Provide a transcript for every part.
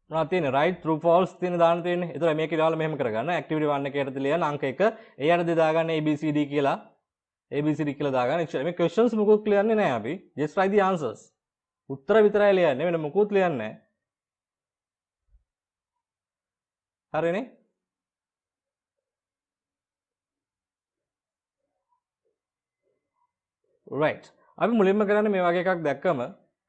මොනවද තියෙන්නේ right true false තියෙන දාන්න තියෙන්නේ. ඒතර මේකේ දාලා මෙහෙම කරගන්න. activity 1 එකේ යටතේ ලියන අංක 1 ඒ යටතේ දාගන්න ABCD කියලා. ABCD කියලා දාගන්න. මේ questions මොකුත් ලියන්නේ නැහැ අපි. just write the answers. උත්තර විතරයි ලියන්නේ. වෙන මොකුත් ලියන්නේ නැහැ. හරිනේ? right. අපි මුලින්ම කරන්නේ මේ වගේ එකක් දැක්කම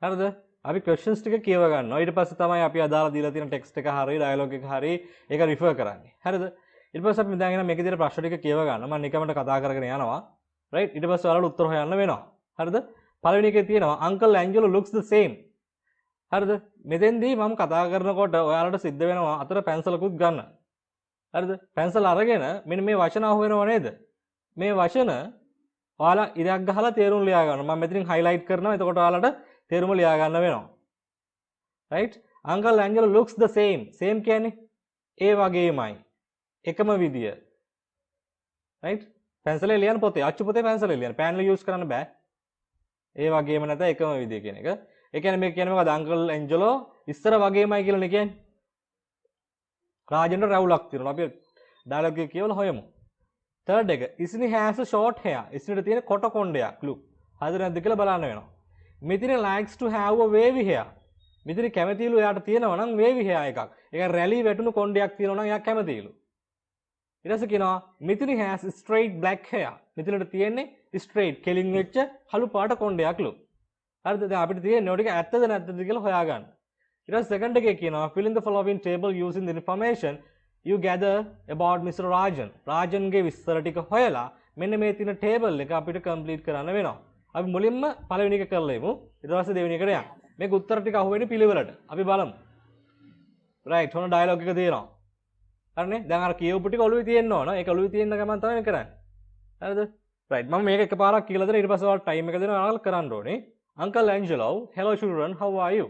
හරිද? අපි questions ටික කියව ගන්නවා. ඊට පස්සේ තමයි අපි අදාළ දීලා තියෙන text එක හරිය dialogue එක හරිය ඒක refer කරන්නේ. හරිද? ඊට පස්සේ අපි දැන් එන මේකේ තියෙන ප්‍රශ්න ටික කියව ගන්නවා. මම නිකමට කතා කරගෙන යනවා. right? ඊට පස්සේ ඔයාලට උත්තර හොයන්න වෙනවා. හරිද? පළවෙනි එකේ තියෙනවා Uncle Angelo looks the same. හරිද? මෙතෙන්දී මම කතා කරනකොට ඔයාලට සිද්ධ වෙනවා අතර පැන්සලකුත් ගන්න. හරිද? පැන්සල අරගෙන මෙන්න මේ වචන අහුවෙනව නේද? මේ වචන ඔයාලා ඉරයක් ගහලා තේරුම් ලියා ගන්න. මම මෙතනින් highlight කරනවා. එතකොට ඔයාලට තේරුම ලියා ගන්න වෙනවා. right? Uncle Angelo looks the same. same කියන්නේ ඒ වගේමයි. එකම විදිය. right? පැන්සලේ ලියන්න පොතේ අච්චු පොතේ පැන්සලේ ලියන්න. පෑන් එක use කරන්න බෑ. ඒ වගේම නැත එකම විදිය කියන එක. ඒ කියන්නේ මේක කියන්නේ මොකද? Uncle Angelo ඉස්සර වගේමයි කියලානේ කියන්නේ. රාජෙන්ට රැවුලක් තියෙනවා. අපි ඩයලොග් එක කියවලා හොයමු. third එක Isni has a short hair. ඉස්නිට තියෙන කොට කොණ්ඩයක්. look. හරිද නැද්ද කියලා බලන්න වෙනවා. මිතින likes to have a wavy hair. මිතින කැමතිලු එයාට තියෙනවා නම් wavy hair එකක්. ඒක රැලි වැටුණු කොණ්ඩයක් තියෙනවා නම් එයා කැමතිලු. ඊට පස්සේ කියනවා මිතින has straight black hair. මිතිනට තියෙන්නේ straight කෙලින් වෙච්ච කළු පාට කොණ්ඩයක්ලු. හරිද? දැන් අපිට තියෙන්නේ ඔය ටික ඇත්තද නැත්තද කියලා හොයාගන්න. ඊට පස්සේ second එකේ කියනවා fill in the following table using the information you gather about Mr. Rajan. රාජන්ගේ විස්තර ටික හොයලා මෙන්න මේ තියෙන table එක අපිට complete කරන්න වෙනවා. අපි මුලින්ම පළවෙනි එක කරලා ඉමු. ඊට පස්සේ දෙවෙනි එකට යන්න. මේක උත්තර ටික අහුවෙන්නේ පිළිවෙලට. අපි බලමු. right. ඔන්න dialogue එක තියෙනවා. හරිනේ? දැන් අර කියවපු ටික ඔළුවේ තියෙන්න ඕන. ඒක ඔළුවේ තියෙන ගමන් තමයි කරන්නේ. හරිද? right. මම මේක එකපාරක් කියලා දෙනවා. ඊට පස්සේ ඔයාලට time එක දෙනවා. ඔයාලා කරන්න ඕනේ. Uncle Angelo, hello children, how are you?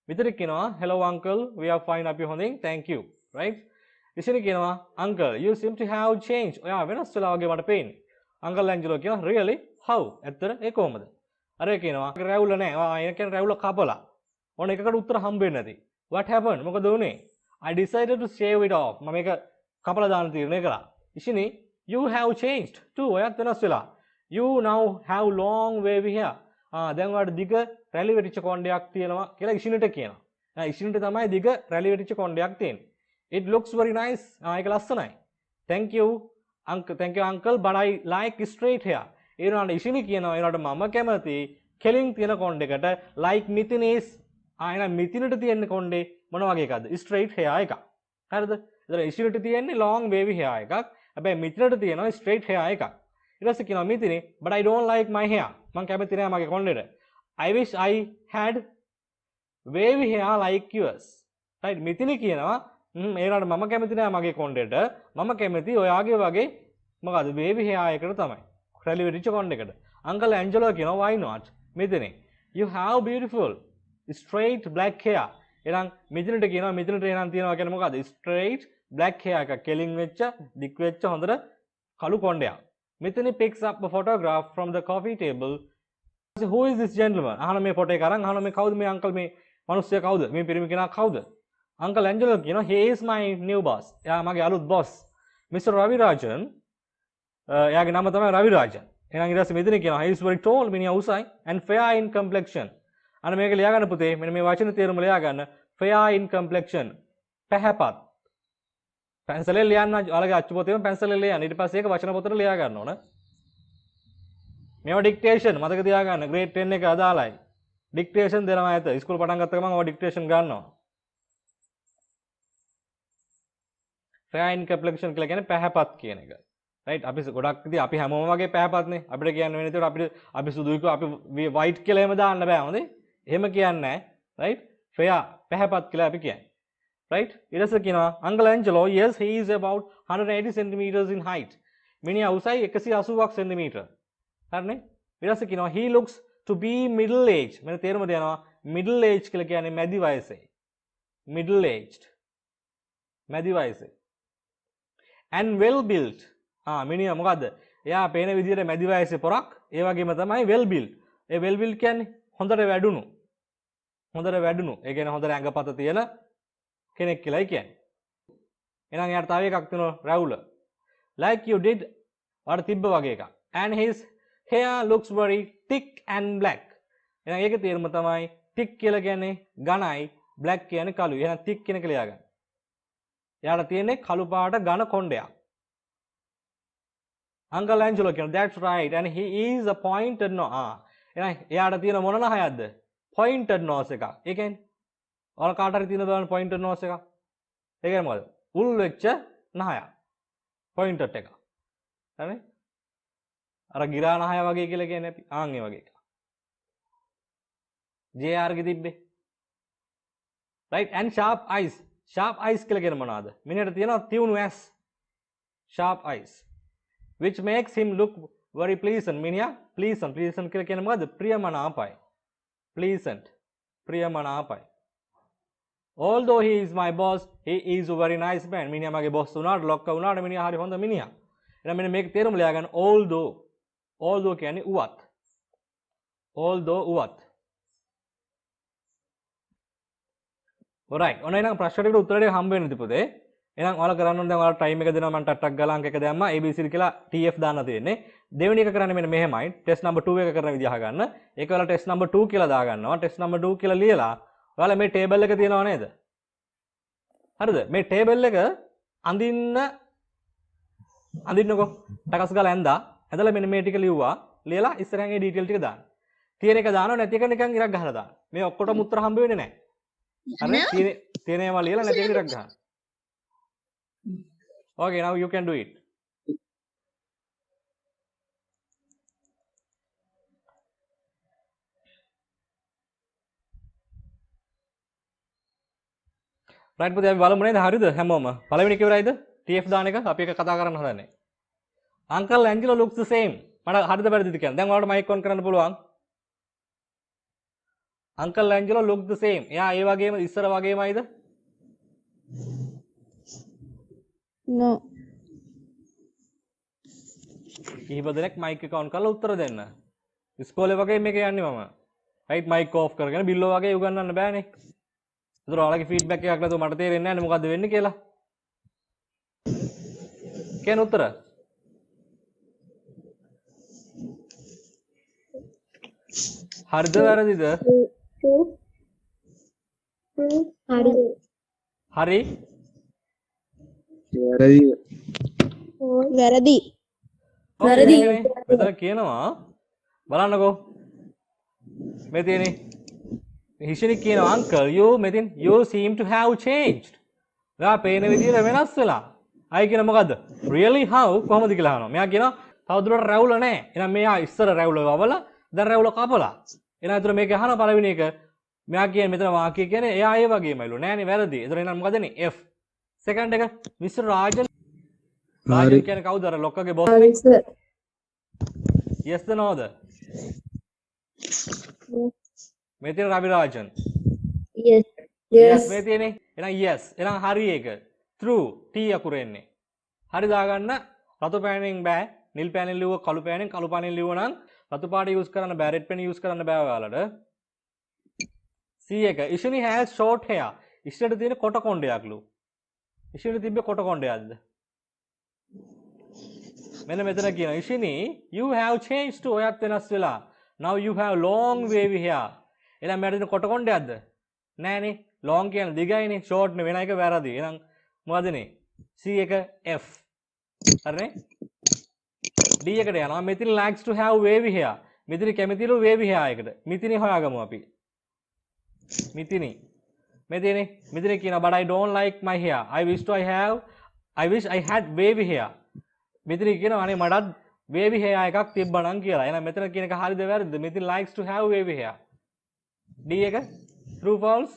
විතර කියනවා hello uncle, we are fine අපි හොඳින්, thank you. right? ඉතින් කියනවා uncle, you seem to have changed. ඔයා වෙනස් වෙලා වගේ මට පේන්නේ. Uncle Angelo කියනවා really? how? ඇත්තට ඒ කොහමද? අර කියනවා රැවුල නෑ. ඒ කියන්නේ රැවුල කපලා. ඕන එකකට උත්තර හම්බෙන්නේ නැති. what happened? මොකද වුනේ? I decided to shave it off. මම මේක කපලා දාන්න තීරණය කළා. ඉතින් you have changed too. ඔයත් වෙනස් වෙලා. you now have long wavy hair. දැන් ඔයාලට දිග රැලි වෙටිච්ච කොණ්ඩයක් තියෙනවා කියලා ඉෂිනට කියනවා. ඉෂිනට තමයි දිග රැලි වෙටිච්ච කොණ්ඩයක් තියෙන්නේ. It looks very nice. ඒක ලස්සනයි. Thank you uncle, but I like straight hair. ඒ වුණාට ඉෂිනි කියනවා ඒනට මම කැමති කෙලින් තියෙන කොණ්ඩයකට like මිතින is එහෙනම් මිතිනට තියෙන කොණ්ඩේ මොන වගේ එකක්ද? straight hair එකක්. හරිද? ඒතර ඉෂිනට තියෙන්නේ long wavy hair එකක්. හැබැයි මිතිනට තියෙනවා straight hair එකක්. ඊට පස්සේ කියනවා මිතිනේ but I don't like my hair. මම කැමති නෑ මගේ කොණ්ඩේට. I wish I had wavy hair like yours. right? මිතිනේ කියනවා ඒනට මම කැමති නෑ මගේ කොණ්ඩේට. මම කැමති ඔයාගේ වගේ මොකද wavy hair එකට තමයි. රැලි වෙටිච්ච කොණ්ඩයකට. Uncle Angelo කියනවා why not? මිතිනේ you have beautiful straight black hair. එහෙනම් මිතිනට කියනවා මිතිනට එහෙනම් තියනවා කියන්නේ මොකද? straight black hair එක කෙලින් වෙච්ච දික් වෙච්ච හොඳට කළු කොණ්ඩයක්. Mithini picks up a photograph from the coffee table. Who is this gentleman? අහන මේ ෆොටෝ එක අරන් අහන මේ කවුද මේ අංකල් මේ මිනිස්සයා කවුද? මේ පිරිමි කෙනා කවුද? Uncle Angelo කියනවා he is my new boss. එයා මගේ අලුත් boss. Mr. Ravi Rajan එයාගේ නම තමයි Ravi Rajan. එහෙනම් ඊට පස්සේ මෙතන කියනවා he is very tall මිනිහා උසයි and fair in complexion. අන්න මේක ලියා ගන්න පුතේ. මෙන්න මේ වචන තේරුම ලියා ගන්න. fair in complexion. පැහැපත්. පැන්සලෙන් ලියන්න ඔයාලගේ අච්චු පොතේම පැන්සලෙන් ලියන්න. ඊට පස්සේ ඒක වචන පොතට ලියා ගන්න ඕන. මේවා ඩික්ටේෂන් මතක තියාගන්න. grade 10 එක අදාළයි. ඩික්ටේෂන් දෙනවා ඇත. ඉස්කෝල පටන් ගත්ත ගමන් ඔය ඩික්ටේෂන් ගන්නවා. fair in complexion කියලා කියන්නේ පැහැපත් කියන එක. right? අපි ගොඩක් ඉතින් අපි හැමෝම වගේ පැහැපත්නේ. අපිට කියන්න වෙන ඒකට අපි සුදුයි කිව්ව අපි white කියලා එහෙම දාන්න බෑ හොඳේ. එහෙම කියන්නේ නැහැ. right? fair පැහැපත් කියලා අපි කියන්නේ. right? ඊට පස්සේ කියනවා Uncle Angelo, yes he is about 180 centimeters in height. මිනිහා උසයි 180ක් සෙන්ටිමීටර්. හරිනේ? ඊට පස්සේ කියනවා he looks to be middle age. මෙන්න තේරුම දෙනවා middle age කියලා කියන්නේ මැදි වයසේ. middle aged. මැදි වයසේ. and well built. මිනිහා මොකද්ද? එයා පේන විදිහට මැදි වයසේ පොරක්. ඒ වගේම තමයි well built. ඒ well built කියන්නේ හොඳට වැඩුණු. හොඳට වැඩුණු. ඒ කියන්නේ හොඳට ඇඟපත තියෙන කෙනෙක් කියලායි කියන්නේ. එහෙනම් එයාට තව එකක් තියෙනවා රැවුල. Like you did ඔයාට තිබ්බ වගේ එකක්. And his hair looks very thick and black. එහෙනම් ඒකේ තේරුම තමයි thick කියලා කියන්නේ ඝනයි, black කියන්නේ කළුයි. එහෙනම් thick කියන එක ලියා ගන්න. එයාට තියෙන්නේ කළු පාට ඝන කොණ්ඩයක්. Uncle Angelo කියනවා that's right and he is a pointed nose. එහෙනම් එයාට තියෙන මොන නහයක්ද? pointed nose එකක්. ඒ කියන්නේ ඔයාලා කාට හරි තියෙන බලන්න pointed nose එකක්. ඒ කියන්නේ මොකද? උල් වෙච්ච නහයක්. pointed එක. හරි? අර ගිරා නහය වගේ කියලා කියන්නේ අපි. ආන් ඒ වගේ එක. JR ගේ තිබ්බේ. right and sharp eyes. sharp eyes කියලා කියන මොනවාද? මිනිහට තියෙනවා තියුණු ඇස්. sharp eyes. which makes him look very pleasant. මිනිහා pleasant. pleasant කියලා කියන්නේ මොකද්ද? ප්‍රියමනාපයි. pleasant. ප්‍රියමනාපයි. although he is my boss, he is a very nice man. මිනිහා මගේ boss වුණාට ලොක්ක වුණාට මිනිහා හරි හොඳ මිනිහා. එහෙනම් මෙන්න මේක තේරුම ලියා ගන්න. although කියන්නේ උවත්. although උවත්. alright. ඔන්න එහෙනම් ප්‍රශ්න ටිකට උත්තර ටික හම්බ වෙන්න ඉතිපොතේ. එහෙනම් ඔයාලා කරන්න ඕනේ දැන් ඔයාලා ටයිම් එක දෙනවා මම ටක් ගාලා අංක එක දැම්මා ABCD කියලා TF දාන්න තියෙන්නේ. දෙවෙනි එක කරන්නේ මෙන්න මෙහෙමයි. ටෙස්ට් නම්බර් 2 එක කරන විදිහ අහගන්න. ඒක ඔයාලා ටෙස්ට් නම්බර් 2 කියලා දා ගන්නවා. ටෙස්ට් නම්බර් 2 කියලා ලියලා ඔයාලා මේ ටේබල් එක තියෙනව නේද? හරිද? මේ ටේබල් එක අඳින්නකෝ. ටකස් ගාලා ඇඳා. ඇඳලා මෙන්න මේ ටික ලිව්වා. ලියලා ඉස්සරහින් ඒ ඩීටේල් ටික දාන්න. තියෙන එක දානවා නැති එක නිකන් ඉරක් ගහලා දාන්න. මේ ඔක්කොටම උත්තර හම්බ වෙන්නේ නැහැ. හරි? තියෙන ඒවා ලියලා නැති එක ඉරක් ගහන්න. Okay, now you can do it. right පුතේ අපි බලමු නේද හරිද හැමෝම පළවෙනි කිවරයිද TF දාන එක අපි එක කතා කරන්න හදන්නේ Uncle Angelo looks the same මට හරිද වැරදිද කියන්නේ දැන් ඔයාලට mic on කරන්න පුළුවන් Uncle Angelo looks the same එයා ඒ වගේම ඉස්සර වගේමයිද No. කීප දෙනෙක් mic එක on කරලා උත්තර දෙන්න ඉස්කෝලේ වගේ මේක යන්නේ මම right mic off කරගෙන බිල්ලෝ වගේ උගන්වන්න බෑනේ ඒතර ඔයාලගේ ෆීඩ්බැක් එකක් නැතුව මට තේරෙන්නේ නැහැ නේ මොකද්ද වෙන්නේ කියලා. කියන උත්තර. හරිද වැරදිද? හරි. හරි. වැරදි. වැරදි. මෙතන කියනවා බලන්නකෝ. මේ තියෙන්නේ හිෂණි කියනවා uncle you seem to have changed. ඔයා පේන විදිහට වෙනස් වෙලා. අය කියන මොකද්ද? really how කොහොමද කියලා අහනවා. මෙයා කියනවා තවදුරටත් රැවුල නැහැ. එහෙනම් මෙයා ඉස්සර රැවුල වවලා දැන් රැවුල කපලා. එහෙනම් ඒතර මේක අහන පළවෙනි එක මෙයා කියන්නේ මෙතන වාක්‍ය කියන්නේ එයා ඒ වගේමයිලු. නෑනේ වැරදි. ඒතර එහෙනම් මොකදනේ F. second එක Mr. රාජන් කියන්නේ කවුද? අර ලොක්කගේ boss නේ. yes ද noද? මේ තියෙන රවිරාජන් yes මේ තියෙන්නේ එහෙනම් yes එහෙනම් හරි එක true t අකුර එන්නේ හරි දාගන්න රතු පෑනෙන් බෑ නිල් පෑනෙන් ලිව්ව කළු පෑනෙන් කළු පෑනෙන් ලිව්ව නම් රතු පාට යූස් කරන්න බෑ රෙඩ් පෑන යූස් කරන්න බෑ ඔයාලට c එක ඉෂුනි has short hair ඉස්සරට තියෙන කොට කොණ්ඩයක්ලු ඉෂුනි තිබ්බේ කොට කොණ්ඩයක්ද මෙන්න මෙතන කියන ඉෂුනි you have changed to ඔයත් වෙනස් වෙලා now you have long wavy hair එහෙනම් මට දෙන කොට කොණ්ඩයක්ද නෑනේ long කියන්නේ දිගයිනේ short නේ වෙන එක වැරදි එහෙනම් මොකදනේ C එක F හරිනේ D එකට යනවා මෙතින් likes to have wavy hair මෙතින් කැමතිලු wavy hair එකට මිතිනි හොයාගමු අපි මිතිනි මෙතින් කියනවා but I don't like my hair I wish I had wavy hair මෙතින් කියනවා අනේ මටත් wavy hair එකක් තිබ්බනම් කියලා එහෙනම් මෙතන කියන එක හරිද වැරදිද මෙතින් likes to have wavy hair D එක true false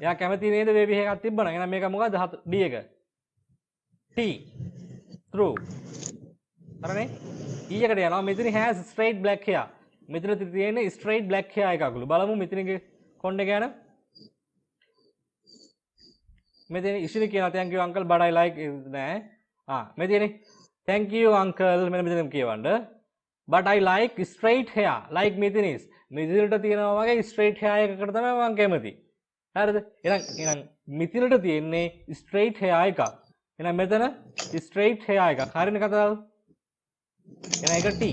එයා කැමති නේද වේවි එකක් තිබ්බනම් එහෙනම් මේක මොකද්ද D එක T true හරිනේ E එකට යනවා මෙතන has straight black hair මෙතන තියෙන්නේ straight black hair එකක්ලු බලමු මෙතනගේ කොණ්ඩේ ගැන මෙතන ඉෂිනි කියනවා thank you uncle but I like නෑ මෙතන thank you uncle මෙතන කියවන්න but I like straight hair like මෙතනස් මිතිනට තියෙනවා වගේ ස්ට්‍රේට් හෙයා එකකට තමයි මම කැමති. හරිද? එහෙනම් මිතිනට තියෙන්නේ ස්ට්‍රේට් හෙයා එකක්. එහෙනම් මෙතන ස්ට්‍රේට් හෙයා එකක්. හරිනේ කතාව? එහෙනම් ඒක T.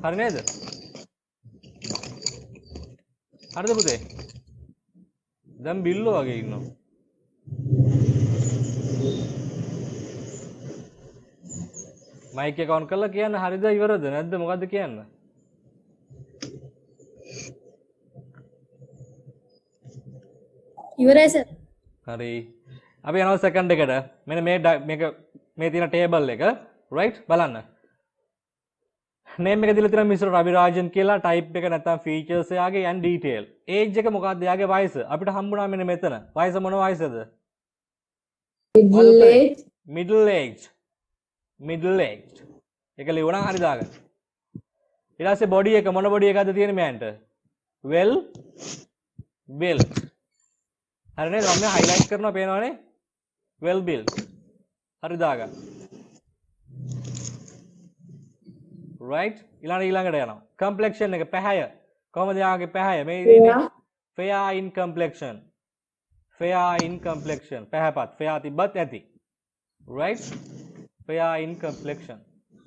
හරි නේද? හරිද පුතේ? දැන් බිල්ලෝ වගේ ඉන්නවා. මයික් එක ඔන් කරලා කියන්න හරිද ඉවරද නැද්ද මොකද්ද කියන්න? ඉවරයි සර්. හරි. අපි යනවා සෙකන්ඩ් එකට. මෙන්න මේ තියෙන ටේබල් එක රයිට් බලන්න. නේම් එක දීලා තියෙනවා මිස්ටර් රවිරාජන් කියලා ටයිප් එක නැත්නම් ෆීචර්ස් එයාගේ and detail. ඒජ් එක මොකක්ද එයාගේ වයස? අපිට හම්බුණා මෙන්න මෙතන. වයස මොන වයසද? middle aged. ඒක ලියුණා හරි දාගන්න. ඊට පස්සේ බොඩි එක මොන බොඩි එකක්ද තියෙන්නේ මෑන්ට? well built. හරි නේද? මම හයිලයිට් කරනවා පේනවනේ? well built. හරි දාගන්න. right ඊළඟට යනවා complexion එක පැහැය කොහමද යාගේ පැහැය මේ ඉන්නේ fair in complexion පැහැපත් fair තිබ්බත් ඇති right fair in complexion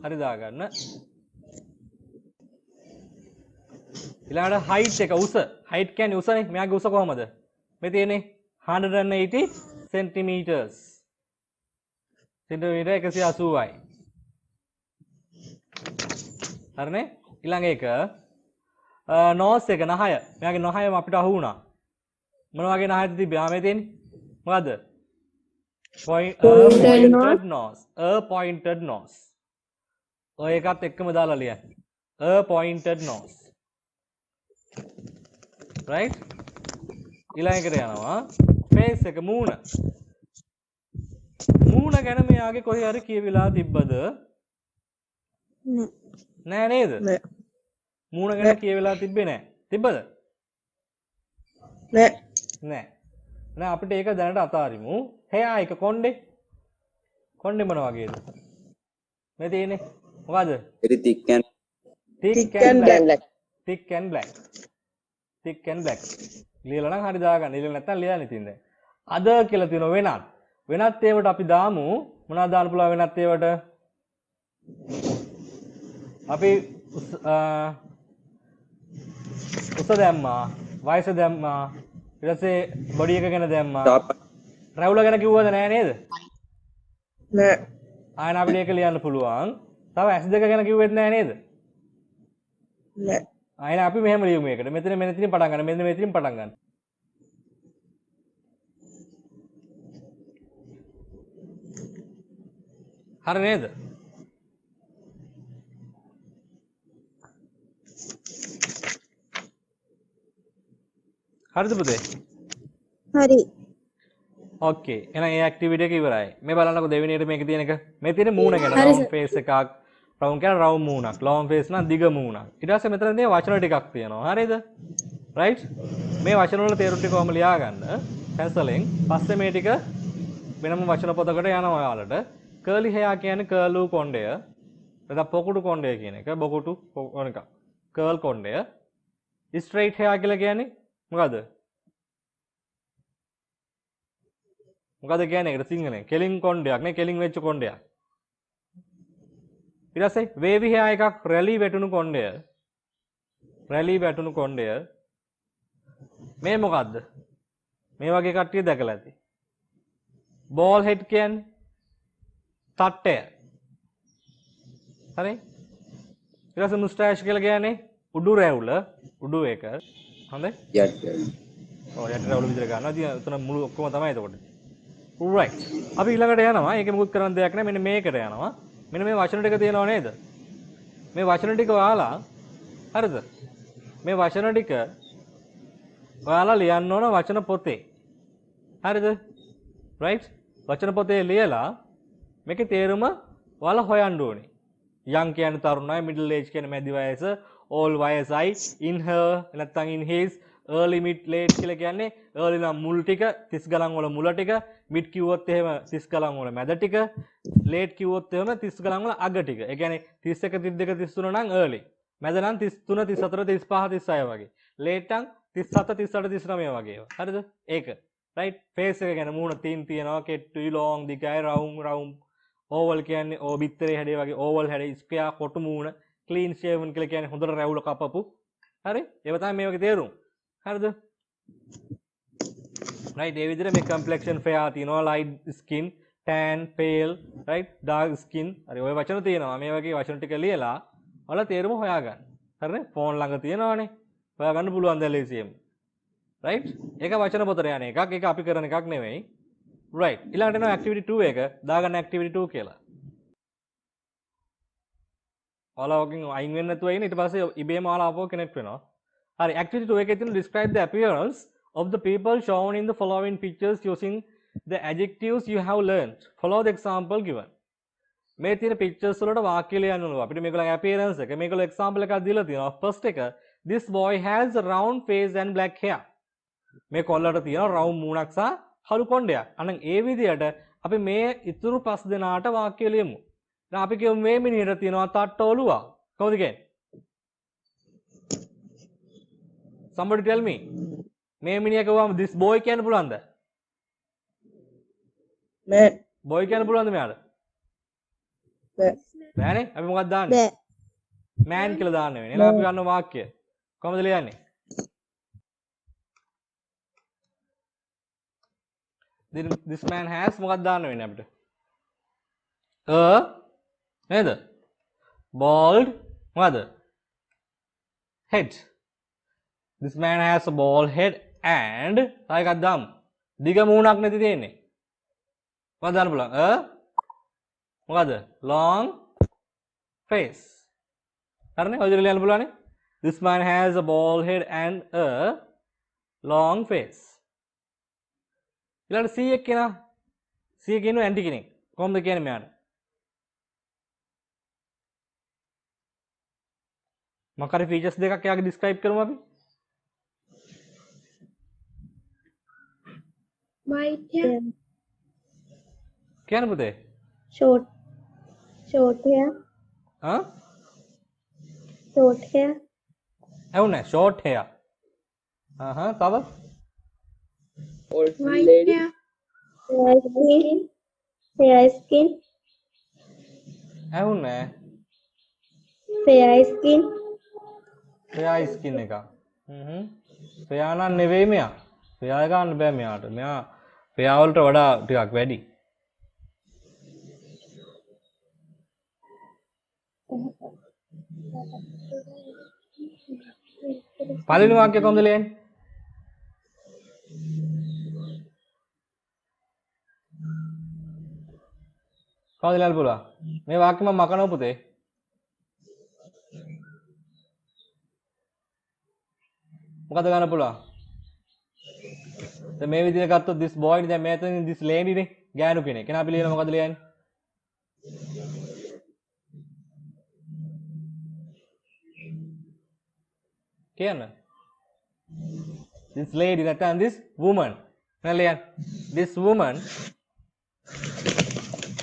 හරි දාගන්න ඊළඟට height එක උස height කියන්නේ උසනේ මෙයාගේ උස කොහමද මේ තියෙන්නේ 180 centimeters සෙන්ටිමීටර් 180යි හරිනේ ඊළඟ එක නෝස් එක නහය මෙයාගේ නහයම අපිට අහු වුණා මොන වගේ නහයද තිබ්බේ ආ මේ තියෙන්නේ මොකද්ද pointed nose ඔය එකත් එක්කම දාලා ලියන්න a pointed nose right ඊළඟ එකට යනවා face එක මූණ ගැන මෙයාගේ කොහේ හරි කියවිලා තිබ්බද නෑ නේද? මූණ ගැන කියවෙලා තිබ්බේ නෑ. තිබ්බද? නෑ. අපිට ඒක දැනට අතාරිමු. හෙයා එක කොණ්ඩේ. කොණ්ඩේ මොන වගේද? මේ තියෙන්නේ. මොකද්ද? thick and black. thick and black. ලියලා නම් හරි දාගන්න. ලියලා නැත්නම් ලියන්න ඉතින් දැන්. අද කියලා තියෙන වෙනත්. වෙනත් ඒවට අපි දාමු. මොනවද දාන්න පුළුවන් වෙනත් ඒවට? අපි උස දැම්මා වයස දැම්මා ඊට පස්සේ බොඩි එක ගැන දැම්මා රැවුල ගැන කිව්වද නෑ නේද නෑ ආයෙත් අපිට ඒක ලියන්න පුළුවන් තව S2 ගැන කිව්වෙත් නෑ නේද නෑ ආයෙත් අපි මෙහෙම ලියමු මේකට මෙතන මෙතනින් පටන් ගන්න මෙතන මෙතනින් පටන් ගන්න හරි නේද හරිද පුතේ? හරි. ඕකේ. එහෙනම් ඒ ඇක්ටිවිටි එක ඉවරයි. මේ බලන්නකො දෙවෙනි එකට මේකේ තියෙන එක. මේ තියෙන මූණ ගැන රවුන්ඩ් ෆේස් එකක්. රවුන්ඩ් කියන්නේ රවුන්ඩ් මූණක්. ලොන් ෆේස් නම් දිග මූණක්. ඊට පස්සේ මෙතන තියෙන වචන ටිකක් තියෙනවා. හරිද? රයිට්? මේ වචන වල තේරුම් ටික කොහොම ලියා ගන්න? පැන්සලෙන්. පස්සේ මේ ටික වෙනම වචන පොතකට යනවා ඔයාලට. කර්ලි හෙයා කියන්නේ කර්ලු කොණ්ඩය. නැත්නම් පොකුඩු කොණ්ඩය කියන එක. බොකුටු කොණ්ඩ එක. කර්ල් කොණ්ඩය. ස්ට්‍රේට් හෙයා කියලා කියන්නේ මොකද්ද? මොකද කියන්නේ ඒකට සිංහලෙන් කෙලින් කොණ්ඩයක් නේ කෙලින් වෙච්ච කොණ්ඩයක්. ඊට පස්සේ වේවි හෙයා එකක් රැලි වැටුණු කොණ්ඩය. මේ මොකද්ද? මේ වගේ කට්ටිය දැකලා ඇති. බෝල් හෙඩ් කියන්නේ තට්ටය. හරි? ඊට පස්සේ මුස්ටාෂ් කියලා කියන්නේ උඩු රැවුල උඩු එක. හොඳයි? ඔව් යට රැවුල විතර ගන්නවා. ඉතින් උතන මුළු ඔක්කොම තමයි එතකොට. right. අපි ඊළඟට යනවා. ඒකේ මොකුත් කරන්න දෙයක් නැහැ. මෙන්න මේකට යනවා. මෙන්න මේ වචන ටික තියෙනව නේද? මේ වචන ටික ඔයාලා හරිද? මේ වචන ටික ඔයාලා ලියන්න ඕන වචන පොතේ. හරිද? right? වචන පොතේ ලියලා මේකේ තේරුම ඔයාලා හොයන්න ඕනේ. young කියන්නේ තරුණයි, middle age කියන්නේ මැදි වයස, old වයසයි, in her නැත්නම් in his, early mid late කියලා කියන්නේ early නම් මුල් ටික 30 ගණන් වල මුල ටික, mid කිව්වොත් එහෙම 30 ගණන් වල මැද ටික, late කිව්වොත් එහෙම 30 ගණන් වල අග ටික. ඒ කියන්නේ 31 32 33 නම් early. මැද නම් 33 34 35 36 වගේ. ලේට් නම් 37 38 39 වගේ ඒවා. හරිද? ඒක. රයිට්. ෆේස් එක ගැන මූණ තින් තියනවා කෙට්ටුයි ලොං දිගයි රවුම් ඕවල් කියන්නේ ඕ බිත්තරේ හැඩේ වගේ ඕවල් හැඩේ ස්ක්වයර් කොටු මූණ ක්ලීන් ෂේවන් කියලා කියන්නේ හොඳට රැවුල කපපු. හරි? ඒව තමයි මේ වගේ තේරුම්. හරිද? right ඒ විදිහට මේ complexion fair තියෙනවා light skin tan pale right dark skin හරි ඔය වචන තියෙනවා මේ වගේ වචන ටික ලියලා ඔයාලා තේරුම හොයාගන්න හරිනේ ෆෝන් ළඟ තියෙනවානේ හොයාගන්න පුළුවන් දැන් ලේසියෙම right ඒක වචන පොතට යන එකක් ඒක අපි කරන එකක් නෙවෙයි right ඊළඟට එනවා activity 2 එක දාගන්න activity 2 කියලා ඔයාලා ඔකින් අයින් වෙන්න නැතුව ඉන්න ඊට පස්සේ ඉබේම ඔයාලා ආපහු connect වෙනවා හරි activity 2 එකේ තියෙන describe the appearance of the people shown in the following pictures using the adjectives you have learned. Follow the example given. මේ තියෙන pictures වලට වාක්‍ය ලියන්න ඕන. අපිට මේගොල්ලන්ගේ appearance එක මේගොල්ලෝ example එකක් දීලා තියෙනවා. First එක this boy has a round face and black hair. මේ කොල්ලට තියෙනවා round මූණක් සහ කළු කොණ්ඩයක්. අන්න ඒ විදිහට අපි මේ ඉතුරු පස් දෙනාට වාක්‍ය ලියමු. දැන් අපි කියමු මේ මිනිහට තියෙනවා තට්ට ඔළුව. කොහොමද කියන්නේ? Somebody tell me. මේ මිනිහා කිව්වම this boy කියන්න පුළුවන්ද? බෑ. boy කියන්න පුළුවන්ද මෙයාට? බෑ. බෑනේ. අපි මොකක්ද දාන්නේ? බෑ. man කියලා දාන්න වෙන්නේ. එහෙනම් අපි ගන්න වාක්‍ය. කොහොමද ලියන්නේ? this man has මොකක්ද දාන්න වෙන්නේ අපිට? නේද? bald මොකද? head. This man has a bald head and තව එකක් දාමු. දිග මූණක් නැති තියෙන්නේ. මොකක්ද දාන්න පුළුවන්? මොකද? long face. හරිනේ? ඔය විදිහට ලියන්න පුළුවන්නේ. This man has a bald head and a long face. ඊළඟට C එක කෙනා. C එක ඉන්නු ඇන්ටි කෙනෙක්. කොහොමද කියන්නේ මෙයාට? මොකක්ද ෆීචර්ස් දෙකක් එයාගේ describe කරමු අපි. White hair, කියන්න පුතේ. short hair, short hair, ඇහුනේ short hair. තව white hair, fair skin, ඇහුනේ fair skin, fair skin එක. fair නම් නෙවෙයි මෙයා. fair ගන්න බෑ මෙයාට. මෙයා fair වලට වඩා ටිකක් වැඩි. පළවෙනි වාක්‍ය කොහොමද ලියන්නේ? කොහොමද ලියන්න පුළුවන්? මේ වාක්‍ය මම මකනවා පුතේ. මොකද ගන්න පුළුවන්? දැන් මේ විදිහට ගත්තොත් this boy දැන් මෙතන this lady නේ ගෑනු කෙනෙක්. එහෙනම් අපි ලියන මොකද ලියන්නේ? කියන්න. This lady නැත්නම් this woman. මම ලියන්නේ. This woman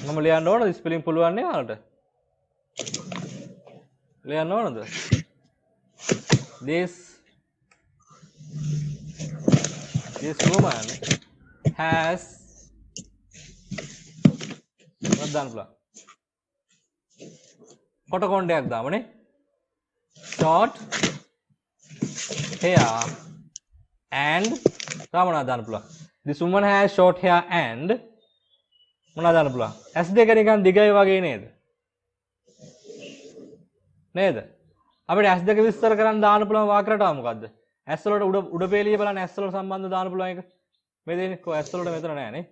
මම ලියන්න ඕනද ස්පෙලිං පුළුවන් නේ ඔයාලට? ලියන්න ඕනද? This woman has what දාන්න පුළුවන්? කොට කොණ්ඩයක් දාමුනේ. short hair and තව මොනවද දාන්න පුළුවන්? This woman has short hair and මොනවද දාන්න පුළුවන්? S දෙක නිකන් දිගයි වගේ නේද? නේද? අපිට S දෙක විස්තර කරන්න දාන්න පුළුවන් වාක්‍ය රටාව මොකද්ද? S වලට උඩ පෙළිය බලන්න S වලට සම්බන්ධ දාන්න පුළුවන් එක. මේ දෙන්නේ කො S වලට මෙතන නෑ නේ.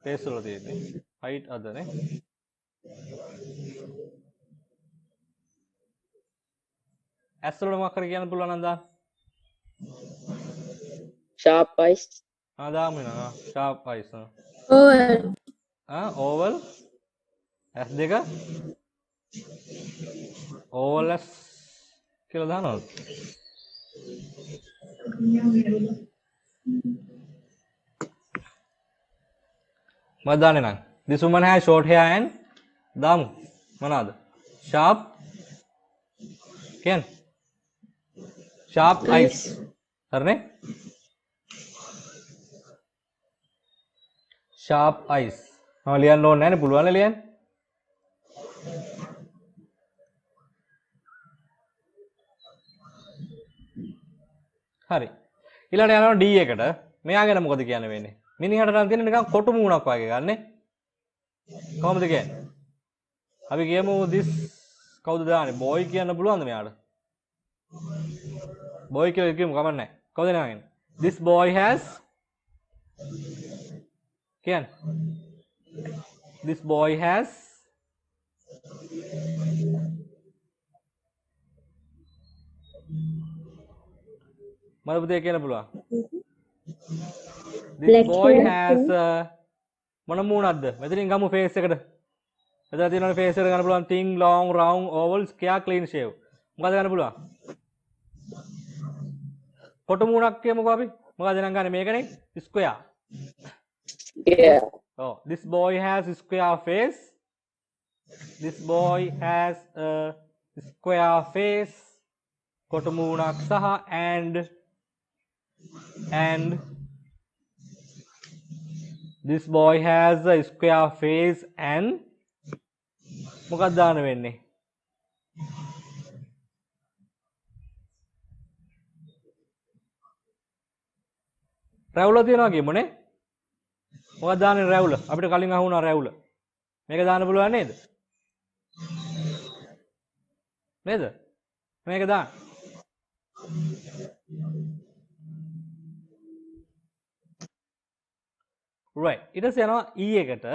face වල තියෙන්නේ. height අද නේ. S වලට මොකක් හරි කියන්න පුළුවන් නම් දාන්න. sharp eyes, දාමු නේ. sharp eyes. oval, oval S දෙක oval S කියලා දානවද? මම දාන්නේ නම් this woman has short hair and දාමු මොනවාද? sharp කියන්න. sharp eyes. හරිනේ? sharp eyes. මම ලියන්න ඕනේ නැහැ නේ පුළුවන් නේ ලියන්න. හරි. ඊළඟට යනවා D එකට. මෙයා ගැන මොකද කියන්න වෙන්නේ? මිනිහට නම් තියෙන නිකන් කොටු මූණක් වගේ ගන්නෙ. කොහොමද කියන්නේ? අපි කියමු this කවුද දාන්නේ? boy කියන්න පුළුවන්ද මෙයාට? boy කියලා කියමු කමක් නැහැ. කවුද නාගෙන? this boy has කියන්න. this boy has මම පුතේ කියන්න පුළුවන්. this Black boy hair, has මොන මූණක්ද? මෙතනින් ගමු face එකට. එතන තියෙනවා face එකට ගන්න පුළුවන් thin long round oval square clean shave. මොකද ගන්න පුළුවන්? කොටු මූණක් කියමුකෝ අපි. මොකද නම් ගන්න මේකනේ square. Yeah. Oh, this boy has a square face. This boy has a square face. කොටු මූණක් සහ and this boy has a square face and මොකක්ද දාන්න වෙන්නේ? රැවුල තියනවා කියමුනේ. මොකක්ද දාන්නේ රැවුල? අපිට කලින් අහුණා රැවුල. මේක දාන්න පුළුවන් නේද? නේද? මේක දාන්න. right. ඊට පස්සේ යනවා E එකට.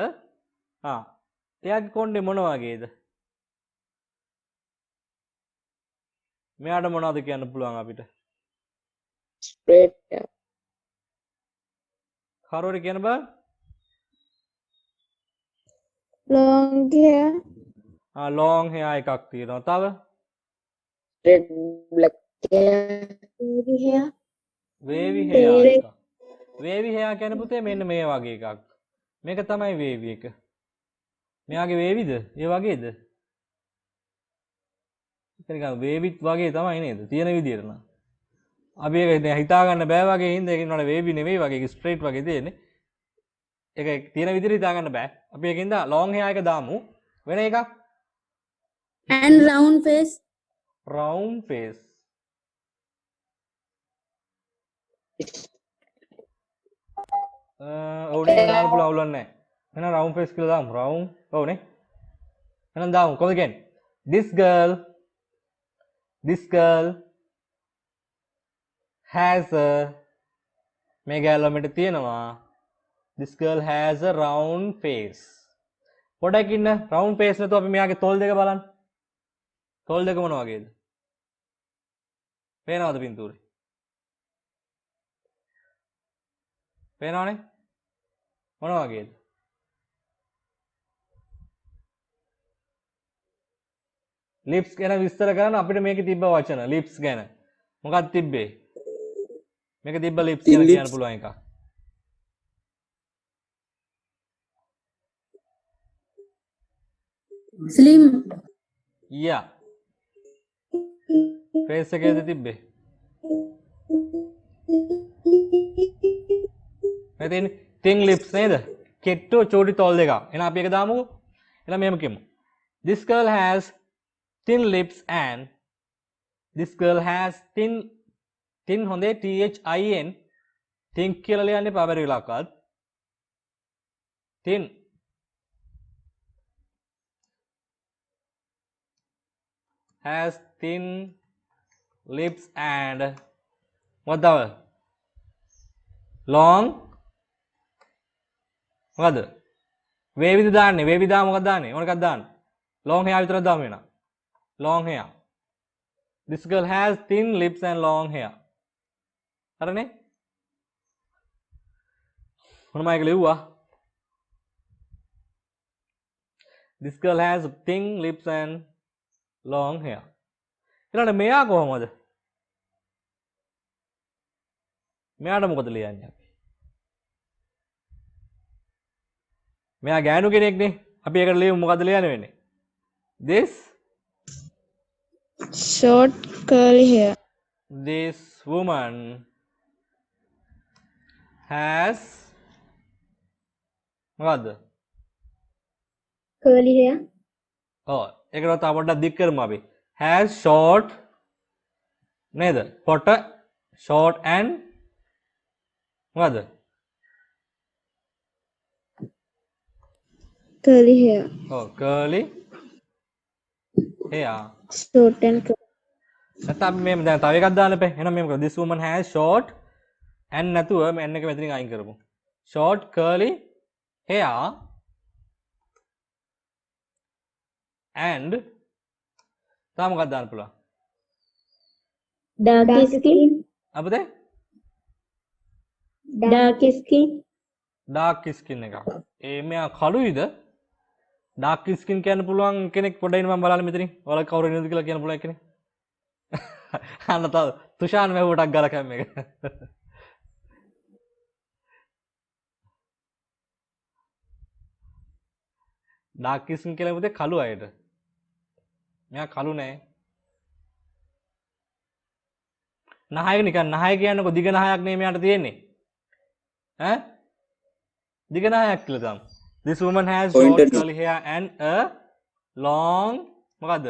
එයාගේ කොණ්ඩේ මොන වගේද? මෙයාට මොනවද කියන්න පුළුවන් අපිට? Straight hair. කරුවර කියන බා? long hair, long hair එකක් තියෙනවා. තව Straight black hair. wavy hair, wavy hair එකක්. wavy hair කියන්නේ පුතේ මෙන්න මේ වගේ එකක්. මේක තමයි wavy එක. මෙයාගේ වේවිද? ඒ වගේද? නිකන් වේවිත් වගේ තමයි නේද? තියෙන විදියට නම්. අපි ඒක හිතා ගන්න බෑ වගේ හින්දා ඒක නෝන වේවි නෙවෙයි වගේ ස්ට්‍රේට් වගේ තියෙන්නේ. ඒක තියෙන විදියට හිතා ගන්න බෑ. අපි ඒකින්ද ලොං හෙයාර් එක දාමු. වෙන එකක්. and round face, round face. ඔව්නේ දාන්න පුළුවන් අවුලක් නැහැ. එහෙනම් round face කියලා දාමු. round ඔව්නේ. එහෙනම් දාමු. කොහොමද කියන්නේ? This girl has a මේ ගෑල්ලමට තියෙනවා. This girl has a round face. පොඩක් ඉන්න round face නැතුව අපි මෙයාගේ තොල් දෙක බලන්න. තොල් දෙක මොන වගේද? පේනවද පින්තූරේ? පේනවනේ? මොන වගේද? lips ගැන විස්තර කරන්න අපිට මේකේ තිබ්බ වචන lips ගැන. මොකක්ද තිබ්බේ? මේක තිබ්බ lips ගැන කියන්න පුළුවන් එකක්. slim, yeah. face එකේද තිබ්බේ? මේ තියෙන්නේ thin lips නේද? කෙට්ටු චෝටි තොල් දෙකක්. එහෙනම් අපි ඒක දාමුකෝ. එහෙනම් මෙහෙම කියමු. This girl has thin lips and this girl has thin හොඳේ THIN thin කියලා ලියන්නේ පාබරි විලාකත් thin has thin lips and what the long මොකද වේවිද දාන්නේ වේවි දා මොකක්ද දාන්නේ මොන එකක්ද දාන්නේ long hair විතරක් දාමු වෙනා long hair. This girl has thin lips and long hair. හරිනේ? මොනම එක ලිව්වා? This girl has thin lips and long hair. ඊළඟට මෙයා කොහමද? මෙයාට මොකද ලියන්නේ අපි? මෙයා ගෑනු කෙනෙක්නේ. අපි ඒකට ලියමු මොකද්ද ලියන්න වෙන්නේ? This Short curly hair. This woman has මොකද්ද? Curly hair. ඔව් ඒකට තව පොඩ්ඩක් දික් කරමු අපි. has short නේද? පොට short and මොකද්ද? Curly hair. ඔව් curly hair. Short and curly. නැත්නම් අපි මේ දැන් තව එකක් දාන්න එපා. එහෙනම් මේක this woman has short and නැතුව මේ n එක මෙතනින් අයින් කරමු. short curly hair and තව මොකක්ද දාන්න පුළුවන්? Dark skin. අපිට Dark skin. dark skin එකක්. ඒ මෙයා කළුයිද? dark skin කියන්න පුළුවන් කෙනෙක් පොඩ්ඩක් ඉන්න මම බලන්න මෙතනින්. ඔයාලා කවුරු ඉන්නද කියලා කියන්න පුළුවන් කෙනෙක්. අන්න තව තුෂාන් වැහුවටක් ගාලා කැම් එක. dark skin කියලා පුතේ කළු අයට. මෙයා කළු නෑ. නහයක නිකන් නහය කියන්නකො දිග නහයක් නේ මෙයාට තියෙන්නේ. ඈ? දිග නහයක් කියලා තමයි. This woman has short curly hair and a long මොකද්ද?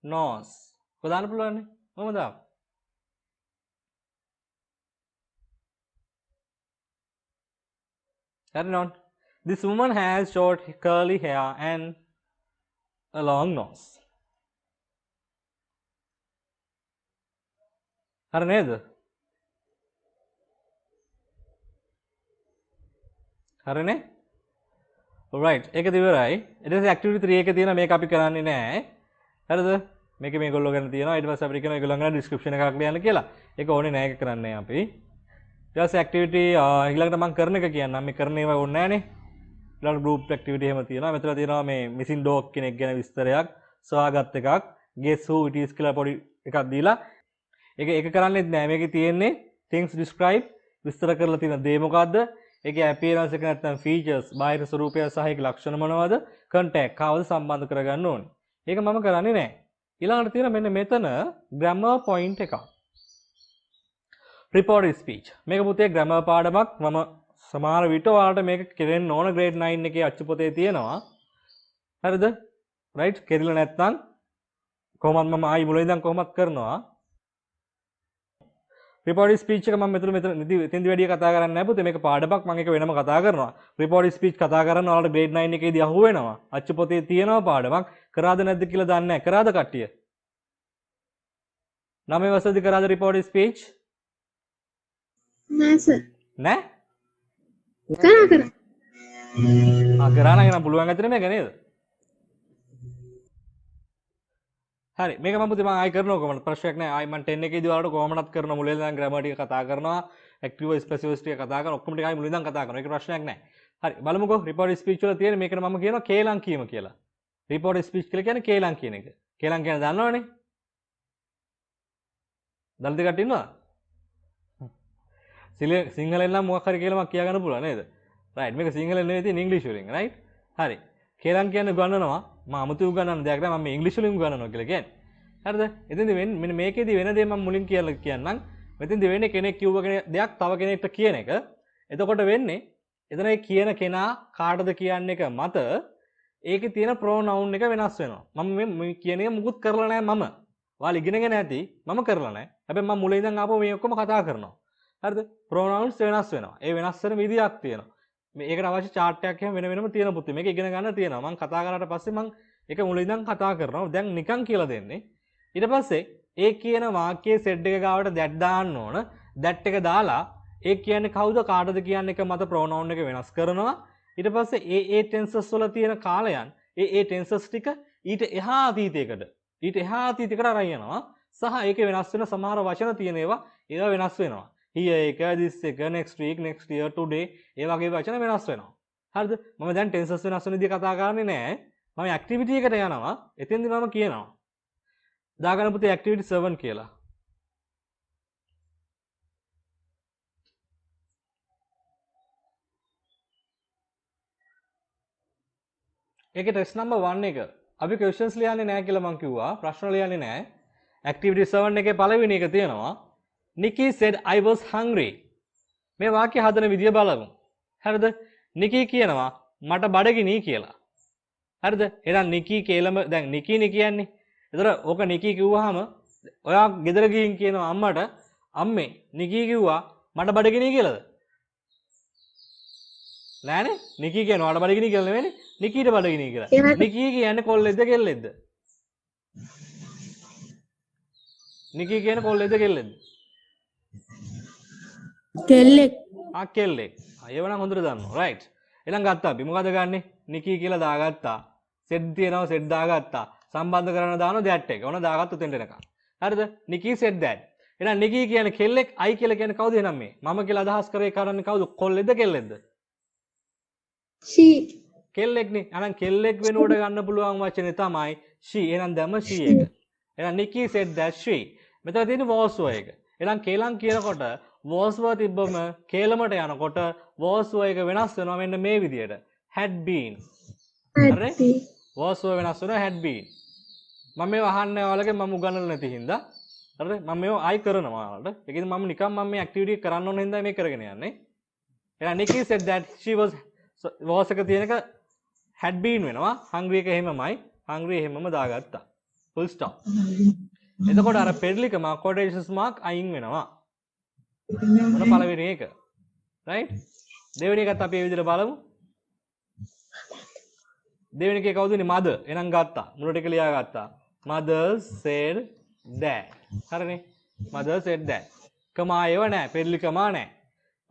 nose. කොහොමද දාන්න පුළුවන්නේ? කොහොමද දාන්න? හරි නෝන්. This woman has short curly hair and a long nose. හරි නේද? හරිනේ? alright ඒකද ඉවරයි. ඊට පස්සේ activity 3 එකේ තියෙන මේක අපි කරන්නේ නැහැ. හරිද? මේක මේගොල්ලෝ ගැන තියෙනවා. ඊට පස්සේ අපිට කියනවා ඒගොල්ලෝ ගැන description එකක් ලියන්න කියලා. ඒක ඕනේ නැහැ ඒක කරන්නේ අපි. ඊට පස්සේ activity ඊළඟට මම කරන එක කියන්නම්. මේ කරන ඒවා ඕනේ නැහනේ. ඊළඟ group activity එහෙම තියෙනවා. මෙතන තියෙනවා මේ missing dog කෙනෙක් ගැන විස්තරයක්, සොයාගත් එකක්, guess who it is කියලා පොඩි එකක් දීලා ඒක කරන්නේත් නෑ. මේකේ තියෙන්නේ things describe විස්තර කරලා තියෙන දේ මොකද්ද? ඒකේ appearance එක නැත්නම් features බාහිර ස්වරූපය සහ ඒකේ ලක්ෂණ මොනවද? contact කවද සම්බන්ධ කරගන්න ඕනේ. ඒක මම කරන්නේ නෑ. ඊළඟට තියෙන මෙන්න මෙතන grammar point එකක්. reported speech. මේක පුතේ grammar පාඩමක්. මම සමහර විට ඔයාලට මේක කෙරෙන්න ඕන grade 9 එකේ අච්චු පොතේ තියෙනවා. හරිද? right? කෙරිලා නැත්නම් කොහොමද මම ආයි මුලින් ඉඳන් කොහොමද කරනවා? reported speech එක මම මෙතනදි වැඩි කතා කරන්නේ නැහැ පුතේ. මේක පාඩමක් මම ඒක වෙනම කතා කරනවා. reported speech කතා කරන ඔයාලට grade 9 එකේදී අහු වෙනවා. අච්චු පොතේ තියෙනවා පාඩමක්. කරාද නැද්ද කියලා දන්නේ නැහැ. කරාද කට්ටිය? 9 වසරේදී කරාද reported speech? නෑ සර්. නෑ? කරා. කරා නම් පුළුවන් ඇත්තට මේක නේද? හරි මේක මම පුතේ මම ආයි කරනවා කොහොමද ප්‍රශ්නයක් නෑ ආයි මම 10 එකේදී ඔයාලට කොහොමදත් කරනවා මුලින් ඉඳන් ග්‍රැමර් ටික කතා කරනවා ඇක්ටිව් ස්පෙસિෆික් ටික කතා කරනවා ඔක්කොම ටික ආයි මුලින් ඉඳන් කතා කරනවා ඒක ප්‍රශ්නයක් නෑ හරි බලමුකෝ රිපෝට් ස්පීච් වල තියෙන මේකට මම කියනවා කේලම් කීම කියලා රිපෝට් ස්පීච් කියලා කියන්නේ කේලම් කියන එක කේලම් කියන්නේ දන්නවනේ දල්දි කට්ටිය ඉන්නවා සිංහලෙන් නම් මොකක් හරි කියලා මම කියා ගන්න පුළුවන් නේද රයිට් මේක සිංහලෙන් නෙවෙයි තියෙන්නේ ඉංග්‍රීසි වලින් රයිට් හරි කේලම් කියන්නේ ගන්නනවා මම අමුතු උගන්නන දෙයක් නෑ මම මේ ඉංග්‍රීසි වලින් උගන්නනවා කියලා කියන්නේ හරිද එතෙන්ද මෙන්න මේකේදී වෙන දේ මම මුලින් කියලා කියන්නම් මෙතෙන්ද වෙන්නේ කෙනෙක් කිව්ව දෙයක් තව කෙනෙක්ට කියන එක එතකොට වෙන්නේ එතන ඒ කියන කෙනා කාටද කියන්නේ එක මත ඒකේ තියෙන ප්‍රොනවුන් එක වෙනස් වෙනවා මම මේ කියන එක මුකුත් කරලා නෑ මම ඔයාලා ඉගෙනගෙන ඇති මම කරලා නෑ හැබැයි මම මුලින් ඉඳන් ආපුව මේ ඔක්කොම කතා කරනවා හරිද ප්‍රොනවුන්ස් වෙනස් වෙනවා ඒ වෙනස් වෙන විදියක් තියෙනවා මේකට අවශ්‍ය chart එකක් එහෙම වෙන වෙනම තියෙන පුතේ මේක ඉගෙන ගන්න තියෙනවා මම කතා කරාට පස්සේ මම ඒක මුලින් ඉඳන් කතා කරනවා දැන් නිකන් කියලා දෙන්නේ ඊට පස්සේ ඒ කියන වාක්‍යයේ සෙට් එක ගාවට that දාන්න ඕන that එක දාලා ඒ කියන්නේ කවුද කාටද කියන්නේ එක මත ප්‍රොනවුන් එක වෙනස් කරනවා ඊට පස්සේ ඒ ටෙන්සස් වල තියෙන කාලයන් ඒ ටෙන්සස් ටික ඊට එහා අතීතයකට අරන් යනවා සහ ඒකේ වෙනස් වෙන සමහර වචන තියෙන ඒවා වෙනස් වෙනවා here එක this එක next week next year today ඒ වගේ වචන වෙනස් වෙනවා හරිද මම දැන් ටෙන්සස් වෙනස් වෙන විදිහ කතා කරන්නේ නැහැ මම ඇක්ටිවිටි එකට යනවා එතෙන්දී මම කියනවා දාගන්න පුතේ activity 7 කියලා. ඒකේ ටෙස්ට් නම්බර් 1 එක. අපි questions ලියන්නේ නැහැ කියලා මම කිව්වා. ප්‍රශ්න ලියන්නේ නැහැ. activity 7 එකේ පළවෙනි එක තියෙනවා Nikki said I was hungry. මේ වාක්‍ය හදන විදිය බලමු. හරිද? Nikki කියනවා මට බඩගිනි කියලා. හරිද? එහෙනම් Nikki කියලාම දැන් Nikki නේ කියන්නේ. ඒතර ඕක Nikki කිව්වහම ඔයා ගෙදර ගිහින් කියනවා අම්මට අම්මේ Nikki කිව්වා මට බඩගිනි කියලාද? නෑනේ. Nikki කියනවා මට බඩගිනි කියලා නෙවෙයිනේ. Nikkiට බඩගිනි කියලා. Nikki කියන්නේ කොල්ලෙක්ද කෙල්ලෙක්ද? Nikki කියන්නේ කොල්ලෙක්ද කෙල්ලෙක්ද? කෙල්ලෙක්. කෙල්ලෙක්. ඒවනම් හොඳට දන්නවා. රයිට්. එහෙනම් ගත්තා අපි මොකද ගන්නෙ? Nikki කියලා දාගත්තා. සෙට් තියෙනවා සෙට් දාගත්තා. සම්බන්ධ කරන දානවා that එක. ඕන දාගත්තු තෙන්ට එනකම්. හරිද? Nikki said that. එහෙනම් Nikki කියන්නේ කෙල්ලෙක්, I කියලා කියන්නේ කවුද එහෙනම් මේ? මම කියලා අදහස් කරේ කරන්නේ කවුද? කොල්ලෙක්ද කෙල්ලෙක්ද? she. කෙල්ලෙක්නේ. එහෙනම් කෙල්ලෙක් වෙනුවට ගන්න පුළුවන් වචනේ තමයි she. එහෙනම් දැම්ම she එක. එහෙනම් Nikki said that she. මෙතන තියෙන්නේ was එක. එහෙනම් කේලම් කියනකොට was තිබ්බම කේලමට යනකොට was එක වෙනස් වෙනවා මෙන්න මේ විදියට. had been. හරි? was වෙනස් වෙනවා had been. මම මේව අහන්නේ ඔයාලගේ මම උගන්වලා නැති හින්දා. හරිද? මම මේව ආයි කරනවා ඔයාලට. ඒකෙන් මම නිකන් මේ ඇක්ටිවිටි එක කරන්න ඕන හින්දා මේ කරගෙන යන්නේ. එහෙනම් Nikki said that she was එක තියෙන එක had been වෙනවා. hungry එක එහෙමමයි. hungry එහෙමම දාගත්තා. full stop. එතකොට අර පෙරලිකම quotations mark අයින් වෙනවා. මොන පළවෙනි එක. right? දෙවෙනි එකත් අපි මේ විදිහට බලමු. දෙවෙනි එකේ කවුද ඉන්නේ? mother. එහෙනම් ගත්තා. මුලට එක ලියා ගත්තා. mother said that. හරිනේ. mother said that. කමා ඒව නෑ. පෙරලිකමා නෑ.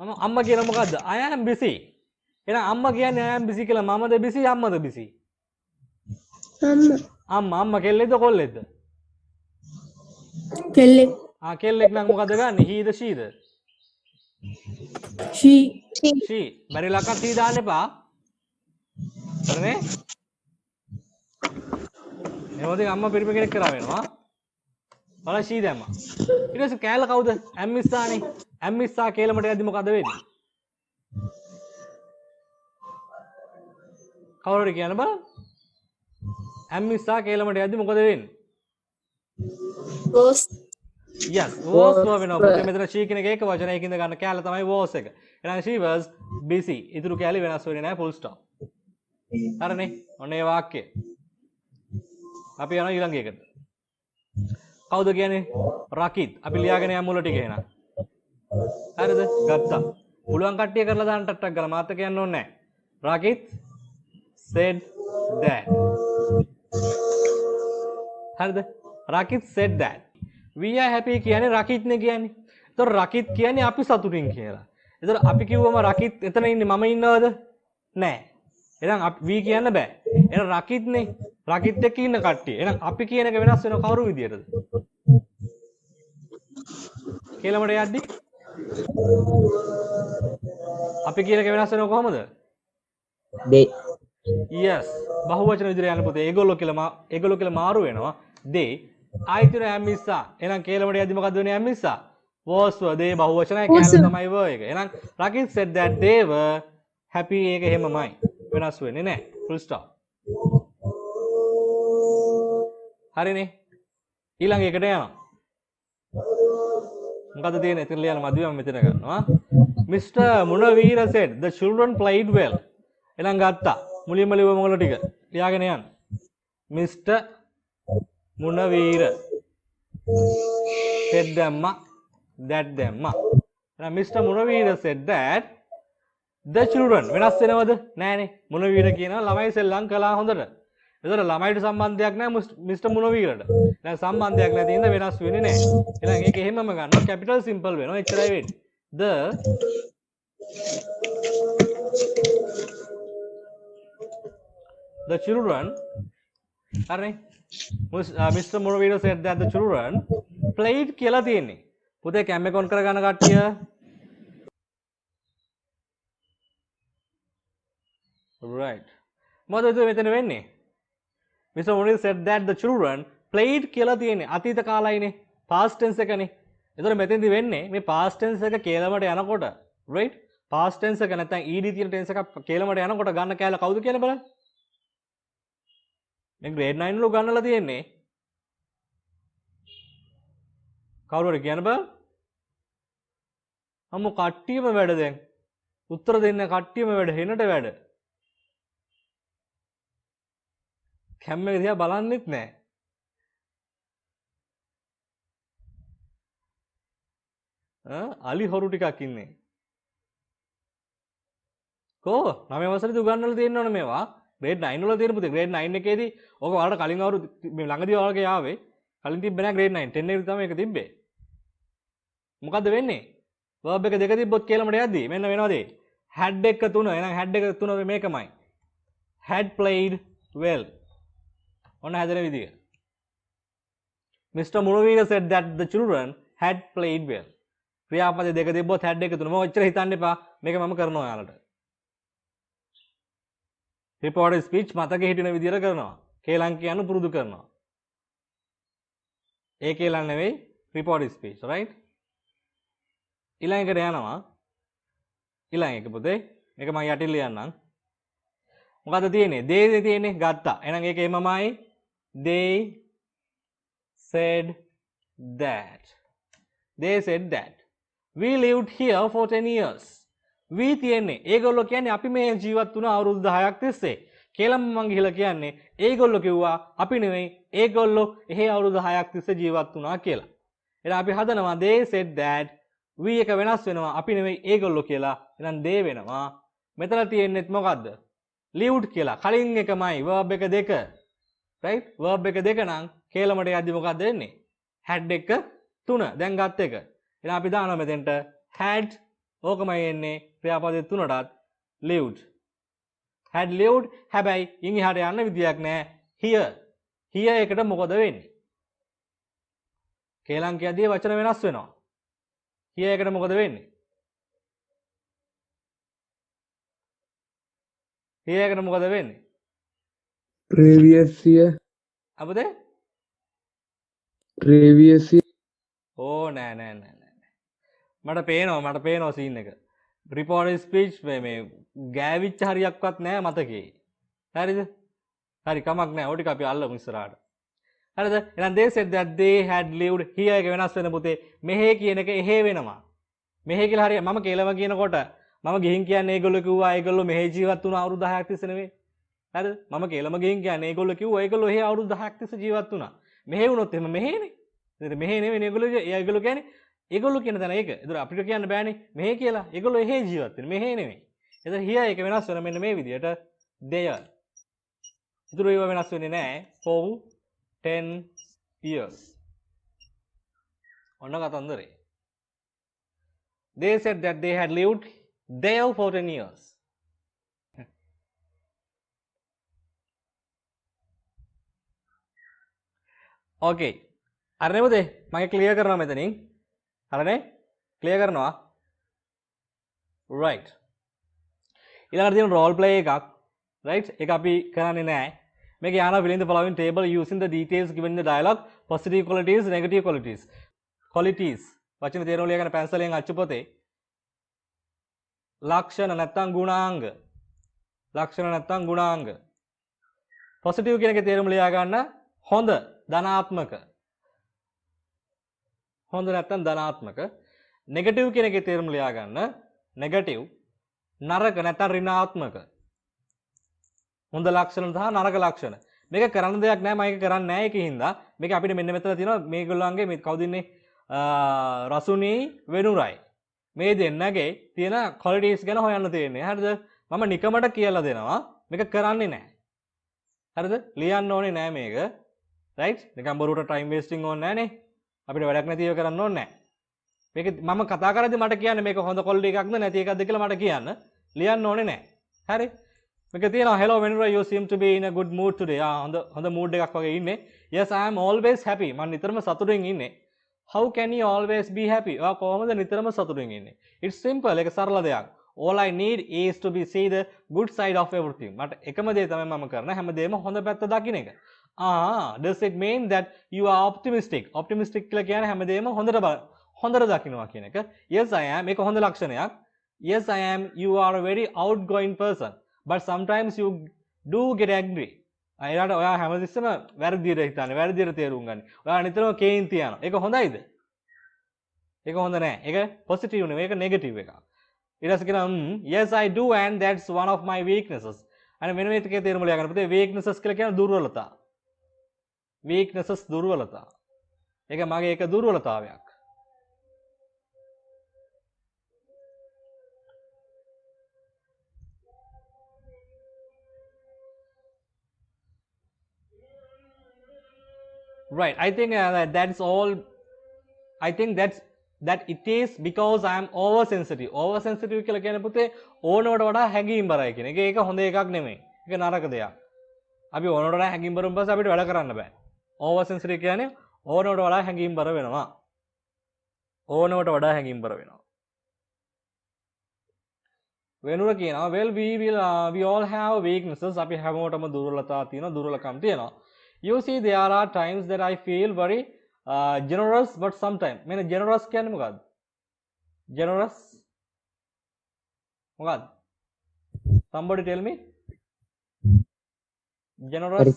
මම අම්මා කියන මොකද්ද? I am busy. එහෙනම් අම්මා කියන්නේ I am busy කියලා මමද busy අම්මද busy? අම්මා කෙල්ලෙක්ද කොල්ලෙක්ද? කෙල්ලෙක්. කෙල්ලෙක් නම් මොකද ගන්න? heද sheද? she. she. බැරි ලක she දාන්න එපා. හරිනේ? එහෙනම් අම්මා පිරිමි කෙනෙක් කරා වෙනවා. බලන්න she දැම්මා. ඊට පස්සේ කෑල්ල කවුද? ඇම්මිස්සානේ. ඇම්මිස්සා කේලමට යද්දි මොකද වෙන්නේ? කවුරුද කියන්න බලන්න. ඇම්මිස්සා කේලමට යද්දි මොකද වෙන්නේ? was yes was වෙනවා. පුතේ මෙතන she කියන එක ඒක වචනයකින්ද ගන්න කෑල්ල තමයි was එක. එහෙනම් she was busy. ඉතුරු කෑලි වෙනස් වෙන්නේ නැහැ full stop. හරිනේ? ඔන්න ඒ වාක්‍යය. අපි යනවා ඊළඟ එකට. කවුද කියන්නේ? රකිත්. අපි ලියාගෙන යමු මුල ටික එහෙනම්. හරිද? ගත්තා. පුළුවන් කට්ටිය කරලා දාන්න ටට්ටක් ගාලා මාත් කියන්න ඕනේ නැහැ. රකිත් said that. හරිද? රකිත් said that. we are happy කියන්නේ රකිත්නේ කියන්නේ. ඒතකොට රකිත් කියන්නේ අපි සතුටින් කියලා. ඒතකොට අපි කිව්වම රකිත් එතන ඉන්නේ මම ඉන්නවද? නැහැ. එහෙනම් we කියන්න බෑ. එහෙනම් රකිත්නේ. රකිත් එක්ක ඉන්න කට්ටිය. එහෙනම් අපි කියන එක වෙනස් වෙනව කවුරු විදියටද? කේලමට යද්දි අපි කියන එක වෙනස් වෙනව කොහමද? they yes බහුවචන විදියට යන්න පුතේ. ඒගොල්ලෝ කියලා මාරු වෙනවා. they ආයතන ඇම්මිස්සා. එහෙනම් කේලමට යද්දි මොකද්ද වෙන්නේ ඇම්මිස්සා? was they බහුවචනයි කෑල්ල තමයි were එක. එහෙනම් රකිත් said that they were happy ඒක එහෙමමයි. වෙනස් වෙන්නේ නැහැ. full stop. හරිනේ. ඊළඟ එකට යනවා. මොකද තියෙන්නේ? එතන ලියන්න මදිවම මෙතන ගන්නවා. Mr. Munavira said the children played well. එහෙනම් ගත්තා. මුලින්ම ලියව මොකල ටික. ලියාගෙන යන්න. Mr. Munavira said දැම්මා. that දැම්මා. එහෙනම් Mr. Munavira said that the children වෙනස් වෙනවද? නෑනේ. Munavira කියනවා ළමයි සෙල්ලම් කළා හොඳට. එතකොට ළමයිට සම්බන්ධයක් නැහැ මිස්ටර් මුනවීරට. දැන් සම්බන්ධයක් නැති ඉඳ වෙනස් වෙන්නේ නැහැ. එහෙනම් ඒක එහෙමම ගන්නවා කැපිටල් සිම්පල් වෙනවා. එච්චරයි වෙන්නේ. The children හරි Mr. Muravira said that the children played කියලා තියෙන්නේ. පුතේ කැම් එක ඔන් කරගන්න කට්ටිය. right. මොකද මෙතන වෙන්නේ? Mr. Muravira said that the children played කියලා තියෙන්නේ. අතීත කාලයිනේ. past tense එකනේ. එතකොට මෙතෙන්දි වෙන්නේ මේ past tense එක කේලමට යනකොට right? past tense එක නැත්නම් ed තියෙන tense එක කේලමට යනකොට ගන්න කැල කවුද කියලා බලන්න. මේ grade 9 වල ගන්නලා තියෙන්නේ කවුරු හරි කියන්න බෑ. අම්මෝ කට්ටියම වැඩ දැන්. උත්තර දෙන්න කට්ටියම වැඩ හෙනට වැඩ. කැම් එක දිහා බලන්නෙත් නෑ. අලි හොරු ටිකක් ඉන්නේ. කෝ 9 වසරේදී උගන්වලා තියෙනවනේ මේවා. grade 9 වල තියෙන පුතේ grade 9 එකේදී ඕක ඔයාලට කලින් අවුරුදු මේ ළඟදී ඔයාලගේ ආවේ. කලින් තිබ්බේ නෑ grade 9. 10 එකේදී තමයි ඒක තිබ්බේ. මොකද්ද වෙන්නේ? verb එක දෙක තිබ්බොත් කියලාමට යද්දි මෙන්න වෙනවද? had එක 3. එහෙනම් had එක 3 මේකමයි. had played well. ඔන්න හැදෙන විදිය. Mr. Muruviga said that the children had played well. ක්‍රියාපද දෙක තිබ්බොත් had එක 3. මම ඔච්චර හිතන්න එපා. මේක මම කරනවා ඔයාලට. reported speech මතකෙ හිටින විදියට කරනවා. කේලම් කියන්න පුරුදු කරනවා. ඒ කේලම් නෙවෙයි reported speech, right? ඊළඟ එකට යනවා. ඊළඟ එක පුතේ. මේක මම යටින් ලියන්නම්. මොකද්ද තියෙන්නේ? they තියෙන්නේ ගත්තා. එහෙනම් ඒක එමමයි. They said that. They said that. We lived here for 10 years. We තියෙන්නේ. ඒගොල්ලෝ කියන්නේ අපි මේ ජීවත් වුණා අවුරුදු 10ක් තිස්සේ. කියලා මම ගිහලා කියන්නේ ඒගොල්ලෝ කිව්වා අපි නෙවෙයි ඒගොල්ලෝ එහෙ අවුරුදු 6ක් තිස්සේ ජීවත් වුණා කියලා. එහෙනම් අපි හදනවා they said that. we එක වෙනස් වෙනවා අපි නෙවෙයි ඒගොල්ලෝ කියලා. එහෙනම් they වෙනවා. මෙතන තියෙන්නේත් මොකද්ද? lived කියලා. කලින් එකමයි verb එක දෙක. right? verb එක දෙක නම් කේලමට යද්දි මොකද්ද වෙන්නේ? had එක 3. දැන් ගත් එක. එහෙනම් අපි දානවා මෙතෙන්ට had ඕකමයි එන්නේ ක්‍රියාපදයේ 3ටත් lived. had lived හැබැයි ඉන් එහාට යන්න විදියක් නැහැ. here. here එකට මොකද වෙන්නේ? කේලම් කියද්දී වචන වෙනස් වෙනවා. here එකට මොකද වෙන්නේ? here එකට මොකද වෙන්නේ? previous year, අපද? previous year, ඕ නෑ නෑ නෑ නෑ. මට පේනවා සීන් එක. reported speech මේ ගෑවිච්ච හරියක්වත් නෑ මතකේ. හරිද? හරි කමක් නෑ. ඔය ටික අපි අල්ලමු ඉස්සරහට. හරිද? එහෙනම් they said that they had lived here එක වෙනස් වෙන පුතේ. මෙහෙ කියන එක එහෙ වෙනවා. මෙහෙ කියලා හරිය මම කේලම කියනකොට මම ගිහින් කියන්නේ ඒගොල්ලෝ කිව්වා ඒගොල්ලෝ මෙහෙ ජීවත් වුණා අවුරුදු 10ක් තිස්සේ නෙවෙයි. හරිද? මම කේලම ගිහින් කියන්නේ ඒගොල්ලෝ කිව්වා ඒගොල්ලෝ එහෙ අවුරුදු 10ක් තිස්සේ ජීවත් වුණා. මෙහෙ වුණොත් එහෙම මෙහෙනේ. ඉතින් මෙහෙ නෙවෙයි ඒගොල්ලෝ කියන්නේ ඒගොල්ලෝ කියන තැන ඒක. ඒතර අපිට කියන්න බෑනේ මෙහෙ කියලා. ඒගොල්ලෝ එහෙ ජීවත් වෙන්නේ. මෙහෙ නෙවෙයි. ඒතර here එක වෙනස් වෙන මෙන්න මේ විදියට there. ඉතුරු ඒවා වෙනස් වෙන්නේ නැහැ. for 10 years. ඔන්න කතන්දරේ. They said that they had lived there for 10 years. Okay. හරිනේ පුතේ මම ක්ලියර් කරනවා මෙතනින්. හරිනේ? ක්ලියර් කරනවා. right. ඊළඟට තියෙන role play එකක්. right? ඒක අපි කරන්නේ නැහැ. මේක යනවා fill in the following table using the details given in the dialogue. Positive qualities, negative qualities. Qualities. වචන තේරුම් ලියගෙන පැන්සලෙන් අච්චු පොතේ. ලක්ෂණ නැත්නම් ගුණාංග. ලක්ෂණ නැත්නම් ගුණාංග. positive කියන එකේ තේරුම ලියා ගන්න හොඳ ධනාත්මක. හොඳ නැත්නම් ධනාත්මක. නෙගටිව් කියන එකේ තේරුම ලියා ගන්න නෙගටිව් නරක නැත්නම් ඍණාත්මක. හොඳ ලක්ෂණ සහ නරක ලක්ෂණ. මේක කරන්න දෙයක් නෑ මම ඒක කරන්නේ නෑ ඒකින්ද මේක අපිට මෙන්න මෙතන තියෙනවා මේගොල්ලන්ගේ මේ කවුද ඉන්නේ රසුනි වෙනුරයි. මේ දෙන්නගේ තියෙන qualities ගැන හොයන්න තියෙන්නේ. හරිද? මම නිකමට කියලා දෙනවා. මේක කරන්නේ නෑ. හරිද? ලියන්න ඕනේ නෑ මේක. right? නිකන් බොරුවට time wasting ඕනේ නෑනේ. අපිට වැඩක් නැතිව කරන්න ඕනේ නෑ. මේක මම කතා කරද්දි මට කියන්න මේක හොඳ quality එකක්ද නැති එකක්ද කියලා මට කියන්න. ලියන්න ඕනේ නෑ. හරි? මේක තියෙනවා hello Venura you seem to be in a good mood today. හොඳ mood එකක් වගේ ඉන්නේ. Yes I am always happy. මම නිතරම සතුටින් ඉන්නේ. How can you always be happy? ඔයා කොහොමද නිතරම සතුටින් ඉන්නේ? It's simple. ඒක සරල දෙයක්. All I need is to be see the good side of everything. මට එකම දේ තමයි මම කරන හැමදේම හොඳ පැත්ත දකින්න එක. Does it mean that you are optimistic? Optimistic කියලා කියන්නේ හැමදේම හොඳට දකින්නවා කියන එක. Yes I am. මේක හොඳ ලක්ෂණයක්. Yes I am. You are a very outgoing person. But sometimes you do get angry. අයලාට ඔයා හැමතිස්සෙම වැරදියට හිතන්නේ, වැරදියට තේරුම් ගන්න. ඔයා නිතරම කේන්ති යනවා. ඒක හොඳයිද? ඒක හොඳ නෑ. ඒක පොසිටිව් නෙවෙයි. ඒක නෙගටිව් එකක්. ඊට පස්සේ කියනවා yes I do and that's one of my weaknesses. අනේ මෙන්න මේකේ තේරුම ලියා ගන්න පුතේ. weaknesses කියලා කියන දුර්වලතා. weaknesses දුර්වලතා. ඒක මගේ එක දුර්වලතාවයක්. Right. I think that's all. I think that it is because I am oversensitive. Oversensitive කියලා කියන්නේ පුතේ ඕනවට වඩා හැඟීම් බරයි කියන එක. ඒක හොඳ එකක් නෙමෙයි. ඒක නරක දෙයක්. අපි ඕනවට වඩා හැඟීම් බරුන් පස්සේ අපිට වැඩ කරන්න බෑ. oversensitive කියන්නේ ඕනවට වඩා හැඟීම් බර වෙනවා. ඕනවට වඩා හැඟීම් බර වෙනවා. වෙනුර කියනවා well we all have weaknesses. අපි හැමෝටම දුර්වලතා තියෙනවා, දුර්වලකම් තියෙනවා. You see there are times that I feel very generous but sometimes මෙන්න generous කියන්නේ මොකක්ද? generous මොකක්ද? somebody tell me. generous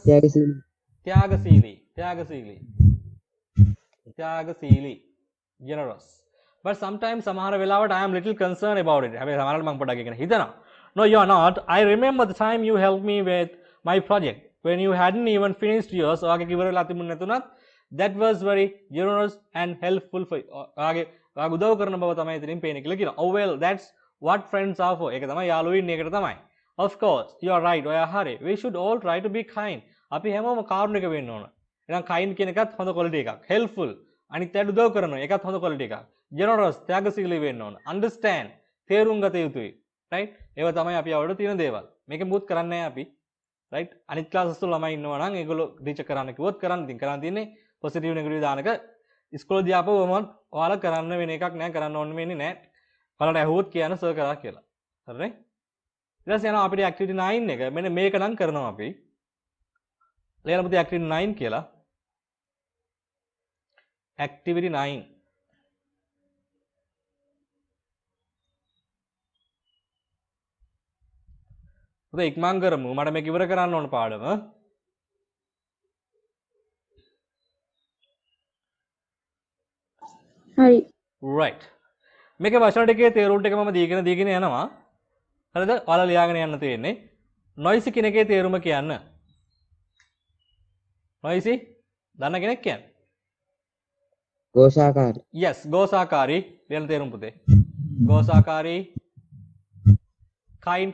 ත්‍යාගශීලී generous but sometimes සමහර වෙලාවට I am little concerned about it. හැබැයි සමහරවිට මම පොඩ්ඩක් ඒක හිතනවා. No you are not. I remember the time you helped me with my project when you hadn't even finished yours. ඔයාගේ කිවරලා තිබුණ නැතුණත් that was very generous and helpful for ඔයාගේ උදව් කරන බව තමයි ඉතින් පේන්නේ කියලා කියනවා. Oh well that's what friends are for. ඒක තමයි යාළුවෝ ඉන්නේ ඒකට තමයි. Of course you are right. ඔයා හරි. We should all try to be kind. අපි හැමෝම කාරුණික වෙන්න ඕන. එහෙනම් kind කියන එකත් හොඳ quality එකක්. helpful අනිත් අයට උදව් කරනවා. ඒකත් හොඳ quality එකක්. generous ත්‍යාගශීලී වෙන්න ඕන. understand තේරුම් ගත යුතුයි. right? ඒවා තමයි අපි අවුලට තියෙන දේවල්. මේක මුත් කරන්නේ නැහැ අපි. right? අනිත් classes වල ළමයි ඉන්නවා නම් ඒගොල්ලෝ ටීචර් කරන්න කිව්වොත් කරන්න තියෙන්නේ positive negative දානක ඉස්කෝලේදී ආපහු ඔයාලා කරන්න වෙන එකක් නෑ, කරන්න ඕනේ වෙන්නේ නෑ. ඔයාලට ඇහුවොත් කියන්න සර් කරා කියලා. හරිනේ? ඊට පස්සේ යනවා අපිට activity 9 එක. මෙන්න මේක නම් කරනවා අපි. ලියලා පුතේ activity 9 කියලා. activity 9. පුතේ ඉක්මන් කරමු. මට මේක ඉවර කරන්න ඕන පාඩම. හරි. right. මේකේ වචන ටිකේ තේරුම් ටික මම දීගෙන යනවා. හරිද? ඔයාලා ලියාගෙන යන්න තියෙන්නේ. noisy කියන එකේ තේරුම කියන්න. noisy දන්න කෙනෙක් කියන්න. ഘോഷාකාරී. yes ഘോഷාකාරී ලියන තේරුම පුතේ. ഘോഷාකාරී kind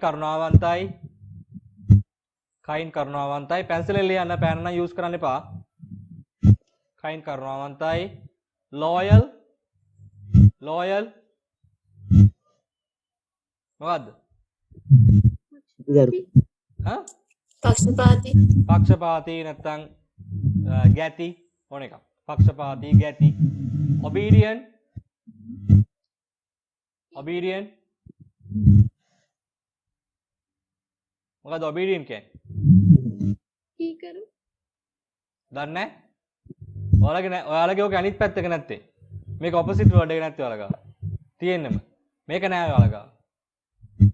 කරුණාවන්තයි පැන්සලෙන් ලියන්න පෑන නම් යූස් කරන්න එපා. kind කරුණාවන්තයි loyal මොකද්ද? පක්ෂපාතී නැත්නම් ගැති ඕන එකක්. පක්ෂපාතී ගැති obedient මොකද obedient කියන්නේ? කීකරු. දන්නේ නැහැ? ඔයාලගේ ඔක අනිත් පැත්තක නැත්තේ. මේක opposite word එක නැත්තේ ඔයාලා ගාව. තියෙන්නම. මේක නෑ ඔයාලා ගාව.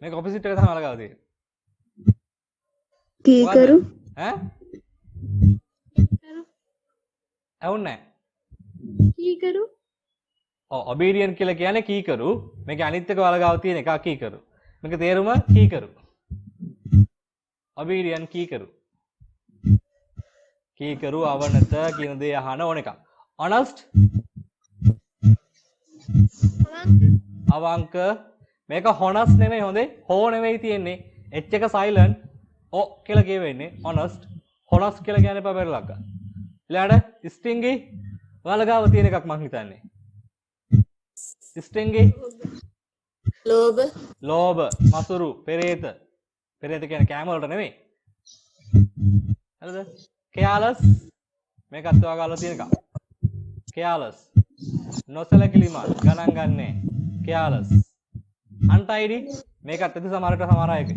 මේක opposite එක තමයි ඔයාලා ගාව තියෙන්නේ. කීකරු. ඈ? ඇහුන්නේ නැහැ. කීකරු. ඔව් obedient කියලා කියන්නේ කීකරු. මේක අනිත් එක ඔයාලා ගාව තියෙන එක කීකරු. මේක තේරුම කීකරු. obedient කීකරු. කීකරු අවනත කියන දේ අහන ඕන එකක්. honest අවංක මේක honest නෙමෙයි හොඳේ. හෝ නෙමෙයි තියෙන්නේ. h එක silent o කියලා කියවෙන්නේ honest. honest කියලා කියන්නේ එපා පෙරලක් ගන්න. ඊළඟට stingy ඔයාලා ගාව තියෙන එකක් මං හිතන්නේ. stingy ලෝභ මසුරු පෙරේත කියන්නේ කෑම වලට නෙමෙයි. හරිද? careless මේකත් ඔයා ගාලා තියෙන එකක්. careless නොසලකිලිමත් ගණන් ගන්නෑ. careless untidy මේකත් ඇති සමහර අයක.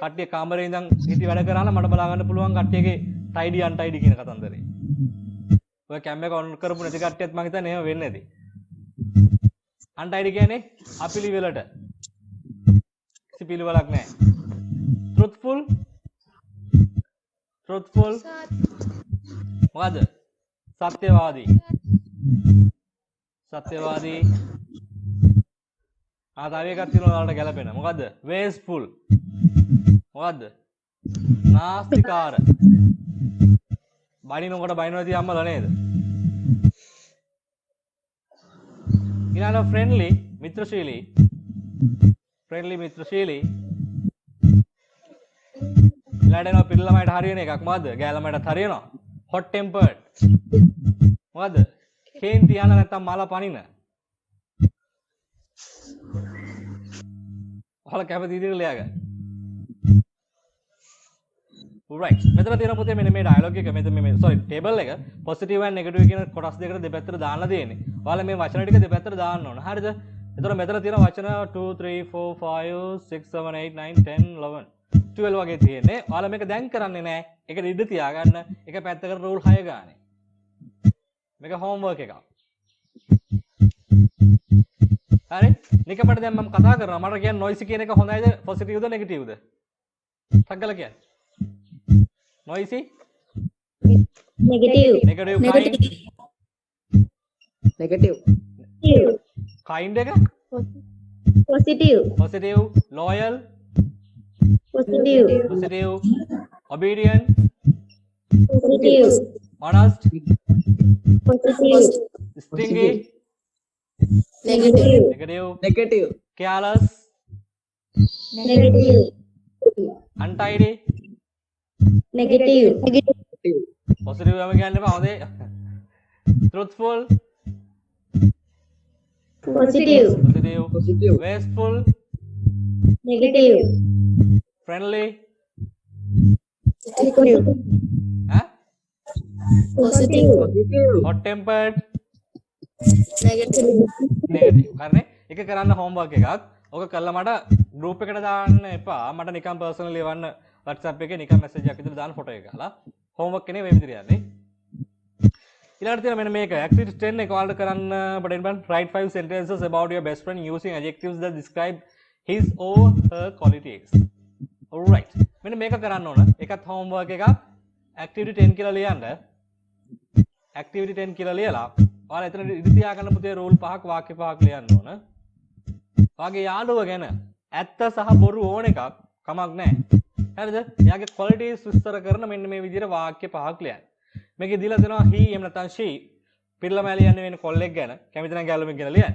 කට්ටිය කාමරේ ඉඳන් හිටි වැඩ කරාලා මට බලා ගන්න පුළුවන් කට්ටියගේ tidy untidy කියන කතන්දරේ. ඔය කැම් එක ඔන් කරපු නැති කට්ටියත් මං හිතන්නේ එහෙම වෙන්නේ නැති. untidy කියන්නේ අපිලිවෙලට. පිළිවෙලක් නැහැ. truthful මොකද? සත්‍යවාදී සත්‍යවාදී. තව එකක් තියෙනවා ඔයාලට ගැලපෙන. මොකද්ද? wasteful. මොකද්ද? නාස්තිකාර. බනිනකොට බනිනවා තිය අම්මලා නේද? ඊළඟ friendly මිත්‍රශීලී. friendly මිත්‍රශීලී. ඊළඟට පිරිළමයට හරියන එකක් මොකද්ද? ගෑළමයටත් හරියනවා. hot tempered. මොකද්ද? කේන්ති යන නැත්තම් මල පනින. ඔයාලා කැමති විදිහට ලියා ගන්න. right. මෙතන තියෙන පුතේ මෙන්න මේ ඩයලොග් එක මෙතන මේ sorry ටේබල් එක පොසිටිව් and නෙගටිව් කියන කොටස් දෙකට දෙපැත්තට දාන්න තියෙන්නේ. ඔයාලා මේ වචන ටික දෙපැත්තට දාන්න ඕන. හරිද? එතකොට මෙතන තියෙන වචන 2 3 4 5 6 7 8 9 10 11 12 වගේ තියෙන්නේ. ඔයාලා මේක දැන් කරන්නේ නැහැ. ඒක ඉඳ තියාගන්න. ඒක පැත්තකට රූල් 6 ගානේ. මේක හෝම්වර්ක් එකක්. හරි? නිකමට දැන් මම කතා කරනවා. මට කියන්නේ noisy කියන එක හොඳයිද පොසිටිව්ද නෙගටිව්ද? ටග්ගල කියන්නේ. noisy? Negative. Negative kind? negative Kind එක? Positive. Positive. Loyal? Positive. Positive. Obedient? Positive. Honest? Positive. Stingy? Negative. Negative. Careless? Negative. Untidy? Negative. Positive ගම කියන්න එපා හොඳේ. Truthful? Positive. Positive. Wasteful? Negative. Friendly? Positive. Huh? Positive. Hot tempered? Negative. Negative. හරිනේ? එක කරන්න homework එකක්. ඔක කළා මට group එකට දාන්න එපා. මට නිකන් personally එවන්න WhatsApp එකේ නිකන් message එකක් විතර දාන්න ෆොටෝ එක ගහලා. homework එකනේ මේ විදිහට යන්නේ. ඊළඟට තියෙන මෙන්න මේක activity 10 එක ඔයාලට කරන්න පටන් ගන්න. Write 5 sentences about your best friend using adjectives that describe his or her qualities. Alright. මෙන්න මේක කරන්න ඕන. ඒකත් homework එකක්. activity 10 කියලා ලියන්න. activity 10 කියලා ලියලා ඔයාලා එතන ඉදි තියා ගන්න පුතේ රූල් පහක් වාක්‍ය පහක් ලියන්න ඕන. වාගේ යාළුව ගැන ඇත්ත සහ බොරු ඕන එකක් කමක් නැහැ. හරිද? එයාගේ qualities විස්තර කරන මෙන්න මේ විදිහට වාක්‍ය පහක් ලියන්න. මේකේ දීලා දෙනවා he එහෙම නැත්නම් she පිරිළමයා ලියන්න වෙන කොල්ලෙක් ගැන කැමති නම් ගැල්ලමෙක් ගැන ලියන්න.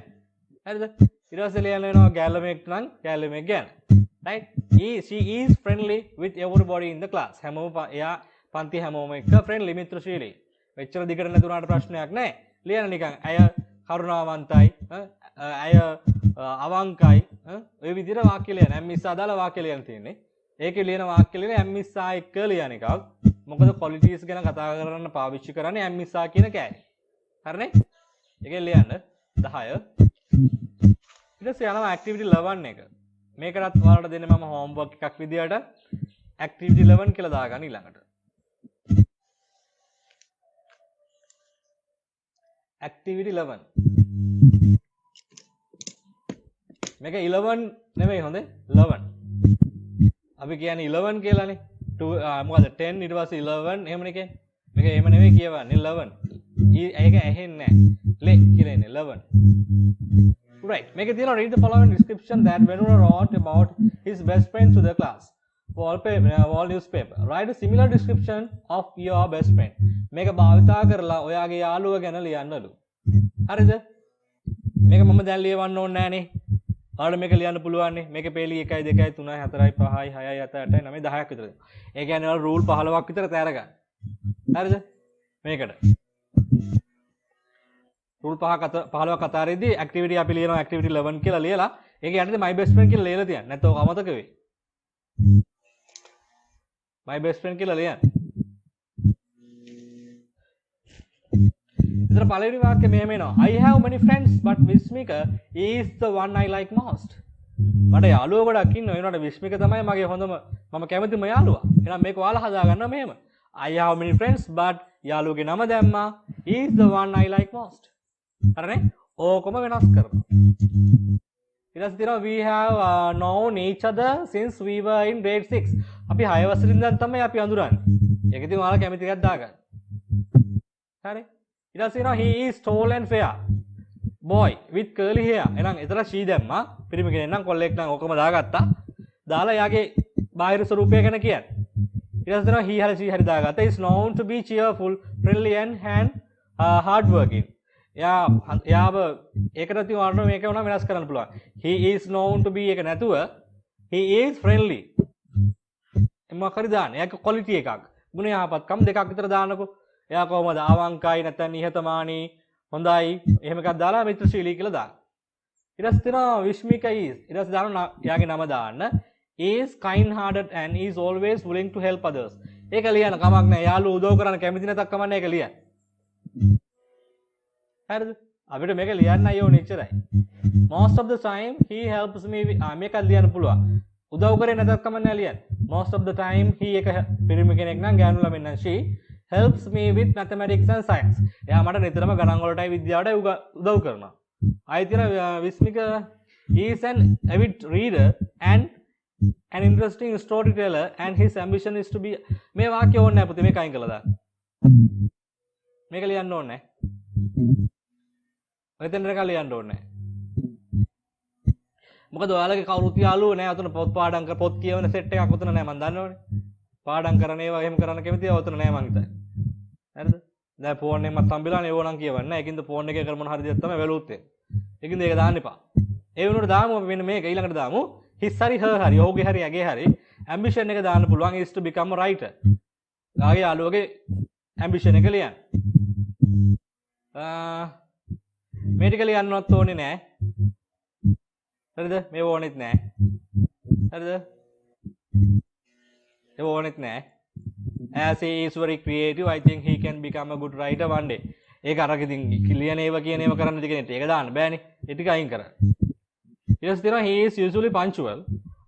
හරිද? ඊට පස්සේ ලියන්න වෙනවා ගැල්ලමෙක් නම් ගැල්ලමෙක් ගැන. right? She is friendly with everybody in the class. හැමෝම එයා පන්ති හැමෝම එක්ක friendly මිත්‍රශීලී. මෙච්චර දිගට නැතුණාට ප්‍රශ්නයක් නැහැ. ලියන්න නිකන් අය කරුණාවන්තයි, අය අවංකයි, ඔය විදිහට වාක්‍ය ලියන්න. ඇම්මිස්සා අදාළ වාක්‍ය ලියන්න තියෙන්නේ. ඒකේ ලියන වාක්‍ය ලියන ඇම්මිස්සා එක්ක ලියන එකක්. මොකද qualities ගැන කතා කරන්න පාවිච්චි කරන්නේ ඇම්මිස්සා කියන කෑලි. හරිනේ? ඒකෙන් ලියන්න 10. ඊට පස්සේ යනවා activity 11 එක. මේකටත් ඔයාලට දෙන්නේ මම homework එකක් විදියට activity 11 කියලා දාගන්න ඊළඟට. activity 11. මේක 11 නෙමෙයි හොඳේ 11. අපි කියන්නේ 11 කියලානේ. 2 මොකද 10 ඊට පස්සේ 11 එහෙමනේ කියන්නේ. මේක එහෙම නෙමෙයි කියවන්නේ 11. ඒක ඇහෙන්නේ නැහැ. ලේ කියලා ඉන්නේ 11. Right. Make it read the following description that Venura wrote about his best friend to the class. Wall newspaper. Write a similar description of your best friend. මේක භාවිතා කරලා ඔයාගේ යාළුව ගැන ලියන්නලු. හරිද? මේක මම දැන් ලියවන්න ඕනේ නෑනේ. ඔයාලට මේක ලියන්න පුළුවන් නේ. මේකේ පේලි 1 2 3 4 5 6 7 8 9 10ක් විතර. ඒ කියන්නේ ඔයාලා රූල් 15ක් විතර තෑර ගන්න. හරිද? මේකට. රූල් 15ක් අතාරෙද්දී ඇක්ටිවිටි අපි ලියනවා ඇක්ටිවිටි 11 කියලා ලියලා ඒක යටතේ my best friend කියලා ලියලා තියන්න. නැත්නම් ඔක අමතක වෙයි. my best friend කියලා ලියන්න. ඉතින් පළවෙනි වාක්‍යය මෙහෙම එනවා. I have many friends but Vishmika is the one I like most. මට යාළුවෝ ගොඩක් ඉන්නවා. ඒ වුණාට විශ්මික තමයි මගේ හොඳම මම කැමතිම යාළුවා. එහෙනම් මේක ඔයාලා හදාගන්න මෙහෙම. I have many friends but යාළුවගේ නම දැම්මා. He is the one I like most. හරිනේ? ඕකම වෙනස් කරනවා. ඊට පස්සේ තියෙනවා we have known each other since we were in grade 6. අපි 6 වසරේ ඉඳන් තමයි අපි අඳුරන්නේ. ඒක ඉතින් ඔයාලා කැමති එකක් දාගන්න. හරි? ඊට පස්සේ තියෙනවා he is tall and fair. boy with curly hair. එහෙනම් එතන she දැම්මා. පිරිමි කෙනෙක් නම් කොල්ලෙක් නම් ඔකම දාගත්තා. දාලා යාගේ බාහිර ස්වරූපය ගැන කියන්නේ. ඊට පස්සේ තමයි he හරි she හරි දාගත්තා. is known to be cheerful, friendly and hard working. යාව ඒකට තියවන්න මේක උනා වෙනස් කරන්න පුළුවන්. he is known to be එක නැතුව he is friendly. මොකක් හරි දාන්න. එයාගේ quality එකක්. ගුණ යහපත්කම් දෙකක් විතර දාන්නකෝ. එයා කොහොමද අවංකයි නැත්නම් නිහතමානී හොඳයි එහෙම එකක් දාලා මිත්‍රශීලී කියලා දාන්න. ඊට පස්සේ තියෙනවා විශ්මික is. ඊට පස්සේ දාන්න එයාගේ නම දාන්න. is kind hearted and is always willing to help others. ඒක ලියන්න කමක් නැහැ. යාළුවෝ උදව් කරන්න කැමති නැතක් කමන්නේ ඒක ලියන්න. හරිද? අපිට මේක ලියන්න අයියෝ නෙච්චරයි. most of the time he helps me මේක ලියන්න පුළුවන්. උදව් කරේ නැතත් කමන්නේ ලියන්න. most of the time he එක පිරිමි කෙනෙක් නම් ගෑනු ළමෙක් නම් she helps me with mathematics and science. එයා මට නිතරම ගණන් වලටයි විද්‍යාවටයි උදව් කරනවා. ආයෙත් තියෙනවා විස්මික is an avid reader and an interesting storyteller and his ambition is to be මේ වාක්‍ය ඕනේ නැහැ පුතේ මේක අයින් කළා දාන්න. මේක ලියන්න ඕනේ නැහැ. මෙතන එක ලියන්න ඕනේ නැහැ. මොකද ඔයාලගේ කවුරුත් යාළුවෝ නැහැ අතන පොත් පාඩම් කර පොත් කියවන සෙට් එකක් උතන නැහැ මම දන්නවනේ. පාඩම් කරන ඒවා එහෙම කරන්න කැමතියි උතන නැහැ මං හිතන්නේ. හරිද? දැන් ෆෝන් එකෙන් මත් හම්බෙලානේ ඒව නම් කියවන්නේ නැහැ. ඒකින්ද ෆෝන් එකේ කර මොන හරි දෙයක් තමයි වැළුත් වෙන්නේ. ඒකින්ද ඒක දාන්න එපා. ඒ වෙනුවට දාමු අපි මෙන්න මේක ඊළඟට දාමු. his හරි her හරි ඔහුගේ හරි ඇගේ හරි ambition එක දාන්න පුළුවන් is to become a writer. ආගේ යාළුවගේ ambition එක ලියන්න. මේ ටික ලියන්නවත් ඕනේ නැහැ. හරිද? මේ ඕනෙත් නැහැ. හරිද? ඒ ඕනෙත් නැහැ. as he is very creative I think he can become a good writer one day. ඒක අරක ඉතින් ලියන ඒවා කියන ඒවා කරන්න දෙකනේ. ඒක දාන්න බෑනේ. ඒ ටික අයින් කරන්න. ඊට පස්සේ තියෙනවා he is usually punctual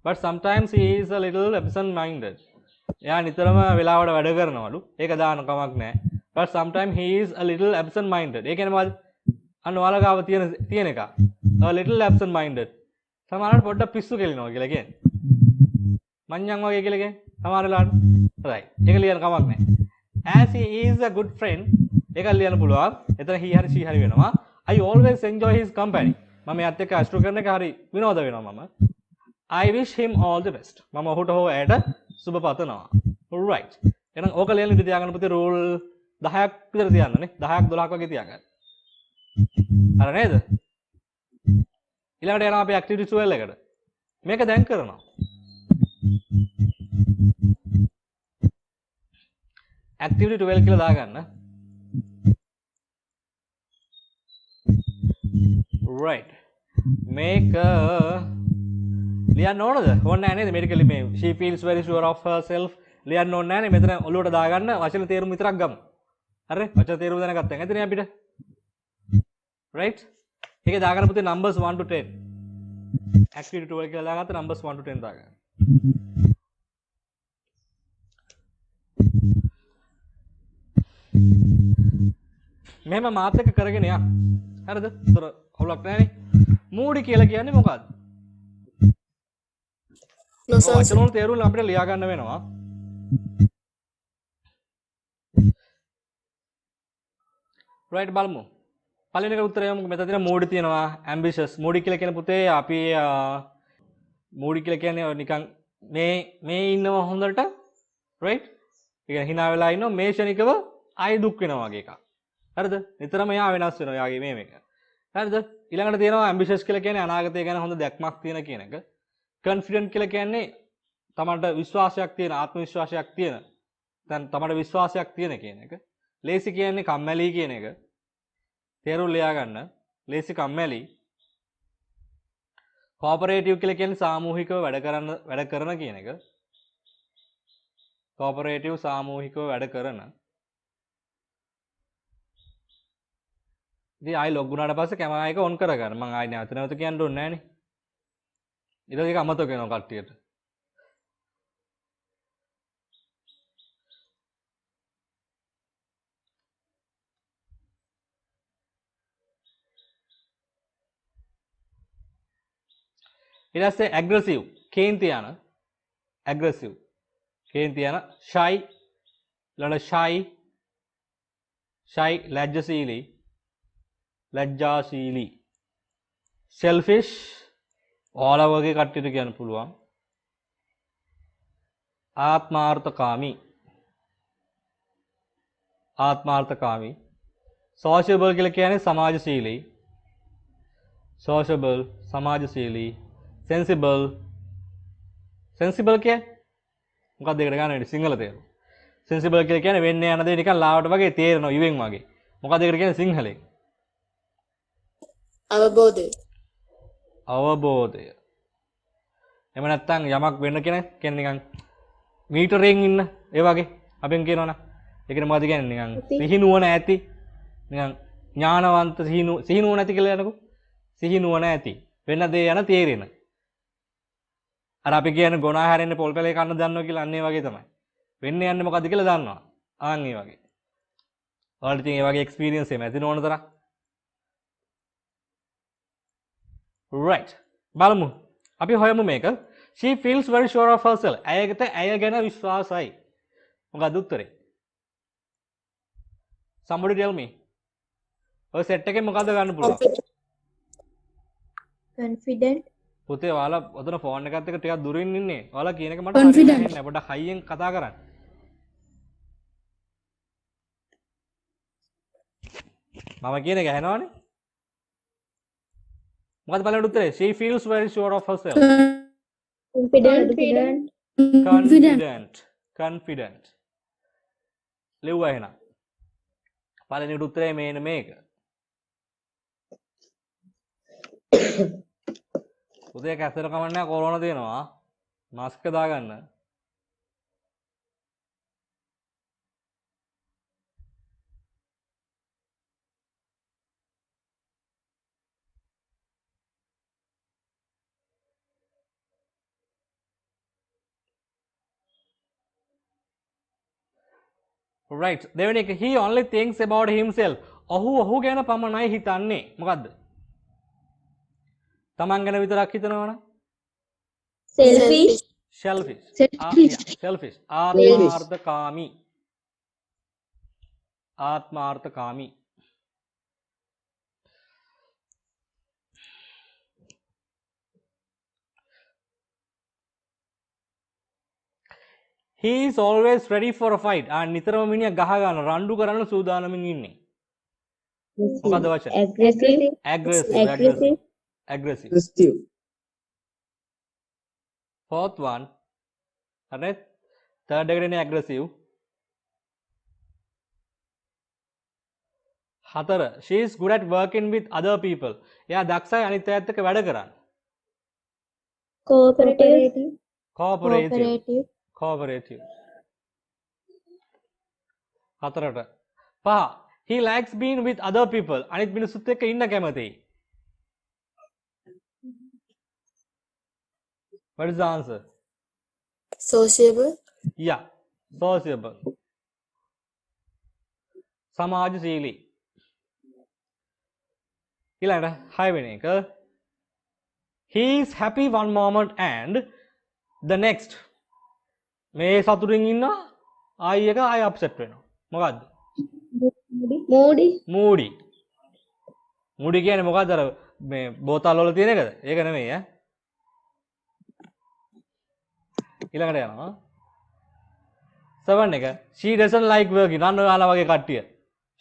but sometimes he is a little absent minded. එයා නිතරම වෙලාවට වැඩ කරනවලු. ඒක දාන්න කමක් නැහැ. but sometimes he is a little absent minded. ඒ කියන්නේ මොකද්ද? අන්න ඔයාලා ගාව තියෙන එක. a little absent minded. සමහරවිට පොඩ්ඩක් පිස්සු කෙලිනවා කියලා කියන්නේ. මඤ්ඤං වගේ කියලා කියන්නේ. සමහර වෙලාවට. right. ඒක ලියන්න කමක් නැහැ. as he is a good friend ඒක ලියන්න පුළුවන්. එතන he හරි she හරි වෙනවා. I always enjoy his company. මම එයාත් එක්ක අෂ්ටු කරන එක හරි විනෝද වෙනවා මම. I wish him all the best. මම ඔහුට හෝ ඇයට සුබ පතනවා. right. එහෙනම් ඕක ලියන්න ඉඳ තියාගන්න පුතේ රූල් 10ක් විතර තියන්නනේ. 10ක් 12ක් වගේ තියාගන්න. හරි නේද? ඊළඟට යනවා අපි activity 12 එකට. මේක දැන් කරනවා. activity 12 කියලා දාගන්න. right. මේක ලියන්න ඕනද? ඕනේ නැහැ නේද? මේක මේ she feels very sure of herself ලියන්න ඕනේ නැහැ නේ. මෙතන ඔලුවට දාගන්න වචන තේරුම් විතරක් ගමු. හරි? වචන තේරුම් දැනගත්තා. එතන අපිට right? ඒකේ දාගන්න පුතේ numbers 1 to 10. activity 12 කියලා දාගත්ත numbers 1 to 10 දාගන්න. මෙහෙම මාත් එක්ක කරගෙන යන්න. හරිද? ඒතර අවුලක් නැහැනේ. මූඩි කියලා කියන්නේ මොකක්ද? වචන වල තේරුම් අපිට ලියා ගන්න වෙනවා. right බලමු. පළවෙනි එකට උත්තරය යමු. මෙතන තියෙන මූඩි තියෙනවා ambitious. මූඩි කියලා කියන පුතේ අපි මූඩි කියලා කියන්නේ නිකන් මේ ඉන්නවා හොඳට right? ඒ කියන්නේ hina වෙලා ඉන්නවා මේ ෂණිකව ආයි දුක් වෙනවා වගේ එකක්. හරිද? නිතරම යා වෙනස් වෙනවා යාගේ මේක. හරිද? ඊළඟට තියෙනවා ambitious කියලා කියන්නේ අනාගතය ගැන හොඳ දැක්මක් තියෙන කියන එක. confident කියලා කියන්නේ තමන්ට විශ්වාසයක් තියෙන ආත්ම විශ්වාසයක් තියෙන. දැන් තමන්ට විශ්වාසයක් තියෙන කියන එක. lazy කියන්නේ කම්මැලි කියන එක. තේරුම් ලියා ගන්න. lazy කම්මැලි. cooperative කියලා කියන්නේ සාමූහිකව වැඩ කරන කියන එක. cooperative සාමූහිකව වැඩ කරන. ඉතින් ආයි ලොග් වුණාට පස්සේ කැමරා එක ඔන් කරගන්න. මම ආයි නැවත කියන්න ඕනේ නැහැ නේ. ඊට ඒක අමතක වෙනවා කට්ටියට. ඊට පස්සේ aggressive කේන්ති යන aggressive කේන්ති යන shy ලැජ්ජාශීලී selfish ඕලා වගේ කට්ටියට කියන්න පුළුවන්. ආත්මාර්ථකාමී ආත්මාර්ථකාමී. sociable කියලා කියන්නේ සමාජශීලී. sociable සමාජශීලී. sensible sensible කියන්නේ මොකක්ද ඒකට ගන්න සිංහල තේරුම? sensible කියලා කියන්නේ වෙන්නේ යන දේ නිකන් ලාවට වගේ තේරෙනවා ඉවෙන් වගේ. මොකක්ද ඒකට කියන්නේ සිංහලෙන්? අවබෝධය. අවබෝධය. එහෙම නැත්නම් යමක් වෙන්න කියන නිකන් මීටරයෙන් ඉන්න ඒ වගේ අපෙන් කියනවනම් ඒකට මොකද කියන්නේ නිකන් සිහිනුවණ ඇති නිකන් ඥානවන්ත සිහිනුවණ ඇති කියලා යනකො සිහිනුවණ ඇති වෙන දේ යන තේරෙන අර අපි කියන්නේ ගොනා හැරෙන්න පොල් පැලේ කන්න දන්නවා කියලා අන්න ඒ වගේ තමයි වෙන්නේ යන්නේ මොකද්ද කියලා දන්නවා ආන් ඒ වගේ ඔයාලට ඉතින් ඒ වගේ එක්ස්පීරියන්ස් එකක් ඇති නෝන තරම් right බලමු අපි හොයමු මේක she feels very sure of herself ඇයකට ඇය ගැන විශ්වාසයි මොකක්ද උත්තරේ somebody tell me ඔය සෙට් එකෙන් මොකද්ද ගන්න පුළුවන් confident පුතේ ඔයාලා ඔතන ෆෝන් එකත් එක්ක ටිකක් දුරින් ඉන්නේ ඔයාලා කියන එක මට හරියට ඇහෙන්නේ නැහැ පොඩ්ඩක් හයියෙන් කතා කරන්න මම කියන එක ඇහෙනවනේ මොකද්ද බලන්න උත්තරේ she feels very sure of herself confident ලිව්වා එහෙනම් පළවෙනි උත්තරේ මේන මේක උදේ කැසර කමන්නේ කොරෝනා තියෙනවා මාස්ක් එක දාගන්න right දෙවෙනි එක he only thinks about himself ඔහු ගැන පමණයි හිතන්නේ මොකද්ද තමන් ගැන විතරක් හිතනවනම් selfish ආත්මාර්ථකාමී he is always ready for a fight නිතරම මිනිහා ගහ ගන්න රණ්ඩු කරන්න සූදානමින් ඉන්නේ මොකද්ද වචන aggressive fourth one හරි third එකට එන්නේ aggressive හතර she is good at working with other people එයා දක්ෂයි අනිත් අයත් එක්ක වැඩ කරන්න cooperative හතරට පහ he likes being with other people අනිත් මිනිස්සුත් එක්ක ඉන්න කැමතියි what is the answer sociable yeah sociable සමාජශීලී ඊළඟට 6 වෙනි එක he is happy one moment and the next මේ සතුටින් ඉන්නවා ආයි එක ආයි අප්සෙට් වෙනවා මොකද්ද moody කියන්නේ මොකද්ද අර මේ බෝතල් වල තියෙන එකද ඒක නෙමෙයි ඈ ඊළඟට යනවා 7 එක she doesn't like working අන්න ඔයාලා වගේ කට්ටිය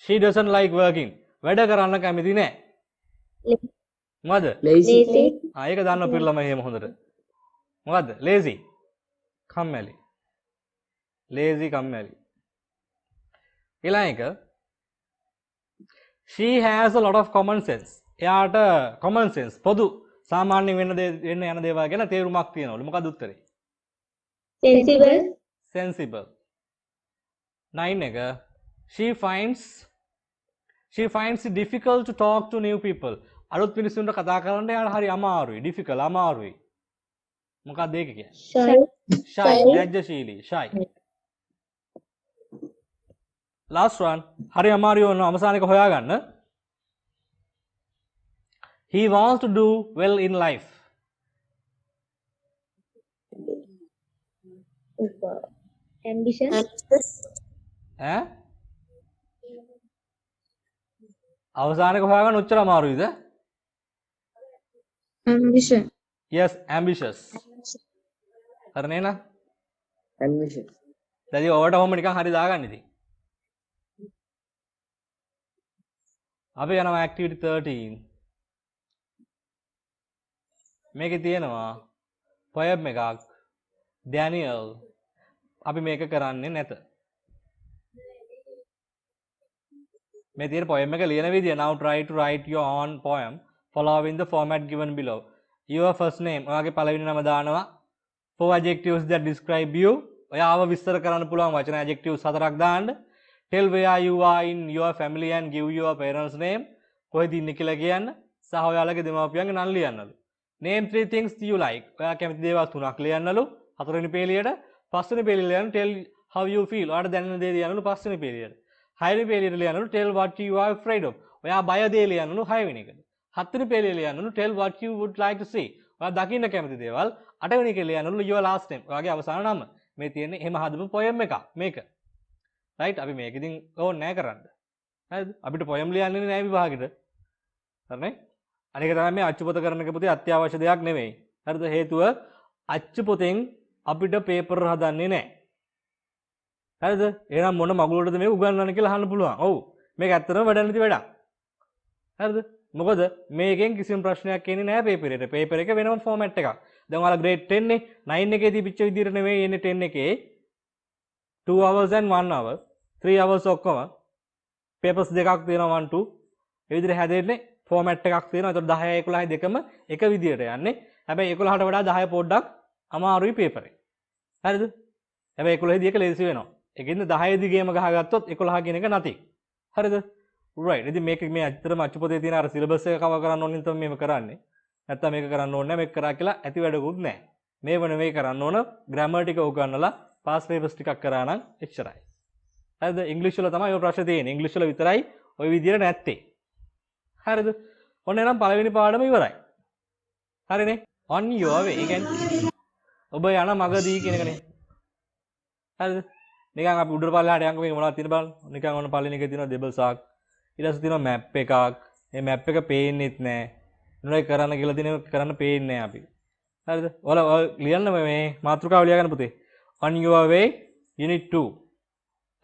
she doesn't like working වැඩ කරන්න කැමති නැහැ මොකද lazy ඒක දන්නව පිළම එහෙම හොඳට මොකද්ද lazy කම්මැලි ඊළඟ එක she has a lot of common sense එයාට common sense පොදු සාමාන්‍ය වෙන්න යන දේවල් ගැන තේරුමක් තියෙනවලු මොකද්ද උත්තරේ sensible 9 එක she finds it difficult to talk to new people අලුත් මිනිස්සුන්ට කතා කරන්න යාට හරි අමාරුයි difficult අමාරුයි මොකක්ද ඒක කියන්නේ shy ලැජ්ජශීලී shy last one හරි අමාරුයි වුණා අවසාන එක හොයාගන්න he wants to do well in life ambition අවසාන එක හොයාගන්න උච්චර අමාරුයිද Ambition. yes ambitious හරි නේද Ambition. දැන් ඔයාලට ඔහොම නිකන් හරි දාගන්න ඉතින් අපි යනවා activity 13 මේකේ තියෙනවා poem එකක් Daniel අපි මේක කරන්නේ නැත මේ තියෙන poem එක ලියන විදිය now try to write your own poem following the format given below your first name ඔයාගේ පළවෙනි නම දානවා four adjectives that describe you ඔයාව විස්තර කරන්න පුළුවන් වචන adjectives හතරක් දාන්න tell where you are in your family and give your parents name කොහෙද ඉන්නේ කියලා කියන්න සහ ඔයාලගේ දෙමාපියන්ගේ නම් ලියන්නලු name three things you like ඔයා කැමති දේවල් තුනක් ලියන්නලු හතරවෙනි පේලියට පස්වෙනි පේලියට ලියන්න tell how you feel ඔයාට දැනෙන දේ ලියන්නලු පස්වෙනි පේලියට හයවෙනි පේලියට ලියන්නලු tell what you are afraid of ඔයා බය දේ ලියන්නලු හයවෙනි එකට හත්වෙනි පේලියට ලියන්නලු tell what you would like to see ඔයා දකින්න කැමති දේවල් අටවෙනි එකේ ලියන්නලු your last name ඔයාගේ අවසාන නම මේ තියෙන්නේ එහෙම හදපු poem එකක් මේක right අපි මේක ඉතින් ඕනේ නැහැ කරන්න හරිද අපිට poem ලියන්නේ නැහැ විභාගෙට හරිනේ අනික තමයි මේ අච්චු පොත කරන එක පුතේ අත්‍යවශ්‍ය දෙයක් නෙවෙයි හරිද හේතුව අච්චු පොතෙන් අපිට පේපර් හදන්නේ නැහැ හරිද එහෙනම් මොන මගුලටද මේ උගන්වන්න කියලා අහන්න පුළුවන් ඔව් මේක ඇත්තටම වැඩ නැති වැඩක් හරිද මොකද මේකෙන් කිසිම ප්‍රශ්නයක් එන්නේ නැහැ පේපරේට පේපර් එක වෙනම ෆෝමැට් එකක් දැන් ඔයාලා grade 10 නේ 9 එකේ දීපිච්ච විදිහට නෙවෙයි එන්නේ 10 එකේ 2 hours and 1 hour 3 hours ඔක්කොම papers දෙකක් තියෙනවා 1 2 ඒ විදිහට හැදෙන්නේ ෆෝමැට් එකක් තියෙනවා ඒතකොට 10 11 දෙකම එක විදිහට යන්නේ හැබැයි 11ට වඩා 10 පොඩ්ඩක් අමාරුයි පේපරේ හරිද හැබැයි 11 දී එක ලේසි වෙනවා ඒකින්ද 10 දී ගේම ගහගත්තොත් 11 කියන එක නැති හරිද right ඉතින් මේක මේ ඇත්තටම අච්චු පොතේ තියෙන අර සිලබස් එක කවර් කරන්න ඕනින් තමයි මේක කරන්නේ නැත්තම් මේක කරන්න ඕනේ නැහැ මේක කරා කියලා ඇති වැඩකුත් නැහැ මේ වන මේ කරන්න ඕන ග්‍රැමර් ටික උගන්වලා පාස් පේපර්ස් ටිකක් කරා නම් එච්චරයි හරිද ඉංග්‍රීසි වල තමයි ඔය ප්‍රශ්නේ තියෙන්නේ ඉංග්‍රීසි වල විතරයි ওই විදියට නැත්තේ හරිද ඔන්න එනම් පළවෙනි පාඩම ඉවරයි හරිනේ on your way ඒ කියන්නේ ඔබ යන මගදී කියන එකනේ හරිද නිකන් අපි උඩට පල්ලෙහාට යන්කො මේක මොනවද තියෙන බලන්න නිකන් ඔන්න පළවෙනි එකේ තියෙනවා දෙබසක් ඊට පස්සේ තියෙනවා මැප් එකක් මේ මැප් එක පේන්නෙත් නැහැ මොනවයි කරන්න කියලා තියෙන කරන්න පේන්නේ නැහැ අපි හරිද ඔයාලා ලියන්න මේ මාතෘකාව ලියා ගන්න පුතේ on your way unit 2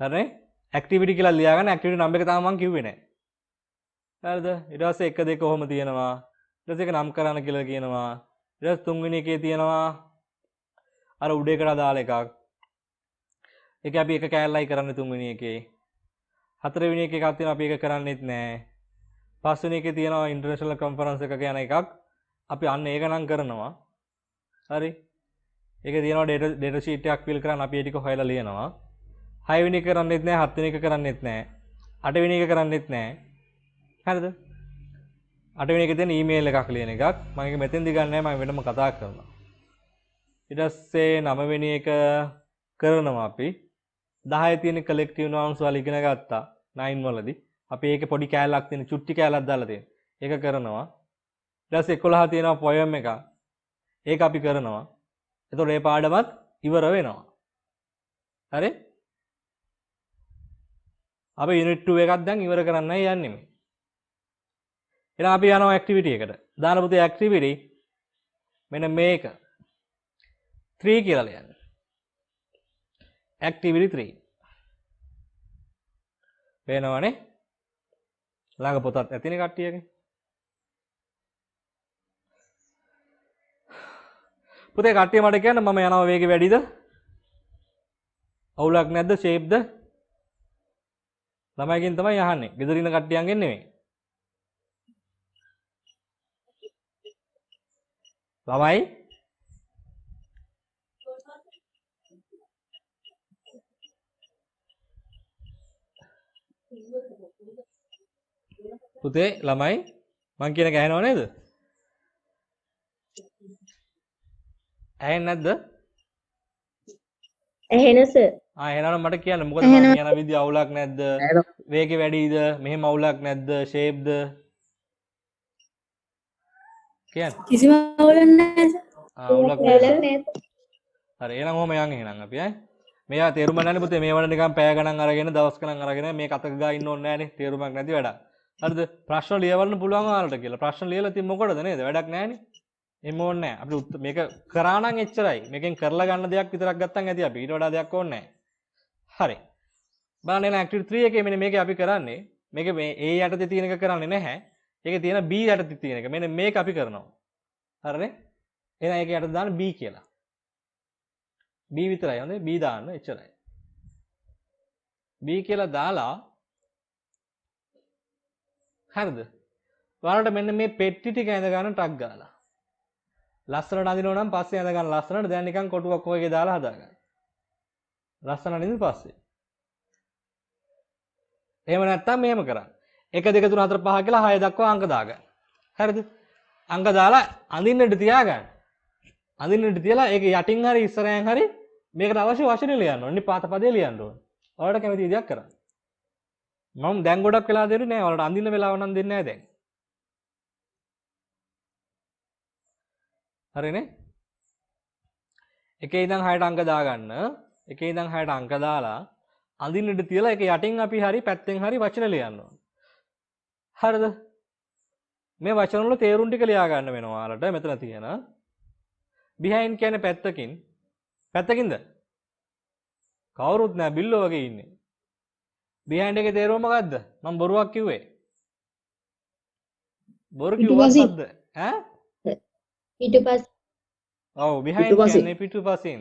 හරිනේ activity කියලා ලියා ගන්න activity number එක තාම මම කිව්වේ නැහැ හරිද ඊට පස්සේ 1 2 කොහොම තියෙනවා ඊට පස්සේ ඒක නම් කරන්න කියලා කියනවා ඊට පස්සේ තුන්වෙනි එකේ තියෙනවා අර උඩ එකට අදාළ එකක් ඒක අපි එක කෑල්ලයි කරන්නේ තුන්වෙනි එකේ හතරවෙනි එකේ එකක් තියෙනවා අපි ඒක කරන්නේත් නැහැ පස්වෙනි එකේ තියෙනවා ඉන්ටර්නැෂනල් කොන්ෆරන්ස් එකක යන එකක් අපි අන්න ඒක නම් කරනවා හරි ඒකේ තියෙනවා ඩේටා ෂීට් එකක් ෆිල් කරන්න අපි ඒ ටික හොයලා ලියනවා හයවෙනි එක කරන්නේත් නැහැ හත්වෙනි එක කරන්නේත් නැහැ අටවෙනි එක කරන්නේත් නැහැ හරිද අටවෙනි එකේ තියෙන ඊමේල් එකක් ලියන එකක් මම ඒක මෙතෙන්දි ගන්න නැහැ මම වෙනම කතා කරනවා ඊට පස්සේ නවවෙනි එක කරනවා අපි 10 තියෙන කලෙක්ටිව් නවුන්ස් වල ඉගෙන ගත්තා 9 වලදී අපි ඒකේ පොඩි කෑල්ලක් තියෙන චුට්ටි කෑල්ලක් දාලා තියෙන ඒක කරනවා ඊට පස්සේ 11 තියෙනවා පොයම් එකක් ඒක අපි කරනවා එතකොට මේ පාඩමත් ඉවර වෙනවා හරි අපි යුනිට් 2 එකක් දැන් ඉවර කරන්නයි යන්නේ මේ එහෙනම් අපි යනවා ඇක්ටිවිටි එකට දාන පුතේ ඇක්ටිවිටි මෙන්න මේක 3 කියලා ලියන්න activity 3 පේනවනේ ළඟ පොතත් ඇතිනේ කට්ටියගේ පුතේ කට්ටිය මට කියන්න මම යනවා වේගෙ වැඩිද අවුලක් නැද්ද ෂේප්ද ළමයිකින් තමයි අහන්නේ ගෙදර ඉන්න කට්ටියන්ගෙන් නෙමෙයි ළමයි පුතේ ළමයි මං කියන එක ඇහෙනව නේද? ඇහෙන්නේ නැද්ද? ඇහෙන සර්. එහෙනම් මට කියන්න මොකද මම කියන විදිය අවුලක් නැද්ද? වේගෙ වැඩිද? මෙහෙම අවුලක් නැද්ද? ෂේප්ද? කියන්න. කිසිම අවුලක් නැහැ සර්. අවුලක් නැහැ. හරි එහෙනම් ඔහම යන් එහෙනම් අපි මේවා තේරුම් ගන්නනේ පුතේ මේවට නිකන් පැය ගණන් අරගෙන දවස් ගණන් අරගෙන මේ කතක ගා ඉන්න ඕනේ නැහනේ තේරුමක් නැති වැඩක්. හරිද? ප්‍රශ්න ලියවන්න පුළුවන් ඔයාලට කියලා. ප්‍රශ්න ලියලා තින් මොකටද නේද? වැඩක් නැහනේ. එම ඕනේ නැහැ. අපිට මේක කරා නම් එච්චරයි. මේකෙන් කරලා ගන්න දෙයක් විතරක් ගත්තන් ඇති අපි. ඊට වඩා දෙයක් ඕනේ නැහැ. හරි. බලන්න එන ඇක්ටිවිටි 3 එකේ මෙන්න මේක අපි කරන්නේ. මේක මේ A යටතේ තියෙන එක කරන්නේ නැහැ. ඒකේ තියෙන B යටතේ තියෙන එක. මෙන්න මේක අපි කරනවා. හරිනේ? එහෙනම් ඒක යටතේ දාන්න B කියලා. B විතරයි. හොඳේ B දාන්න එච්චරයි. B කියලා දාලා හරිද? ඔයාලට මෙන්න මේ පෙට්ටි ටික ඇඳ ගන්න ටක් ගාලා. ලස්සනට අඳිනවා නම් පස්සේ ඇඳ ගන්න ලස්සනට. දැන් නිකන් කොටුවක් වගේ දාලා හදා ගන්න. ලස්සන අඳින්න පස්සේ. එහෙම නැත්නම් මෙහෙම කරන්න. 1 2 3 4 5 කියලා 6 දක්වා අංක දාගන්න. හරිද? අංක දාලා අඳින්නට තියාගන්න. අඳින්නට තියලා ඒක යටින් හරි ඉස්සරහෙන් හරි මේකට අවශ්‍ය වචන ලියන්න ඕනේ. පාත පදේ ලියන්න ඕනේ. ඔයාලට කැමති විදියක් කරන්න. මම දැන් ගොඩක් වෙලා දෙන්නේ නැහැ. ඔයාලට අඳින්න වෙලාව නම් දෙන්නේ නැහැ දැන්. හරිනේ? එකේ ඉඳන් 6ට අංක දාගන්න. එකේ ඉඳන් 6ට අංක දාලා අඳින්නට තියලා ඒක යටින් අපි හරි පැත්තෙන් හරි වචන ලියන්න ඕනේ. හරිද? මේ වචන වල තේරුම් ටික ලියා ගන්න වෙනවා ඔයාලට. මෙතන තියෙන behind කියන්නේ පැත්තකින්. පැත්තකින්ද? කවුරුත් නැහැ බිල්ලෝ වගේ ඉන්නේ. behind එකේ තේරුම මොකද්ද? මම බොරුවක් කිව්වේ. බොරු කිව්වද? ඈ? පිටුපස් ඔව් behind කියන්නේ පිටුපසින්.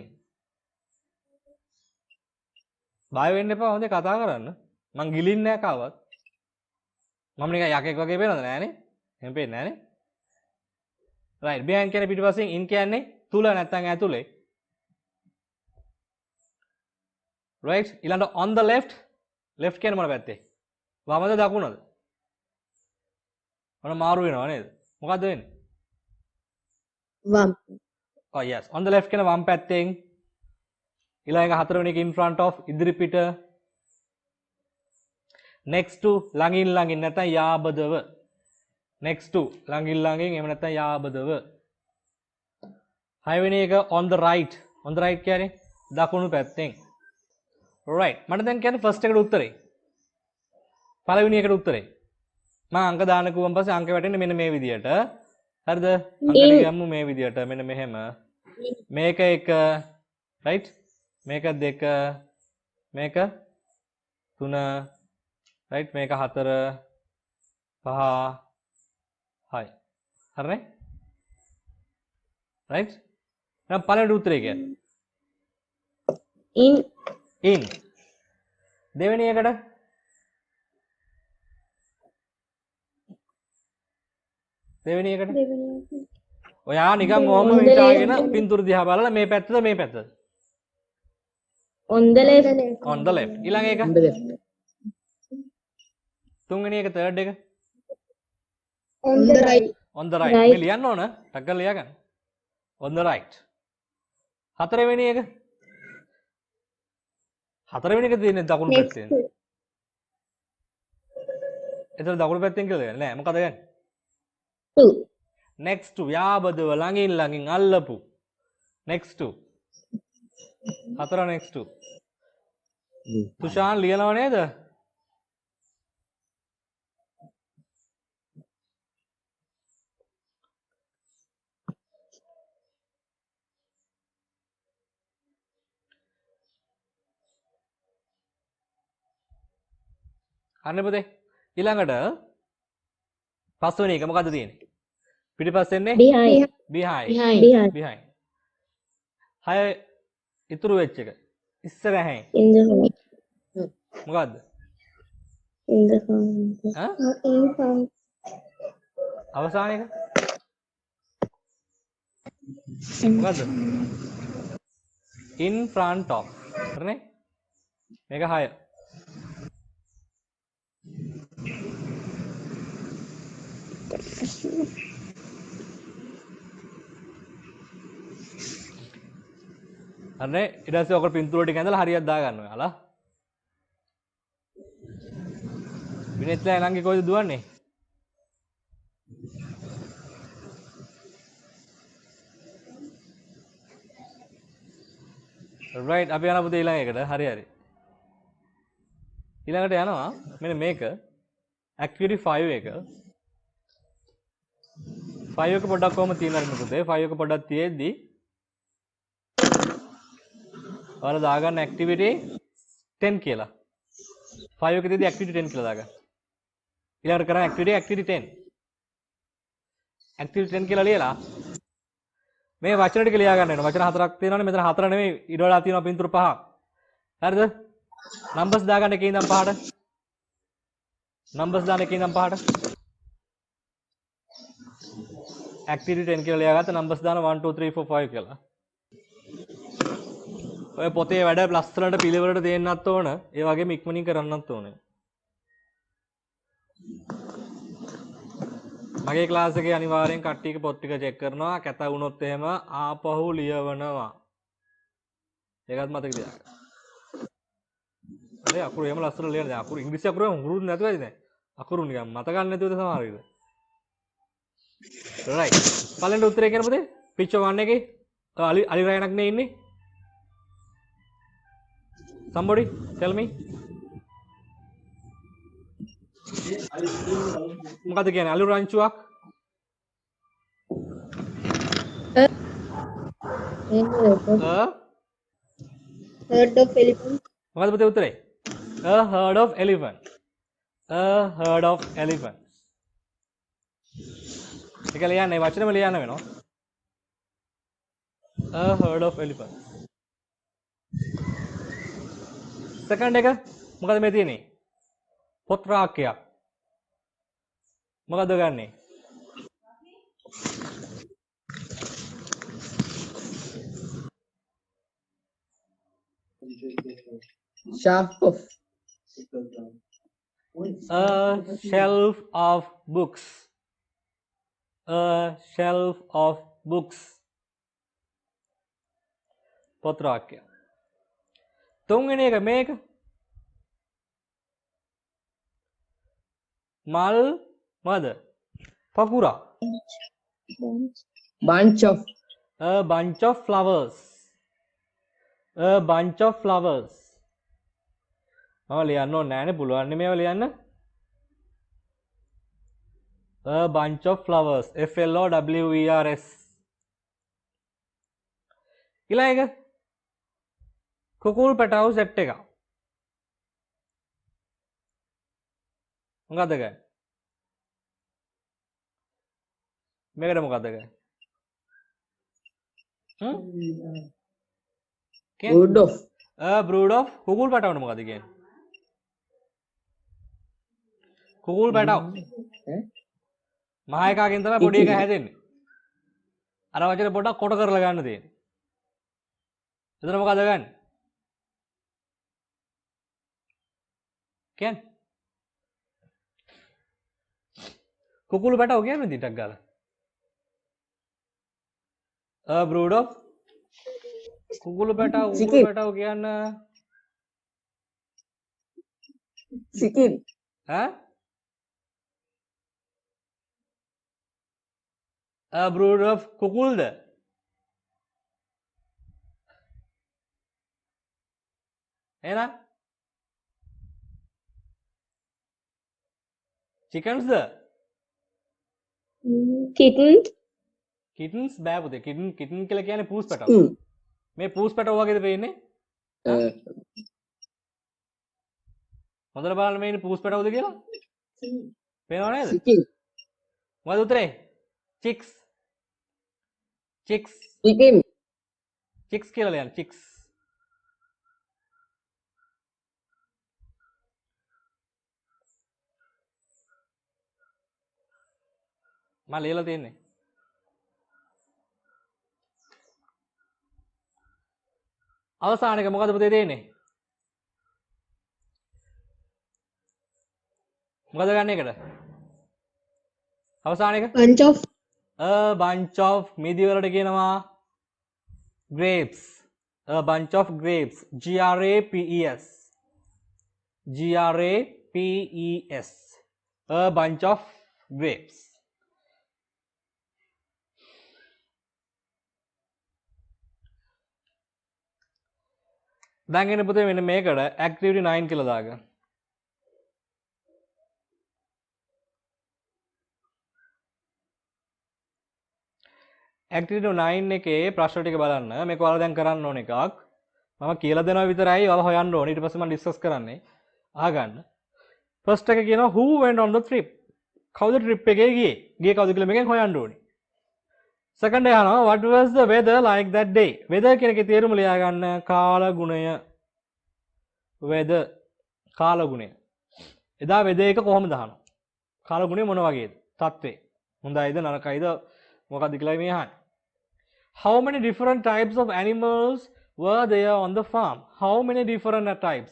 බය වෙන්න එපා හොඳේ කතා කරන්න. මං ගිලින්නේ නැහැ කවවත්. මම නිකන් යකෙක් වගේ පේනවද නෑනේ? එහෙම පේන්නේ නෑනේ. right behind කියන්නේ පිටුපසින් in කියන්නේ තුල නැත්නම් ඇතුලේ. right ඊළඟ on the left left කියන්නේ මොන පැත්තේ? වමද දකුණද? මොන මාරු වෙනව නේද? මොකද්ද වෙන්නේ? වම්. oh yes on the left කියන වම් පැත්තෙන් ඊළඟ හතරවෙනි එක in front of ඉදිරි පිට next to ළඟින් ළඟින් නැත්නම් යාබදව next to ළඟින් ළඟින් එහෙම නැත්නම් යාබදව හයවෙනි එක on the right කියන්නේ දකුණු පැත්තෙන් right මට දැන් කියන්නේ first එකට උත්තරේ පළවෙනි එකට උත්තරේ මම අංක දාන්න කිව්වන් පස්සේ අංක වැටෙන්නේ මෙන්න මේ විදියට හරිද අංක ටික යමු මේ විදියට මෙන්න මෙහෙම මේක එක right මේක 2 මේක 3 right මේක 4 5 6 හරිනේ right දැන් පළවෙනි උත්තරේ කියන්නේ in දෙවෙනි එකට ඔයා නිකන් ඔහම හිතාගෙන පින්තූර දිහා බලලා මේ පැත්තද මේ පැත්තද on the left ඊළඟ එක තුන්වෙනි එක third එක on the right on the right මේ ලියන්න ඕන ටක් කරලා ලියා ගන්න on the right හතරවෙනි එක තියෙන්නේ දකුණු පැත්තෙන් එතන දකුණු පැත්තෙන් කියලා දෙන්නේ නෑ මොකද ගන්නේ next to යාබදව ළඟින් අල්ලපු next to හතර next to තුෂාන් ලියනව නේද හරිනේ පුතේ ඊළඟට පස්වෙනි එක මොකද්ද තියෙන්නේ පිටිපස්සෙන්නේ behind හය ඉතුරු වෙච්ච එක ඉස්සරහෙන් in the මොකද්ද අවසාන එක මොකද්ද in front of හරිනේ මේක 6 හරිනේ ඊට පස්සේ ඔකට පින්තූර ටික ඇඳලා හරියට දාගන්න ඔයාලා විනෙත්ලා එනංගේ කොයිද දුවන්නේ right අපි යනවා පුතේ ඊළඟ එකට හරි ඊළඟට යනවා මෙන්න මේක activity 5 එක 5 එක පොඩ්ඩක් කොහොම තියෙනවද පුතේ 5 එක පොඩ්ඩක් තියෙද්දි ඔයාලා දාගන්න activity 10 කියලා 5 එක තියෙද්දි activity 10 කියලා දාගන්න ඊළඟට කරන activity 10 activity 10 කියලා ලියලා මේ වචන ටික ලියා ගන්න වෙනවා වචන හතරක් තියෙනවනේ මෙතන හතර නෙමෙයි ඊට වඩා තියෙනවා පින්තූර පහක් හරිද numbers දාගන්න එකේ ඉඳන් පහට numbers දාන්න එකේ ඉඳන් පහට activity 10 කියලා ලියාගත්ත numbers දාන 1 2 3 4 5 කියලා ඔය පොතේ වැඩ ලස්සනට පිළිවෙලට දෙන්නත් ඕන ඒ වගේම ඉක්මනින් කරන්නත් ඕනේ මගේ ක්ලාස් එකේ අනිවාර්යෙන් කට්ටියක පොත් ටික චෙක් කරනවා කැත වුණොත් එහෙම ආපහු ලියවනවා ඒකත් මතක තියාගන්න හරි අකුරු එහෙම ලස්සන ලියන්න දැන් අකුරු ඉංග්‍රීසි අකුරු හුරුත් නැතුව ඇති දැන් අකුරු නිකන් මතක ගන්න නැතුවද සමහර විට right පළවෙනි උත්තරේ කියන පුතේ picture 1 එකේ අලි රයනක් නේ ඉන්නේ somebody tell me මොකද කියන්නේ අලු රංචුවක් herd of elephants. මොකද පුතේ උත්තරේ a herd of elephant a herd of elephants ඒක ලියන්නේ වචනෙම ලියන්න වෙනවා a herd of elephants second එක මොකද මේ තියෙන්නේ පොත් රාක්කයක් මොකද ගන්නෙ Shelf of. a shelf of books a shelf of books පොත් රාක්කයක් තුන්වෙනි එක මේක මල් මද පකුරා Bunch of. a bunch of flowers a bunch of flowers මම ලියන්න ඕනේ නෑනේ පුළුවන් නේ මේවා ලියන්න a bunch of flowers f l o w e r s ඊළඟ එක කුකුල් පැටව සෙට් එක මොකද්ද ගන්නේ මේකට මොකද්ද ගන්නේ Brood of. a brood of කුකුල් පැටවනේ මොකද්ද කියන්නේ කුකුල් පැටව මහ එකකින් තමයි පොඩි එක හැදෙන්නේ අර වචනේ පොඩ්ඩක් කොට කරලා ගන්න තියෙන්නේ එතන මොකද්ද ගන්නේ කියන්නේ කුකුළු පැටව කියන්නේ ටිකක් ගාලා a brood of කුකුළු පැටව කියන්න Chicken. ඈ a brood of කුකුල්ද එහෙනම් chickens ද Kittens. kittens බෑ පුතේ kitten කියලා කියන්නේ පූස් පැටව මේ පූස් පැටව වගේද පේන්නේ හොඳට බලන්න මේ ඉන්නේ පූස් පැටවද කියලා පේනව නේද Chicken. මොකද උත්තරේ chicks Chicken. chicks කියලා ලියන්න chicks මම ලියලා තියෙන්නේ අවසාන එක මොකද පුතේ තියෙන්නේ මොකද ගන්න එකට අවසාන එක Bunch of. a bunch of මිදි වලට කියනවා grapes a bunch of grapes g r a p e s a bunch of grapes දැන් එන්න පුතේ මෙන්න මේකට activity 9 කියලා දාගන්න ඇක්ටිවිටි 9 එකේ ප්‍රශ්න ටික බලන්න. මේක ඔයාලා දැන් කරන්න ඕන එකක්. මම කියලා දෙනවා විතරයි ඔයාලා හොයන්න ඕනේ. ඊට පස්සේ මම ඩිස්කස් කරන්නේ. අහගන්න. ෆස්ට් එක කියනවා who went on the trip? කවුද ට්‍රිප් එකේ ගියේ? ගියේ කවුද කියලා මේකෙන් හොයන්න ඕනේ. සෙකන්ඩ් එක අහනවා what was the weather like that day? weather කියන එකේ තේරුම ලියා ගන්න කාල ගුණය. weather කාල ගුණය. එදා weather එක කොහොමද අහනවා? කාල ගුණය මොන වගේද? තත්ත්වේ. හොඳයිද නරකයිද මොකක්ද කියලා මේ අහන්නේ. How many different types of animals were there on the farm? How many different types?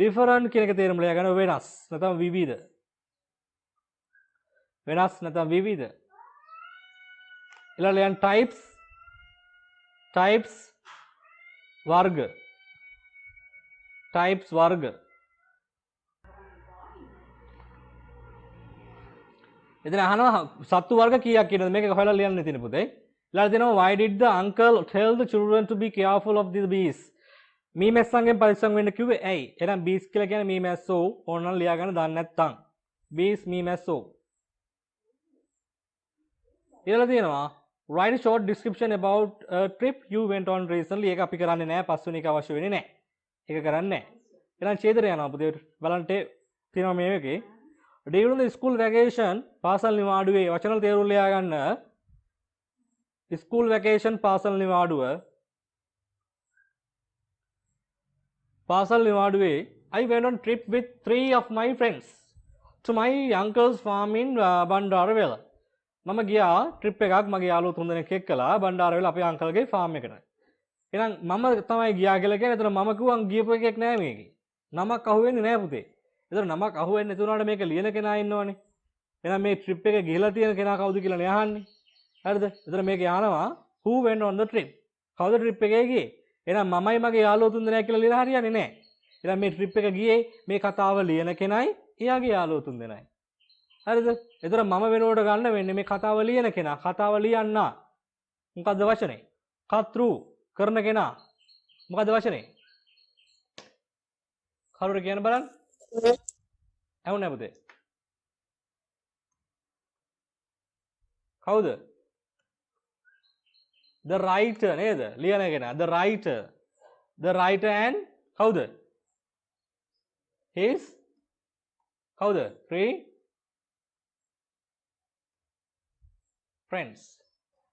Different කියන එක තේරුම ලියා ගන්න වෙනස් නැත්නම් විවිධ. වෙනස් නැත්නම් විවිධ. ඊළඟ ලියන්න types වර්ග. types වර්ග. එතන අහනවා සත්තු වර්ග කීයක් කියනද මේක හොයලා ලියන්න තියෙන පුතේ. ඊළඟ දෙනවා why did the uncle tell the children to be careful of the bees? මීමැස්සන්ගෙන් පරිස්සම් වෙන්න කිව්වේ ඇයි? එහෙනම් bees කියලා කියන්නේ මීමැස්සෝ ඕනනම් ලියා ගන්න දන්නේ නැත්නම්. bees මීමැස්සෝ. ඊළඟ තියෙනවා write a short description about a trip you went on recently. ඒක අපි කරන්නේ නැහැ. පස්වෙනි එක අවශ්‍ය වෙන්නේ නැහැ. ඒක කරන්නේ නැහැ. ඊළඟ ඡේදරය යනවා පුතේ. බලන්න තියෙනවා මේකේ. During the school vacation පාසල් නිවාඩුවේ වචන තේරුම් ලියා ගන්න. school vacation පාසල් නිවාඩුව. පාසල් නිවාඩුවේ I went on trip with 3 of my friends to my uncle's farm in Bandarawela. මම ගියා ට්‍රිප් එකක් මගේ යාළුවෝ තුන්දෙනෙක් එක්කලා බණ්ඩාරවෙල අපේ අංකල්ගේ ෆාම් එකට. එහෙනම් මම තමයි ගියා කියලා කියන්නේ. එතන මම කිව්වන් ගියපු එකෙක් නෑ මේකේ. නමක් අහුවෙන්නේ නෑ පුතේ. එතන නමක් අහුවෙන්නේ නැතුණාට මේක ලියන කෙනා ඉන්නවනේ. එහෙනම් මේ ට්‍රිප් එක ගිහලා තියෙන කෙනා කවුද කියලා නේ අහන්නේ. හරිද? එතන මේක යනවා who went on the trip? කවුද ට්‍රිප් එකේ ගියේ? එහෙනම් මමයි මගේ යාළුවෝ තුන්දෙනා කියලා ලියලා හරියන්නේ නෑ. එහෙනම් මේ ට්‍රිප් එක ගියේ මේ කතාව ලියන කෙනයි එයාගේ යාළුවෝ තුන්දෙනයි. හරිද? එතන මම වෙනුවට ගන්න වෙන්නේ මේ කතාව ලියන කෙනා. කතාව ලියන්නා. මොකද්ද වචනේ? කතෘ කරන කෙනා. මොකද්ද වචනේ? කවුරුද කියන්න බලන්න. ඇහුන්නේ පුතේ. කවුද? the writer නේද? ලියන කෙනා. the writer. the writer and කවුද? his කවුද? three friends.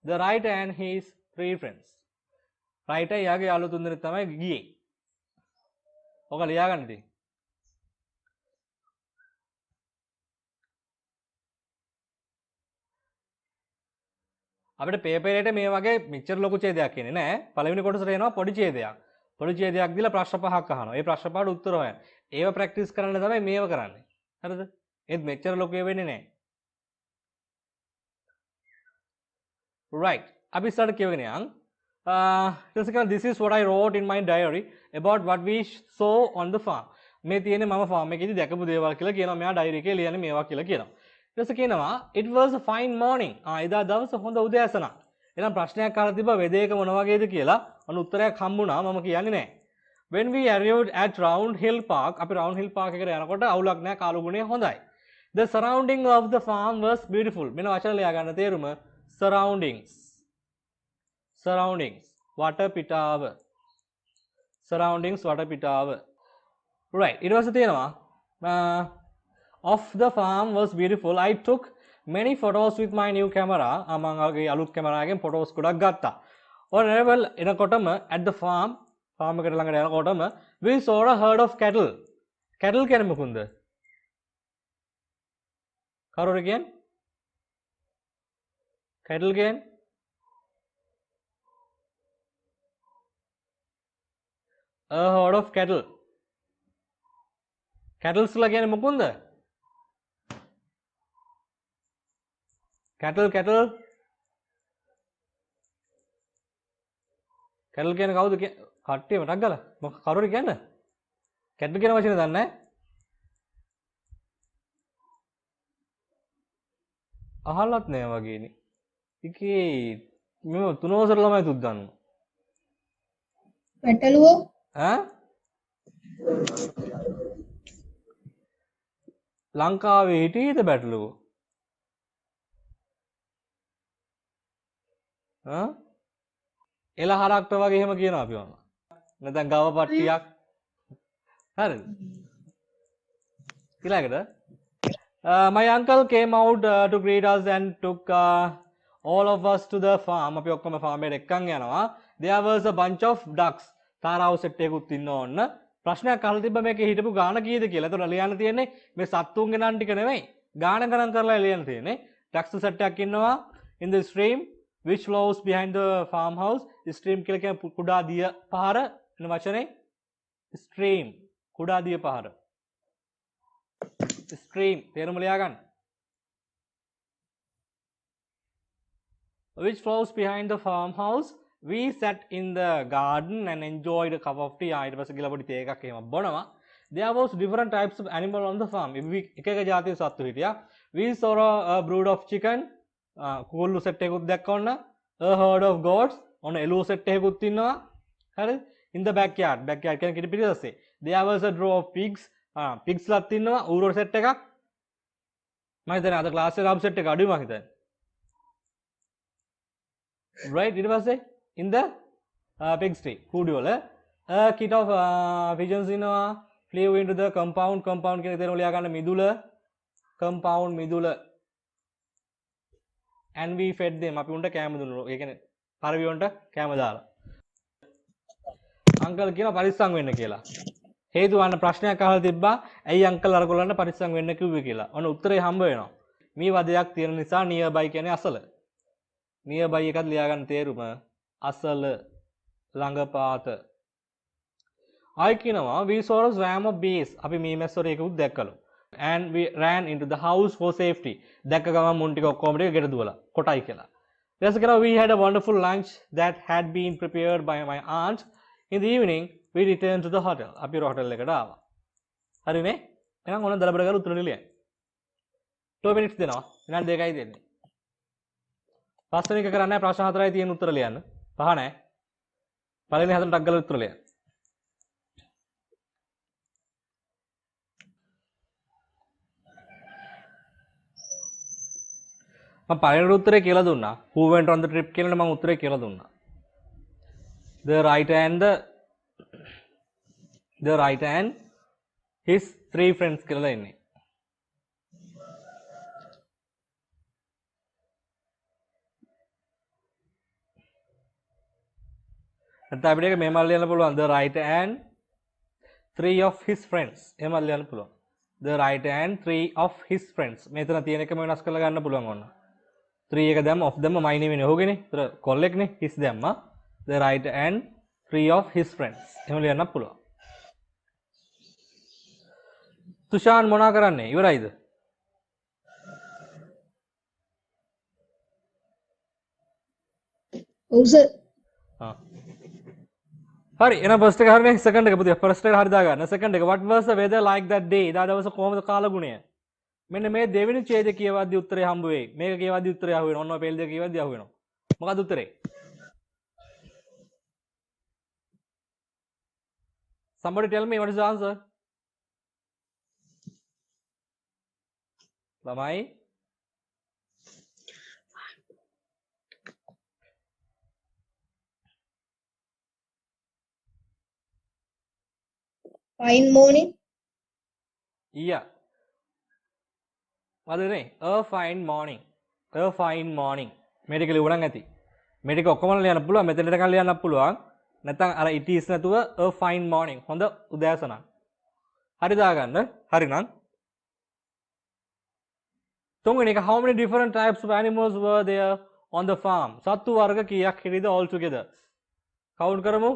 the writer and his 3 friends. writer යාගේ යාළුවෝ තුන්දෙනෙක් තමයි ගියේ. ඔක ලියා ගන්න ඉතින්. අපිට පේපර් එකට මේ වගේ මෙච්චර ලොකු ඡේදයක් එන්නේ නැහැ. පළවෙනි කොටසට එනවා පොඩි ඡේදයක්. පොඩි ඡේදයක් දීලා ප්‍රශ්න 5ක් අහනවා. ඒ ප්‍රශ්න පහට උත්තර හොයන්න. ඒව ප්‍රැක්ටිස් කරන්න තමයි මේව කරන්නේ. හරිද? ඒත් මෙච්චර ලොකු වෙන්නේ නැහැ. Right. අපි ඉස්සරහට කියවගෙන යන්. This is what I wrote in my diary about what we saw on the farm. මේ තියෙන්නේ මම ෆාම් එකේදී දැකපු දේවල් කියලා කියනවා. මෙයා ඩයරි එකේ ලියන්නේ මේවා කියලා කියනවා. ඊට පස්සේ කියනවා it was a fine morning. එදා දවස හොඳ උදෑසනක්. එහෙනම් ප්‍රශ්නයක් අහලා තිබ්බා වෙද එක මොන වගේද කියලා. අන්න උත්තරයක් හම්බුණා. මම කියන්නේ නැහැ. When we arrived at Round Hill Park, අපි Round Hill Park එකට යනකොට අවුලක් නැහැ. කාලුගුණය හොඳයි. The surrounding of the farm was beautiful. මෙන්න වචන ලියා ගන්න තේරුම surroundings. Surroundings වටපිටාව. Surroundings වටපිටාව. Right. ඊට පස්සේ තියෙනවා of the farm was beautiful. I took many photos with my new camera. මම අගේ අලුත් කැමරාවකින් ෆොටෝස් ගොඩක් ගත්තා. On arrival එනකොටම at the farm එකට ළඟට යනකොටම we saw a herd of cattle. cattle කියන්නේ මොකක්ද? කවුරුද කියන්නේ? cattle කියන්නේ a herd of cattle. Cattles ලා කියන්නේ මොකුන්ද? cattle cattle කියන්නේ කවුද? කට්ටිය මතක් ගාලා මොකක් කවුරුද කියන්නේ? cattle කියන වචනේ දන්නේ නැහැ. අහලත් නෑ වගේනේ. ඉකේ මම තුනවසර ළමයි තුත් දන්නවා. පැටළුවෝ ඈ ලංකාවේ හිටියේද බැටළුවෝ? එල හරක්ට වගේ එහෙම කියනවා අපි ඔන්න. නැත්නම් ගව පට්ටියක්. හරිද? ඊළඟට my uncle came out to greet us and took all of us to the farm. අපි ඔක්කොම farm එකට එක්කන් යනවා. There was a bunch of ducks. තාරාව සෙට් එකකුත් ඉන්න ඕන්න. ප්‍රශ්නයක් අහලා තිබ්බ මේකේ හිටපු ගාණ කීයද කියලා. ඒතකොට ලියන්න තියෙන්නේ මේ සත්තුන්ගේ නම් ටික නෙමෙයි. ගාණ ගණන් කරලා ලියන්න තියෙන්නේ. ducks සෙට් එකක් ඉන්නවා in the stream which flows behind the farmhouse. stream කියලා කියන්නේ කුඩා දිය පහර වෙන වචනේ stream කුඩා දිය පහර. stream තේරුම ලියා ගන්න. which flows behind the farmhouse. We sat in the garden and enjoyed a cup of tea. ඊට පස්සේ ගිහලා පොඩි තේ එකක් එහෙම බොනවා. There was different types of animal on the farm. එක එක ජාතියේ සත්තු හිටියා. We saw a brood of chicken. කුකුල්ලු සෙට් එකකුත් දැක්ක ඔන්න. A herd of goats. ඔන්න එළුව සෙට් එකකුත් ඉන්නවා. හරිද? In the backyard. backyard කියන්නේ කිරි පිටිපස්සේ. There was a drove of pigs. pigs ලත් ඉන්නවා. ඌරෝ සෙට් එකක්. මම හිතන්නේ අද ක්ලාස් එකේ ආපු සෙට් එක අඩුයි මම හිතන්නේ. right ඊට පස්සේ in the pigsty කුඩු වල a kit of pigeons ඉන්නවා. flew into the compound. compound කියන තේරුම ලියා ගන්න මිදුල. compound මිදුල. and we fed them. අපි උන්ට කෑම දුන්නා. ඒ කියන්නේ පරිවි උන්ට කෑම දාලා. අංකල් කියනවා පරිස්සම් වෙන්න කියලා. හේතුව අන්න ප්‍රශ්නයක් අහලා තිබ්බා. ඇයි අංකල් අර ගොල්ලන්ට පරිස්සම් වෙන්න කිව්වේ කියලා. ඔන්න උත්තරේ හම්බ වෙනවා. මේ වදයක් තියෙන නිසා nearby කියන්නේ අසල. nearby එකත් ලියා ගන්න තේරුම අසල ළඟපාත. ආයි කියනවා we saw a swarm of bees. අපි මේ මැස්සොරේකුත් දැක්කලු. and we ran into the house for safety. දැක්ක ගමන් මුන් ටික ඔක්කොම ටික ගෙට දුවලා කොටයි කියලා. ඊට පස්සේ we had a wonderful lunch that had been prepared by my aunt. In the evening we returned to the hotel. අපි හොටල් එකට ආවා. හරිනේ? එහෙනම් ඕන දලබඩ ගාලා උත්තර ලියන්න. 2 minutes දෙනවා. විනාඩි 2යි දෙන්නේ. පස්වෙනි එක කරන්නේ ප්‍රශ්න 4යි තියෙන උත්තර ලියන්න. පහ නැහැ. පළවෙනි හතරට ටක් ගාලා උත්තර ලියන්න. මම පළවෙනි උත්තරේ කියලා දුන්නා. Who went on the trip කියලානේ මම උත්තරේ කියලා දුන්නා. The right and his 3 friends කියලා ඉන්නේ. නැත්නම් අපිට ඒක මෙහෙම ලියන්න පුළුවන්. The right and 3 of his friends. එහෙම ලියන්න පුළුවන්. The right and 3 of his friends. මෙතන තියෙන එකම වෙනස් කරලා ගන්න පුළුවන් ඕන. 3 එක දැම්ම of them my නෙවෙයි ඔහුගේනේ. ඒතර කොල්ලෙක්නේ his දැම්මා. The right and 3 of his friends. එහෙම ලියන්නත් පුළුවන්. තුෂාන් මොනා කරන්නේ? ඉවරයිද? ඔව් සර්. හරි එහෙනම් ෆස්ට් එක හරිනේ සෙකන්ඩ් එක පුතේ ෆස්ට් එක හරි දාගන්න සෙකන්ඩ් එක what was the weather like that day එදා දවස කොහොමද කාලගුණය මෙන්න මේ දෙවෙනි ඡේදය කියවද්දි උත්තරේ හම්බ වෙයි මේක කියවද්දි උත්තරේ අහු වෙනවා ඔන්න ඔය පෙළ දෙක කියවද්දි අහු වෙනවා මොකක්ද උත්තරේ somebody tell me what is the answer ළමයි fine morning. yeah වදනේ a fine morning මේ ටික ලියුණන් ඇති මේ ටික ඔක්කොම ලියන්න පුළුවන් මෙතනට කල් ලියන්නත් පුළුවන් නැත්නම් අර it is නැතුව a fine morning හොඳ උදෑසනක් හරි දාගන්න හරි නම් තුන්වෙනි එක how many different types of animals were there on the farm සත්තු වර්ග කීයක් හිටියද all together count කරමු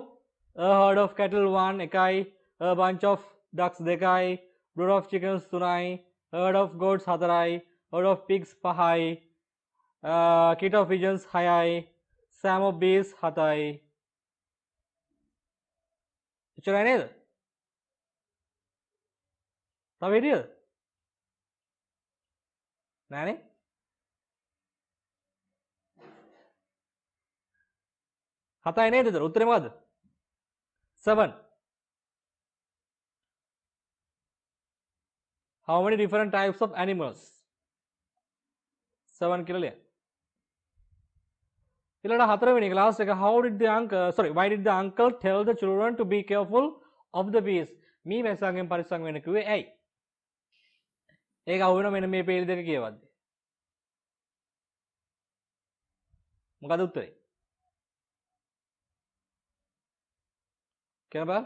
a herd of cattle 1 එකයි a bunch of ducks 2යි brood of chickens 3යි herd of goats 4යි herd of pigs 5යි kit of pigeons 6යි swarm of bees 7යි එච්චරයි නේද තව හිටියද නෑනේ හතයි නේද උත්තරේ මොකද්ද 7 how many different types of animals 7 කියලා ලියන්න ඊළඟ හතරවෙනි එක last එක why did the uncle tell the children to be careful of the bees? මී මැස්සන්ගෙන් පරිස්සම් වෙන්න කිව්වේ ඇයි? ඒක අහුවෙන මෙන්න මේ පේලි දෙක කියවද්දි. මොකද උත්තරේ? කියන්න බෑ?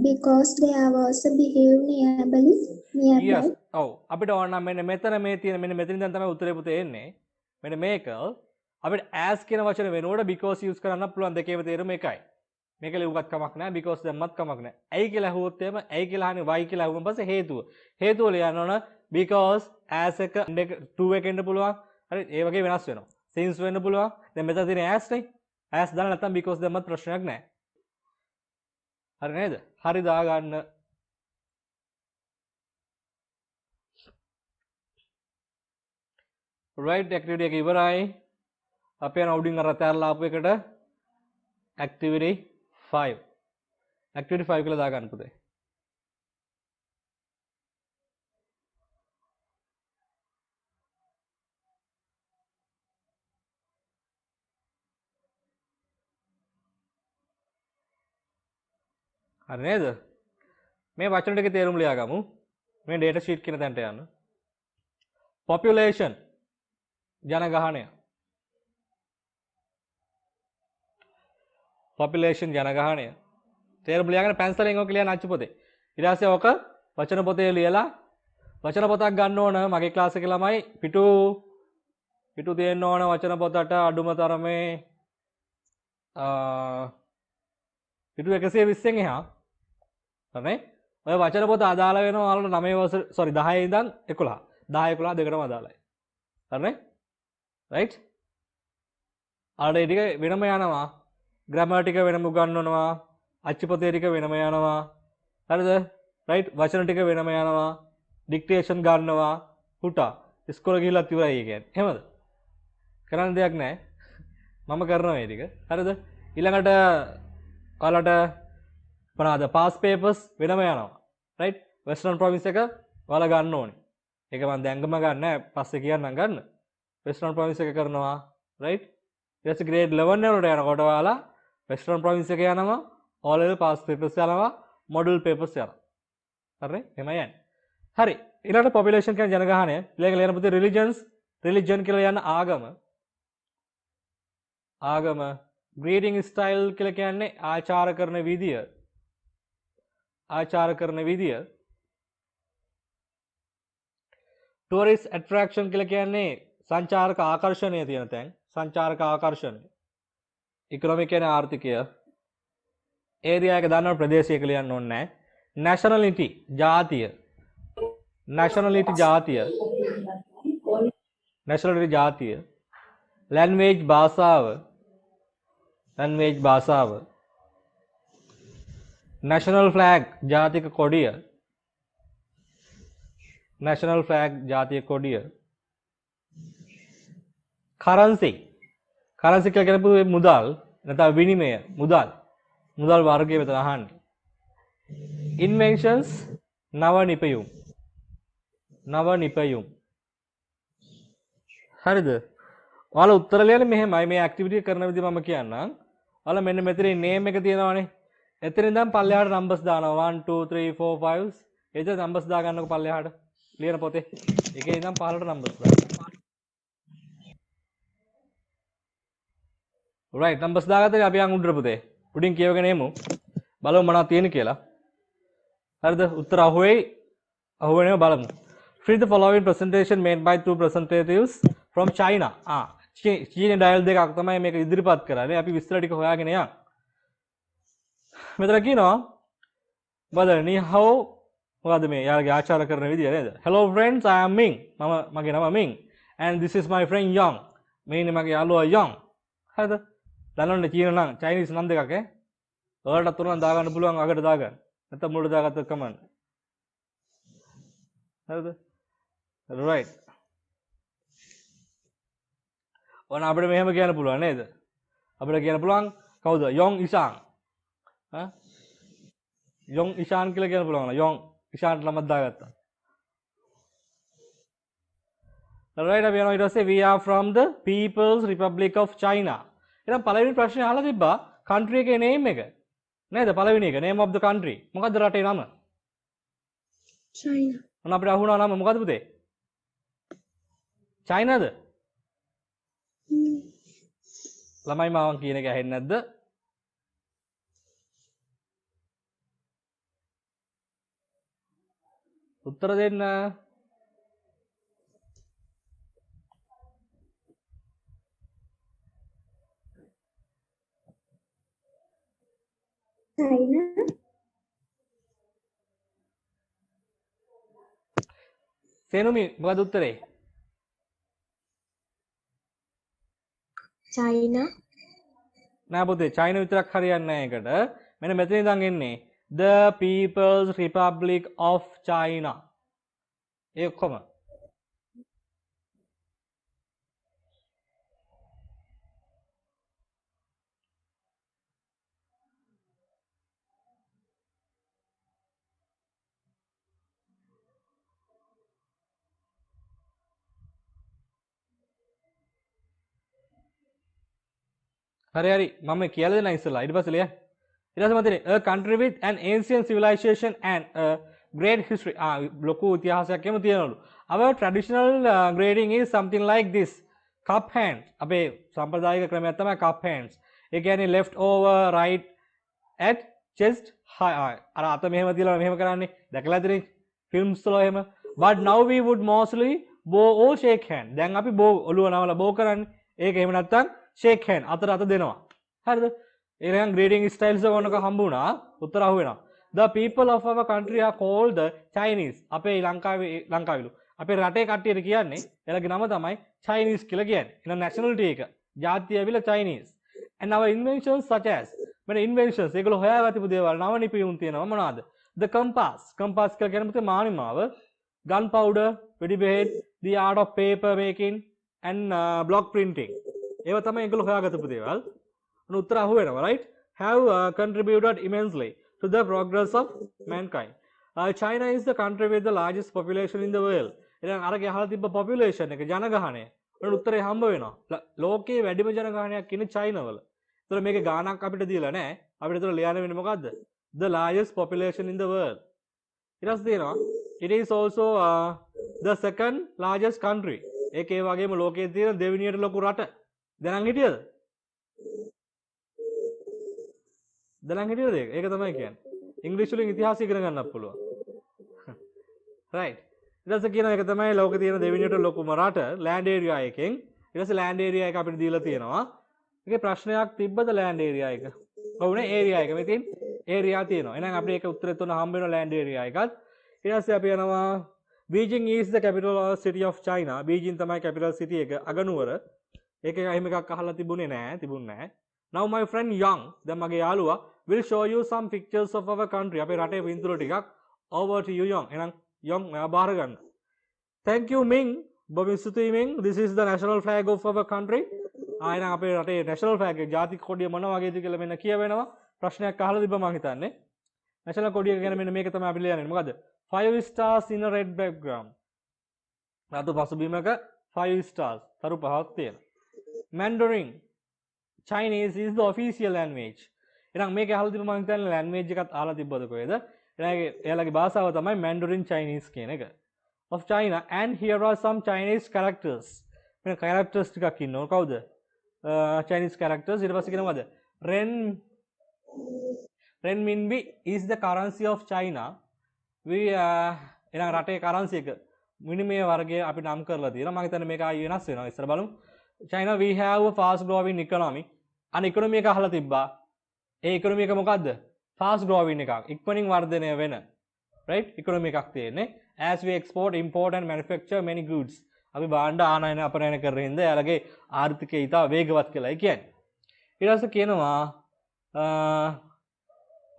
Because there was a behave nearby. Yes. ඔව්. අපිට ඕන නම් මෙන්න මෙතන මේ තියෙන මෙන්න මෙතනින් දැන් තමයි උත්තරේ පුතේ එන්නේ. මෙන්න මේක අපිට as කියන වචන වෙනකොට because use කරන්න පුළුවන් දෙකේම තේරුම එකයි. මේක ලියුවත් කමක් නැහැ because දැම්මත් කමක් නැහැ. ඇයි කියලා අහුවොත් එහෙම ඇයි කියලා අහන්නේ why කියලා අහුවම පස්සේ හේතුව. හේතුව ලියන්න ඕන because as එක to එක එන්න පුළුවන්. හරි ඒ වගේ වෙනස් වෙනවා. since වෙන්න පුළුවන්. දැන් මෙතන තියෙන as නේ. as දාලා නැත්නම් because දැම්මත් ප්‍රශ්නයක් නැහැ. හරි නේද? හරි දාගන්න. right activity එක ඉවරයි. අපි යන උඩින් අර තැරලා ආපු එකට activity 5. activity 5 කියලා දාගන්න පුතේ. හරි නේද? මේ වචන ටිකේ තේරුම් ලියාගමු. මේ data sheet කියන තැනට යන්න. population ජනගහනය. population ජනගහනය. තේරුම් ලියාගෙන පැන්සලෙන් ඔක ලියන්න අච්චු පොතේ. ඊට පස්සේ ඔක වචන පොතේ ලියලා වචන පොතක් ගන්න ඕන මගේ ක්ලාස් එකේ ළමයි පිටු තියෙන්න ඕන වචන පොතට අඩුම තරමේ පිටු 120න් එහා. හරි? ඔය වචන පොත අදාළ වෙනවා ඔයාලට 9 වසර 10 ඉඳන් 11. 10 11 දෙකටම අදාළයි. හරිනේ? right? ආඩේ ටික වෙනම යනවා. grammar ටික වෙනම උගන්වනවා. අච්චු පොතේ ටික වෙනම යනවා. හරිද? right? වචන ටික වෙනම යනවා. dictation ගන්නවා. පුටා. ඉස්කෝලේ ගිහිල්ලා ඉවරයි ඒ කියන්නේ. එහෙමද? කරන්න දෙයක් නැහැ. මම කරනවා මේ ටික. හරිද? ඊළඟට ඔයාලට මොනවාද past papers වෙනම යනවා. right? western province එක ඔයාලා ගන්න ඕනේ. ඒක මම දැන්ගම ගන්න නැහැ. පස්සේ කියන්නම් ගන්න. western province එක කරනවා. right? ඊට පස්සේ grade 11 වලට යනකොට ඔයාලා western province එක යනවා. all level past papers යනවා. module papers යනවා. හරි? එහෙම යන්නේ. හරි. ඊළඟට population කියන ජනගහනය. ඊළඟ ලියන පුතේ religion කියලා යන ආගම. greeting style කියලා කියන්නේ ආචාර කරන විදිය. tourist attraction කියලා කියන්නේ සංචාරක ආකර්ෂණය තියෙන තැන්. සංචාරක ආකර්ෂණය. economic කියන්නේ ආර්ථිකය. area එක දාන්න ප්‍රදේශය කියලා ලියන්න ඕනේ නැහැ. nationality ජාතිය. language භාෂාව. national flag ජාතික කොඩිය. currency කියලා කියන්නේ මුදල් නැත්නම් විනිමය මුදල් වර්ගය මෙතන අහන්නේ. inventions නව නිපැයුම්. හරිද? ඔයාලා උත්තර ලියන්නේ මෙහෙමයි. මේ ඇක්ටිවිටි කරන විදිහ මම කියන්නම්. ඔයාලා මෙන්න මෙතන නේම් එක තියෙනවානේ. එතන ඉඳන් පල්ලෙහාට නම්බර්ස් දානවා 1 2 3 4 5. එතන නම්බර්ස් දා ගන්නකො පල්ලෙහාට ලියන පොතේ. එකේ ඉඳන් පහළට නම්බර්ස් දාන්න. right නම්බර්ස් දාගත්තා අපි යන් උඩට පුතේ. උඩින් කියවගෙන එමු. බලමු මොනවද තියෙන්නේ කියලා. හරිද? උත්තර අහුවෙනව බලමු. Read the following presentation made by two representatives from China. චීන ඩයල් දෙකක් තමයි මේක ඉදිරිපත් කරන්නේ. අපි විස්තර ටික හොයාගෙන යන්න. මෙතන කියනවා බදල් නි හව් මොකද මේ යාළුවගේ ආචාර කරන විදිය නේද? Hello friends, I am Ming. මගේ නම Ming and this is my friend Yang. මේ ඉන්නේ මගේ යාළුවා Yang. හරිද? දන්නවනේ චීන නම් චයිනීස් නම් දෙකක් ඈ. ඔයාලට තුනක් දාගන්න පුළුවන් අගට දාගන්න. නැත්නම් මුලට දාගත්තත් කමන්න. හරිද? right. ඔන්න අපිට මෙහෙම කියන්න පුළුවන් නේද? අපිට කියන්න පුළුවන් කවුද? යොන් ඉෂාන්. යොන් ඉෂාන් කියලා කියන්න පුළුවන්. යොන් ඉෂාන්ට නමක් දාගත්තා. right අපි යනවා ඊට පස්සේ we are from the people's republic of China. එහෙනම් පළවෙනි ප්‍රශ්නේ අහලා තිබ්බා country එකේ name එක. නේද? පළවෙනි එක name of the country. මොකද්ද රටේ නම? China. මොන අපිට අහුණා නම මොකද්ද පුතේ? චයිනාද? ළමයි මාවන් කියන එක ඇහෙන්නේ නැද්ද? උත්තර දෙන්න. China. සේනුමි මොකද උත්තරේ? China. නෑ පුතේ චයිනා විතරක් හරියන්නේ නැහැ ඒකට. මෙන්න මෙතන ඉඳන් එන්නේ the people's republic of China. ඒ ඔක්කොම හරි හරි මම කියලා දෙන්න ඉස්සලා ඊට පස්සේ ලියන්න. ඊට පස්සේ මතනේ a country with an ancient civilization and a great history. ලොකු ඉතිහාසයක් එහෙම තියෙනවලු. Our traditional grading is something like this. Cup hands. අපේ සම්ප්‍රදායික ක්‍රමයක් තමයි cup hands. ඒ කියන්නේ left over right at chest high. අර අත මෙහෙම තියලා මෙහෙම කරන්නේ. දැකලා ඇතිනේ ෆිල්ම්ස් වල එහෙම. But now we would mostly bow or shake hand. දැන් අපි bow ඔළුව නමලා bow කරන්නේ. ඒක එහෙම නැත්තම් shake hand අතර අත දෙනවා. හරිද? එහෙනම් grading styles එක ඕනක හම්බ වුණා. උත්තර අහුවෙනවා. The people of our country are called the Chinese. අපේ ලංකාවිලු. අපේ රටේ කට්ටියට කියන්නේ එයාලගේ නම තමයි Chinese කියලා කියන්නේ. එහෙනම් nationality එක ජාතිය ඇවිල්ලා Chinese. And our inventions such as මෙන්න inventions ඒගොල්ලෝ හොයාගත්තු දේවල් නව නිපියුම් තියෙනවා මොනවාද? The compass. Compass කියලා කියන්නේ පුතේ මානිමාව. Gunpowder, වෙඩි බෙහෙත්, the art of paper making and block printing. ඒවා තමයි ඒගොල්ලෝ හොයාගත්තු දේවල්. උත්තර අහුවෙනවා right? Have contributed immensely to the progress of mankind. China is the country with the largest population in the world. එහෙනම් අරගේ අහලා තිබ්බ population එක ජනගහනය. උන උත්තරේ හම්බ වෙනවා. ලෝකයේ වැඩිම ජනගහනයක් ඉන්නේ චයිනා වල. ඒතර මේකේ ගාණක් අපිට දීලා නැහැ. අපිට ඒතර ලියන්න වෙන්නේ මොකද්ද? The largest population in the world. ඊට පස්සේ තියෙනවා it is also the second largest country. ඒකේ වගේම ලෝකයේ තියෙන දෙවෙනියට ලොකු රට. දැනන් හිටියද? දැනන් හිටියද ඒක? ඒක තමයි කියන්නේ. ඉංග්‍රීසි වලින් ඉතිහාසය ඉගෙන ගන්නත් පුළුවන්. right. ඊට පස්සේ කියන එක තමයි ලෝකේ තියෙන දෙවෙනියට ලොකුම රට land area එකෙන්. ඊට පස්සේ land area එක අපිට දීලා තියෙනවා. ඒකේ ප්‍රශ්නයක් තිබ්බද land area එක? ඔව්නේ area එක. මෙතෙන් area තියෙනවා. එහෙනම් අපිට ඒක උත්තරේ තුන හම්බ වෙනවා land area එකත්. ඊට පස්සේ අපි යනවා Beijing is the capital city of China. Beijing තමයි capital city එක අගනුවර. ඒක එහෙම එකක් අහලා තිබුණේ නැහැ. Now my friend Young, දැන් මගේ යාළුවා will show you some pictures of our country. අපේ රටේ පින්තූර ටිකක් over to you Young. එහෙනම් Young මෙයා බාර ගන්න. Thank you Ming. බොබින් ස්තුතියි Ming. This is the national flag of our country. එහෙනම් අපේ රටේ national flag එක ජාතික කොඩිය මොන වගේද කියලා මෙන්න කියවෙනවා. ප්‍රශ්නයක් අහලා තිබ්බ මම හිතන්නේ. national කොඩිය ගැන මෙන්න මේක තමයි අපි ලියන්නේ. මොකද? 5 stars in a red background. රතු පසුබිමක 5 stars. තරු පහක් තියෙනවා. Mandarin Chinese is the official language. එහෙනම් මේක අහලා තිබ්බ මම හිතන්නේ language එකත් අහලා තිබ්බද කොහෙද? එයාලගේ භාෂාව තමයි Mandarin Chinese කියන එක. Of China and here are some Chinese characters. මෙන්න characters ටිකක් ඉන්නවා. කවුද? Chinese characters. ඊට පස්සේ කියනවාද? Renminbi is the currency of China. We එහෙනම් රටේ currency එක විනිමය වර්ගය අපි නම් කරලා තියෙනවා. මම හිතන්නේ මේක ආයෙ වෙනස් වෙනවා. ඉස්සර බලමු. China we have a fast growing economy. අන economy එක අහලා තිබ්බා. ඒ economy එක මොකද්ද? fast growing එකක්. ඉක්මනින් වර්ධනය වෙන. right? economy එකක් තියෙන්නේ. As we export, import and manufacture many goods. අපි භාණ්ඩ ආනයන අපනයන කරන හින්දා එයාලගේ ආර්ථිකය ඉතා වේගවත් කියලායි කියන්නේ. ඊට පස්සේ කියනවා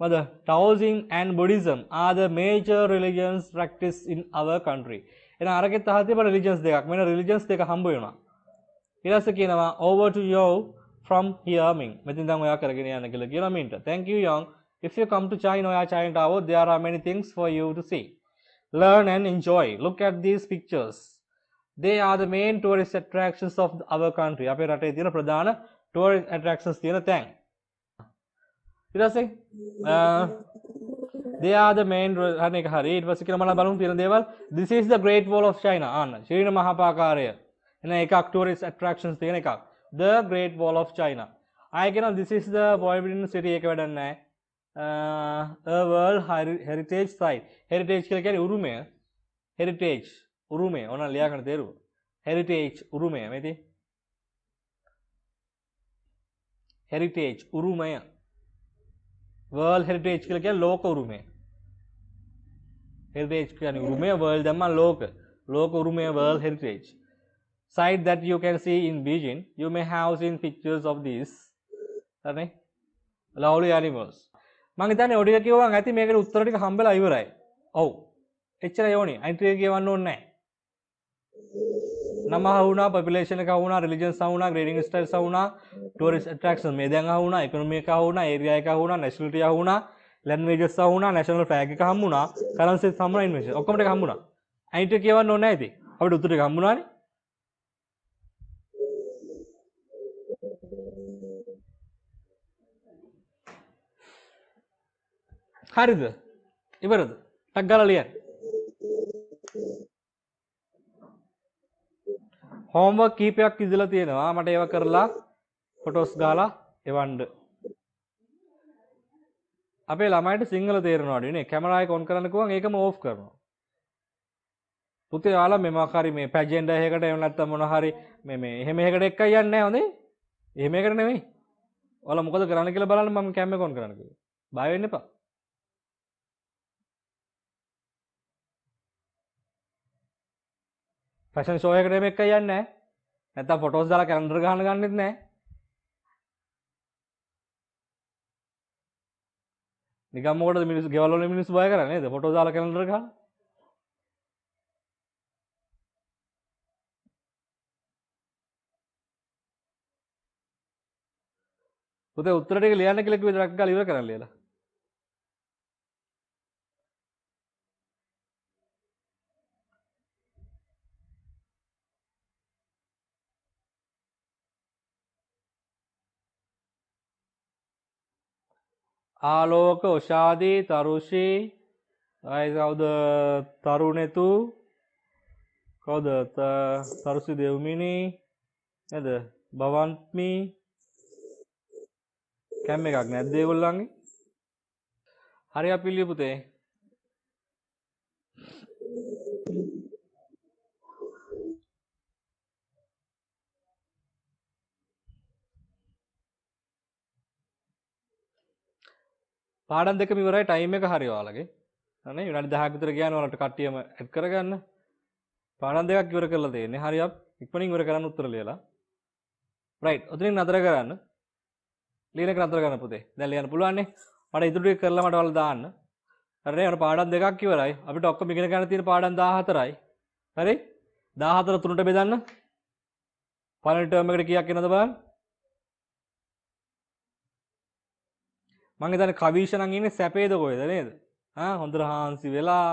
මොකද? Taoism and Buddhism are the major religions practiced in our country. එහෙනම් අරගෙත් අහලා තිබ්බ religions දෙකක්. මෙන්න religions දෙක හම්බ වෙනවා. ඊට පස්සේ කියනවා over to you from here Ming. මෙතෙන් දැන් ඔයා කරගෙන යන්න කියලා කියනවා මින්ට. Thank you Young. If you come to China or China Tower, there are many things for you to see, learn and enjoy. Look at these pictures. they are the main tourist attractions of our country. අපේ රටේ තියෙන ප්‍රධාන tourist attractions තියෙන තැන්. ඊට පස්සේ they are the main හරි එක හරි. ඊට පස්සේ කියලා මම බලමු තියෙන දේවල්. This is the Great Wall of China. ආන්න චීන මහාපාකාරය. එන එකක් tourist attractions තියෙන එකක්. The Great Wall of China. ආයෙ කියනවා this is the Forbidden City එක වැඩක් නැහැ. A World Heritage Site. Heritage කියලා කියන්නේ උරුමය. Heritage උරුමය. ඕන ලියා ගන්න තේරුව. Heritage උරුමය මේති. Heritage උරුමය. World Heritage කියලා කියන්නේ ලෝක උරුමය. Heritage කියන්නේ උරුමය, world දැම්මා ලෝක. ලෝක උරුමය World Heritage. Site that you can see in Beijing. You may have seen pictures of these. හරිනේ? Lovely animals. මම හිතන්නේ ඔය ටික කිව්වම ඇති මේකට උත්තර ටික හම්බෙලා ඉවරයි. ඔව්. එච්චරයි ඕනේ. අනිත් ටික කියවන්න ඕනේ නැහැ. නම අහුණා, population එක අහුණා, religions අහුණා, grading styles අහුණා, tourist attraction මේ දැන් අහුණා, economy එක අහුණා, area එක අහුණා, nationality අහුණා, languages අහුණා, national flag එක හම්බුණා, currencies හම්බුණා, invention ඔක්කොම ටික හම්බුණා. අනිත් ටික කියවන්න ඕනේ නැහැ ඉතින්. අපිට උත්තර ටික හම්බුණානේ. හරිද? ඉවරද? ටක් ගාලා ලියන්න. homework කීපයක් ඉදලා තියෙනවා. මට ඒව කරලා ෆොටෝස් ගාලා එවන්න. අපේ ළමයිට සිංහල තේරෙනවද නේ? කැමරා එක ඔන් කරන්න කිව්වම ඒකම ඕෆ් කරනවා. පුතේ ඔයාලා මේ මොකක් හරි මේ පැජෙන්ඩා එකකට එහෙම නැත්නම් මොන හරි මේ එහෙම එකකට එක්කයි යන්නේ නැහැ හොඳේ. එහෙම එකකට නෙමෙයි. ඔයාලා මොකද කරන්න කියලා බලන්න මම කැම් එක ඔන් කරන්න කිව්වා. බය වෙන්න එපා. ෆැෂන් ෂෝ එකකට එහෙම එක්කයි යන්නේ නැහැ. නැත්නම් ෆොටෝස් දාලා කැලෙන්ඩර් ගහන්න ගන්නෙත් නැහැ. නිකම් මොකටද මිනිස්සු ගෙවල් වල මිනිස්සු බය කරන්නේ නේද? ෆොටෝ දාලා කැලෙන්ඩර් ගහලා. පුතේ උත්තර ටික ලියන්න කියලා කිව්වේ ඩක් ගාලා ඉවර කරන්න ලියලා. ආලෝක ඔෂාදී තරුෂි අය කවුද තරුණෙතු කවුද තරුසි දෙව්මිනි නේද භවන්ත්මි කැම් එකක් නැද්ද ඒගොල්ලන්ගේ හරි අපිලිය පුතේ පාඩම් දෙකම ඉවරයි ටයිම් එක හරි ඔයාලගේ. හරි විනාඩි 10ක් විතර ගියානේ ඔයාලට කට්ටියම ඇඩ් කරගන්න. පාඩම් දෙකක් ඉවර කරලා තියෙන්නේ. හරි අප් ඉක්මනින් ඉවර කරන්න උත්තර ලියලා. රයිට්. ඔතනින් නතර කරන්න. ලියන එක නතර කරන්න පුතේ. දැන් ලියන්න පුළුවන් නේ. මට ඉතුරු ටික කරලා මට ඔයාලා දාන්න. හරි නේ. පාඩම් දෙකක් ඉවරයි. අපිට ඔක්කොම ඉගෙන ගන්න තියෙන පාඩම් 14යි. හරි? 14 3ට බෙදන්න. පළවෙනි ටර්ම් එකට කීයක් එනවද බලන්න. මං හිතන්නේ කවීෂ නම් ඉන්නේ සැපේද කොහෙද නේද? හොඳට හාන්සි වෙලා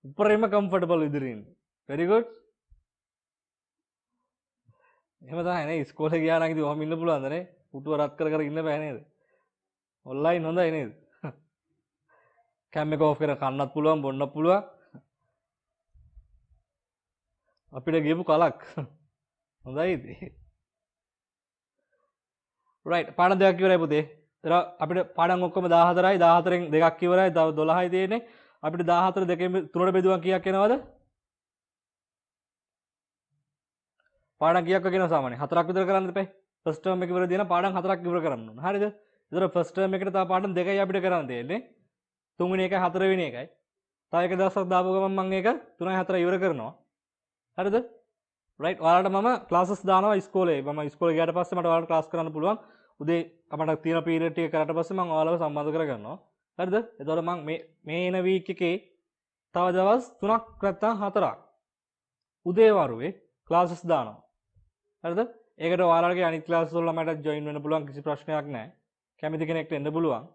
උඩරින්ම කම්ෆර්ටබල් විදිහින්. very good. එහෙම තමයි නේ ඉස්කෝලේ ගියා නම් ඉතින් ඔහම ඉන්න පුළුවන්ද නේ? පුටුව රත් කර කර ඉන්න බෑ නේද? ඔන්ලයින් හොඳයි නේද? කැම් එක ඔෆ් කරලා කන්නත් පුළුවන් බොන්නත් පුළුවන්. අපිට ගියපු කලක්. හොඳයි ඉතින්. right පාඩම් දෙකක් ඉවරයි පුතේ. අපිට පාඩම් ඔක්කොම 14යි 14න් දෙකක් ඉවරයි තව 12යි තියෙන්නේ අපිට 14 දෙකෙන් 3ට බෙදුවා කීයක් එනවද පාඩම් කීයක් වගේ සාමාන්‍ය 4ක් විතර කරන්න දෙපේ ෆස්ට් ටර්ම් එක ඉවර දින පාඩම් 4ක් ඉවර කරන්න ඕන හරිද ඒතර ෆස්ට් ටර්ම් එකට තව පාඩම් දෙකයි අපිට කරන්න තියෙන්නේ තුන්වෙනි එකයි හතරවෙනි එකයි තව එක දවසක් දාපුව ගමන් මම ඒක 3යි 4යි ඉවර කරනවා හරිද රයිට් ඔයාලට මම ක්ලාසස් දානවා ඉස්කෝලේ මම ඉස්කෝලේ ගියාට පස්සේ මට ඔයාලට ක්ලාස් කරන්න පුළුවන් උදේ අපට තියෙන පීරියඩ් ටික කරලා පස්සේ මම ඔයාලව සම්බන්ධ කරගන්නවා. හරිද? එතකොට මම මේ එන වීක් එකේ තව දවස් 3ක් නැත්නම් 4ක් උදේ වරුවේ ක්ලාසස් දානවා. හරිද? ඒකට ඔයාලගේ අනිත් ක්ලාස් වල මට ජොයින් වෙන්න පුළුවන් කිසි ප්‍රශ්නයක් නැහැ. කැමති කෙනෙක්ට එන්න පුළුවන්.